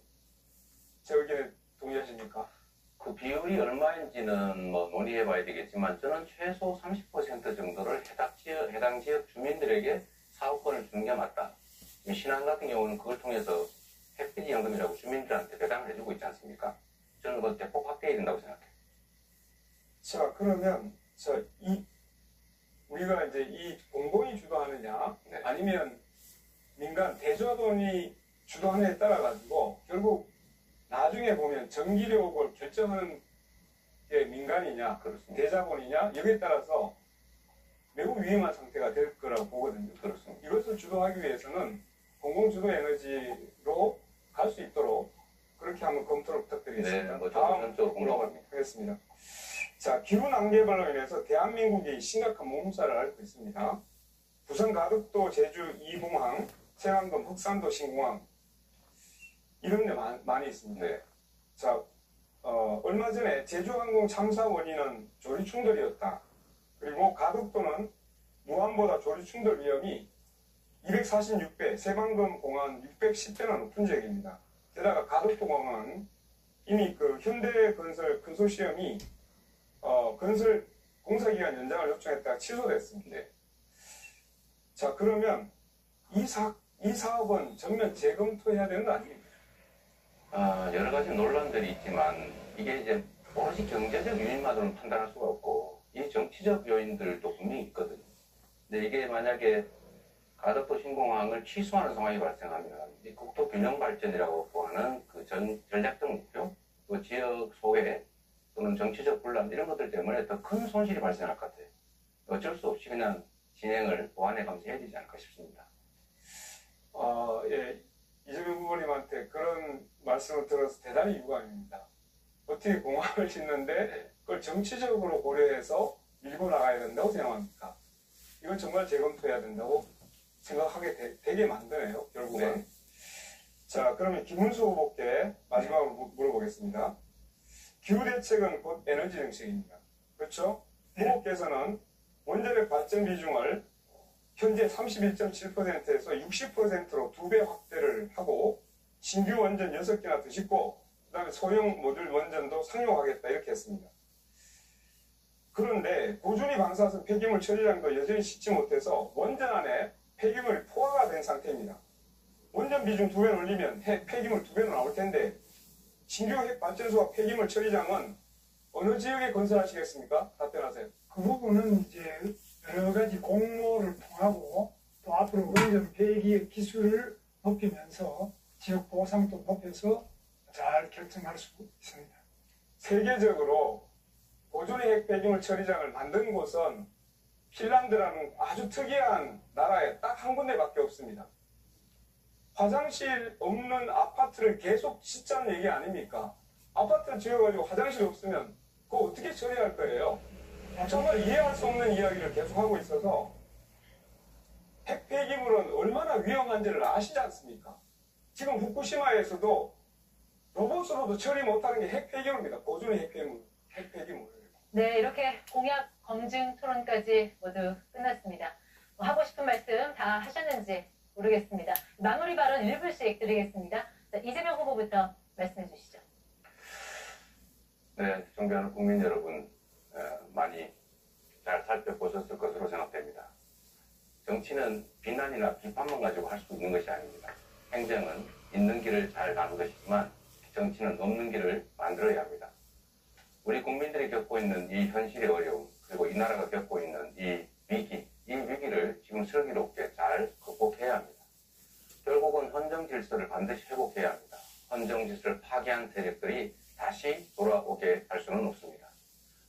제 의견에 동의하십니까?
그 비율이 얼마인지는 뭐 논의해봐야 되겠지만 저는 최소 30% 정도를 해당 지역 주민들에게 사업권을 주는 게 맞다. 신안 같은 경우는 그걸 통해서 햇빛 연금이라고 주민들한테 배당을 해주고 있지 않습니까? 저는 그거 대폭 확대해야 된다고 생각해요.
자, 그러면 우리가 이제 이 공공이 주도하느냐
네.
아니면 민간 대자본이 주도하느냐에 따라 가지고 결국 나중에 보면 전기료를 결정하는 게 민간이냐
그렇습니다.
대자본이냐 여기에 따라서 매우 위험한 상태가 될 거라고 보거든요.
그렇습니다.
이것을 주도하기 위해서는 공공주도 에너지로 갈 수 있도록 그렇게 한번 검토를 부탁드리겠습니다.
네, 뭐 저도 전적으로 공감합니다.
하겠습니다. 자, 기후 난개발로 인해서 대한민국이 심각한 몸살을 앓고 있습니다. 부산 가덕도, 제주 이공항, 체감동, 흑산도 신공항 이런 데 많이 있습니다.
네.
자, 얼마 전에 제주항공 참사 원인은 조리 충돌이었다. 그리고 가덕도는 무한보다 조리 충돌 위험이 246배, 새방금 공항 610배나 높은 지역입니다. 게다가 가덕도 공항은 이미 그 현대건설 컨소시엄이 건설 공사기간 연장을 요청했다가 취소됐습니다. 자, 그러면 이 사업은 전면 재검토해야 되는 거 아닙니까?
여러 가지 논란들이 있지만 이게 이제 오로지 경제적 요인만으로는 판단할 수가 없고 이 정치적 요인들도 분명히 있거든요. 근데 이게 만약에 가덕도 신공항을 취소하는 상황이 발생하면 이 국토 균형 발전이라고 하는 그 전략적 목표, 또 지역 소외 또는 정치적 분란 이런 것들 때문에 더 큰 손실이 발생할 것 같아요. 어쩔 수 없이 그냥 진행을 보완해 가면서 해야 되지 않을까 싶습니다.
예, 이재명 후보님한테 그런 말씀을 들어서 대단히 유감입니다. 어떻게 공항을 짓는데 그걸 정치적으로 고려해서 밀고 나가야 된다고 생각합니까? 이건 정말 재검토해야 된다고 생각하게 되게 만드네요, 결국은.
네.
자, 그러면 김문수 후보께 마지막으로 물어보겠습니다. 기후대책은 곧 에너지 정책입니다. 그렇죠? 후보께서는 원자력 발전 비중을 현재 31.7%에서 60%로 2배 확대를 하고 신규 원전 6개나 더 짓고 그 다음에 소형 모듈 원전도 상용하겠다 이렇게 했습니다. 그런데 고준위 방사선 폐기물 처리량도 여전히 싣지 못해서 원전 안에 폐기물이 포화가 된 상태입니다. 원전 비중 2배 올리면 폐기물 2배는 나올 텐데 신규 핵발전소와 폐기물 처리장은 어느 지역에 건설하시겠습니까? 답변하세요.
그 부분은 이제 여러 가지 공모를 통하고 또 앞으로 원전 폐기 기술을 높이면서 지역 보상도 높여서 잘 결정할 수 있습니다.
세계적으로 고준위 핵 폐기물 처리장을 만든 곳은 핀란드라는 아주 특이한 나라에 딱 한 군데밖에 없습니다. 화장실 없는 아파트를 계속 짓자는 얘기 아닙니까? 아파트를 지어가지고 화장실 없으면 그거 어떻게 처리할 거예요? 정말 이해할 수 없는 이야기를 계속하고 있어서 핵 폐기물은 얼마나 위험한지를 아시지 않습니까? 지금 후쿠시마에서도 로봇으로도 처리 못하는 게 핵 폐기물입니다. 고준위 핵 폐기물.
네, 이렇게 공약 검증 토론까지 모두 끝났습니다. 하고 싶은 말씀 다 하셨는지 모르겠습니다. 마무리 발언 1분씩 드리겠습니다. 자, 이재명 후보부터 말씀해 주시죠.
네, 존경하는 국민 여러분, 많이 잘 살펴보셨을 것으로 생각됩니다. 정치는 비난이나 비판만 가지고 할 수 있는 것이 아닙니다. 행정은 있는 길을 잘 가는 것이지만 정치는 없는 길을 만들어야 합니다. 우리 국민들이 겪고 있는 이 현실의 어려움, 그리고 이 나라가 겪고 있는 이 위기를 지금 슬기롭게 잘 극복해야 합니다. 결국은 헌정 질서를 반드시 회복해야 합니다. 헌정 질서를 파괴한 세력들이 다시 돌아오게 할 수는 없습니다.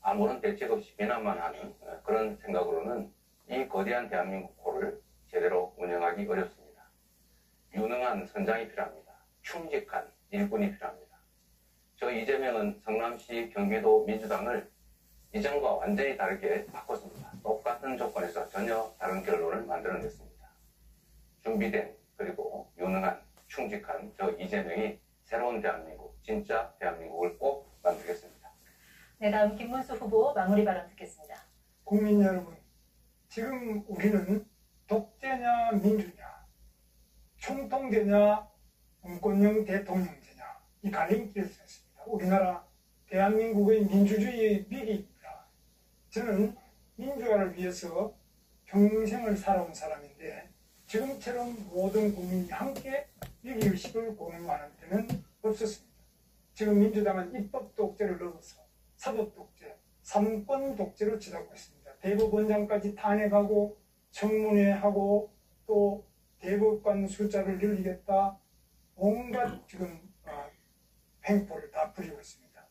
아무런 대책 없이 비난만 하는 그런 생각으로는 이 거대한 대한민국호를 제대로 운영하기 어렵습니다. 유능한 선장이 필요합니다. 충직한 일꾼이 필요합니다. 저 이재명은 성남시 경기도 민주당을 이전과 완전히 다르게 바꿨습니다. 똑같은 조건에서 전혀 다른 결론을 만들어냈습니다. 준비된 그리고 유능한 충직한 저 이재명이 새로운 대한민국, 진짜 대한민국을 꼭 만들겠습니다.
네, 다음 김문수 후보 마무리 발언 듣겠습니다.
국민 여러분, 지금 우리는 독재냐 민주냐, 총통제냐 문권형 대통령제냐, 이 갈림길에 서 있습니다. 우리나라 대한민국의 민주주의의 위기입니다. 저는 민주화를 위해서 평생을 살아온 사람인데 지금처럼 모든 국민이 함께 위기의식을 공유하는 때는 없었습니다. 지금 민주당은 입법 독재를 넘어서 사법 독재, 삼권 독재로 치닫고 있습니다. 대법원장까지 탄핵하고 청문회하고 또 대법관 숫자를 늘리겠다, 온갖 지금 횡포를 다 부리고 있습니다.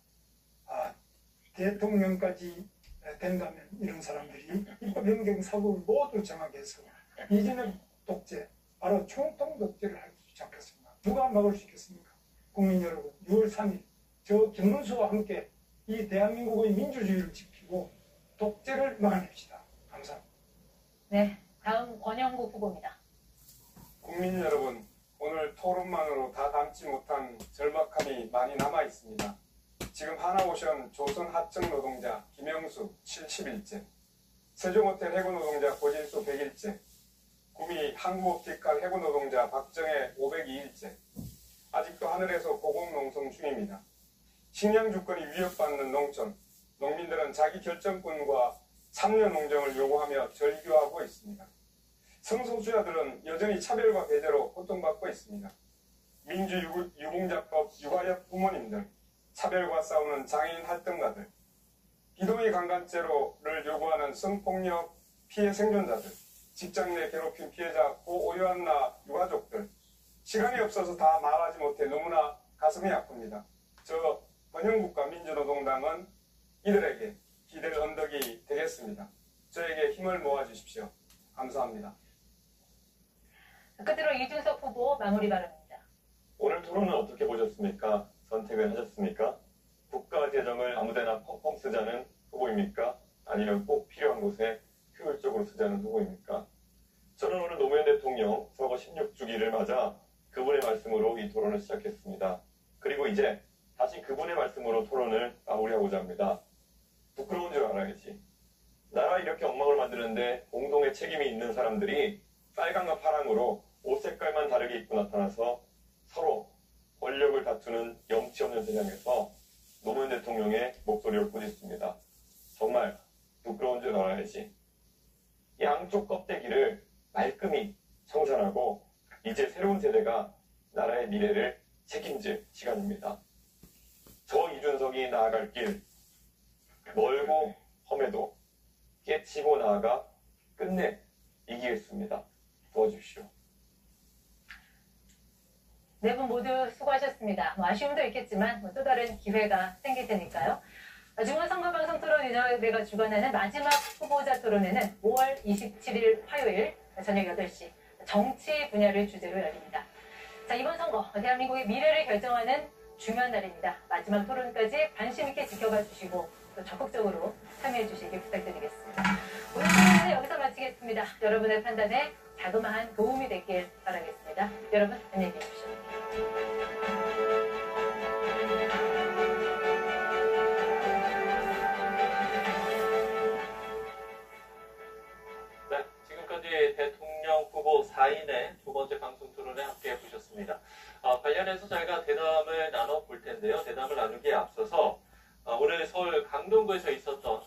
대통령까지 된다면 이런 사람들이 입법행정사법을 모두 정하게해서 이전의 독재, 바로 총통 독재를 하기 시작했습니다. 누가 막을 수 있겠습니까? 국민 여러분, 6월 3일 저 김문수와 함께 이 대한민국의 민주주의를 지키고 독재를 막아냅시다. 감사합니다.
네, 다음 권영국 후보입니다.
국민 여러분, 오늘 토론만으로 다 담지 못한 절박함이 많이 남아 있습니다. 지금 하나오션 조선 하청 노동자 김영수 70일째, 세종호텔 해고 노동자 고진수 100일째, 구미 한국옵티칼 해고 노동자 박정혜 502일째, 아직도 하늘에서 고공농성 중입니다. 식량 주권이 위협받는 농촌, 농민들은 자기 결정권과 참여 농정을 요구하며 절규하고 있습니다. 성소수자들은 여전히 차별과 배제로 고통받고 있습니다. 민주유공자법 유가력 부모님들, 차별과 싸우는 장애인 활동가들, 비동의 강간죄로를 요구하는 성폭력 피해 생존자들, 직장 내 괴롭힘 피해자 고오요한나 유가족들, 시간이 없어서 다 말하지 못해 너무나 가슴이 아픕니다. 저 권영국과 민주노동당은 이들에게 기댈 언덕이 되겠습니다. 저에게 힘을 모아주십시오. 감사합니다.
끝으로 이준석 후보 마무리 발언입니다.
오늘 토론은 어떻게 보셨습니까? 선택을 하셨습니까? 국가 재정을 아무데나 펑펑 쓰자는 후보입니까? 아니면 꼭 필요한 곳에 효율적으로 쓰자는 후보입니까? 저는 오늘 노무현 대통령 서거 16주기를 맞아 그분의 말씀으로 이 토론을 시작했습니다. 그리고 이제 다시 그분의 말씀으로 토론을 마무리하고자 합니다. 부끄러운 줄 알아야지. 나라 이렇게 엉망을 만드는데 공동의 책임이 있는 사람들이 빨강과 파랑으로 옷 색깔만 다르게 입고 나타나서 서로 권력을 다투는 염치 없는 세상에서 노무현 대통령의 목소리를 꾸짖습니다. 정말 부끄러운 줄 알아야지. 양쪽 껍데기를 말끔히 청산하고 이제 새로운 세대가 나라의 미래를 책임질 시간입니다. 저 이준석이 나아갈 길, 멀고 험해도 깨치고 나아가 끝내 이기겠습니다. 도와주십시오.
네 분 모두 수고하셨습니다. 아쉬움도 있겠지만 또 다른 기회가 생길 테니까요. 중앙선거방송 토론위원회가 주관하는 마지막 후보자 토론회는 5월 27일 화요일 저녁 8시 정치 분야를 주제로 열립니다. 자, 이번 선거 대한민국의 미래를 결정하는 중요한 날입니다. 마지막 토론까지 관심 있게 지켜봐 주시고 또 적극적으로 참여해 주시길 부탁드리겠습니다. 오늘 토론은 여기서 마치겠습니다. 여러분의 판단에 자그마한 도움이 됐길 바라겠습니다. 여러분 안녕히 계십시오.
네, 지금까지 대통령 후보 4인의 두 번째 방송 토론에 함께 해보셨습니다. 관련해서 저희가 대담을 나눠볼 텐데요. 대담을 나누기에 앞서서 오늘 서울 강동구에서 있었던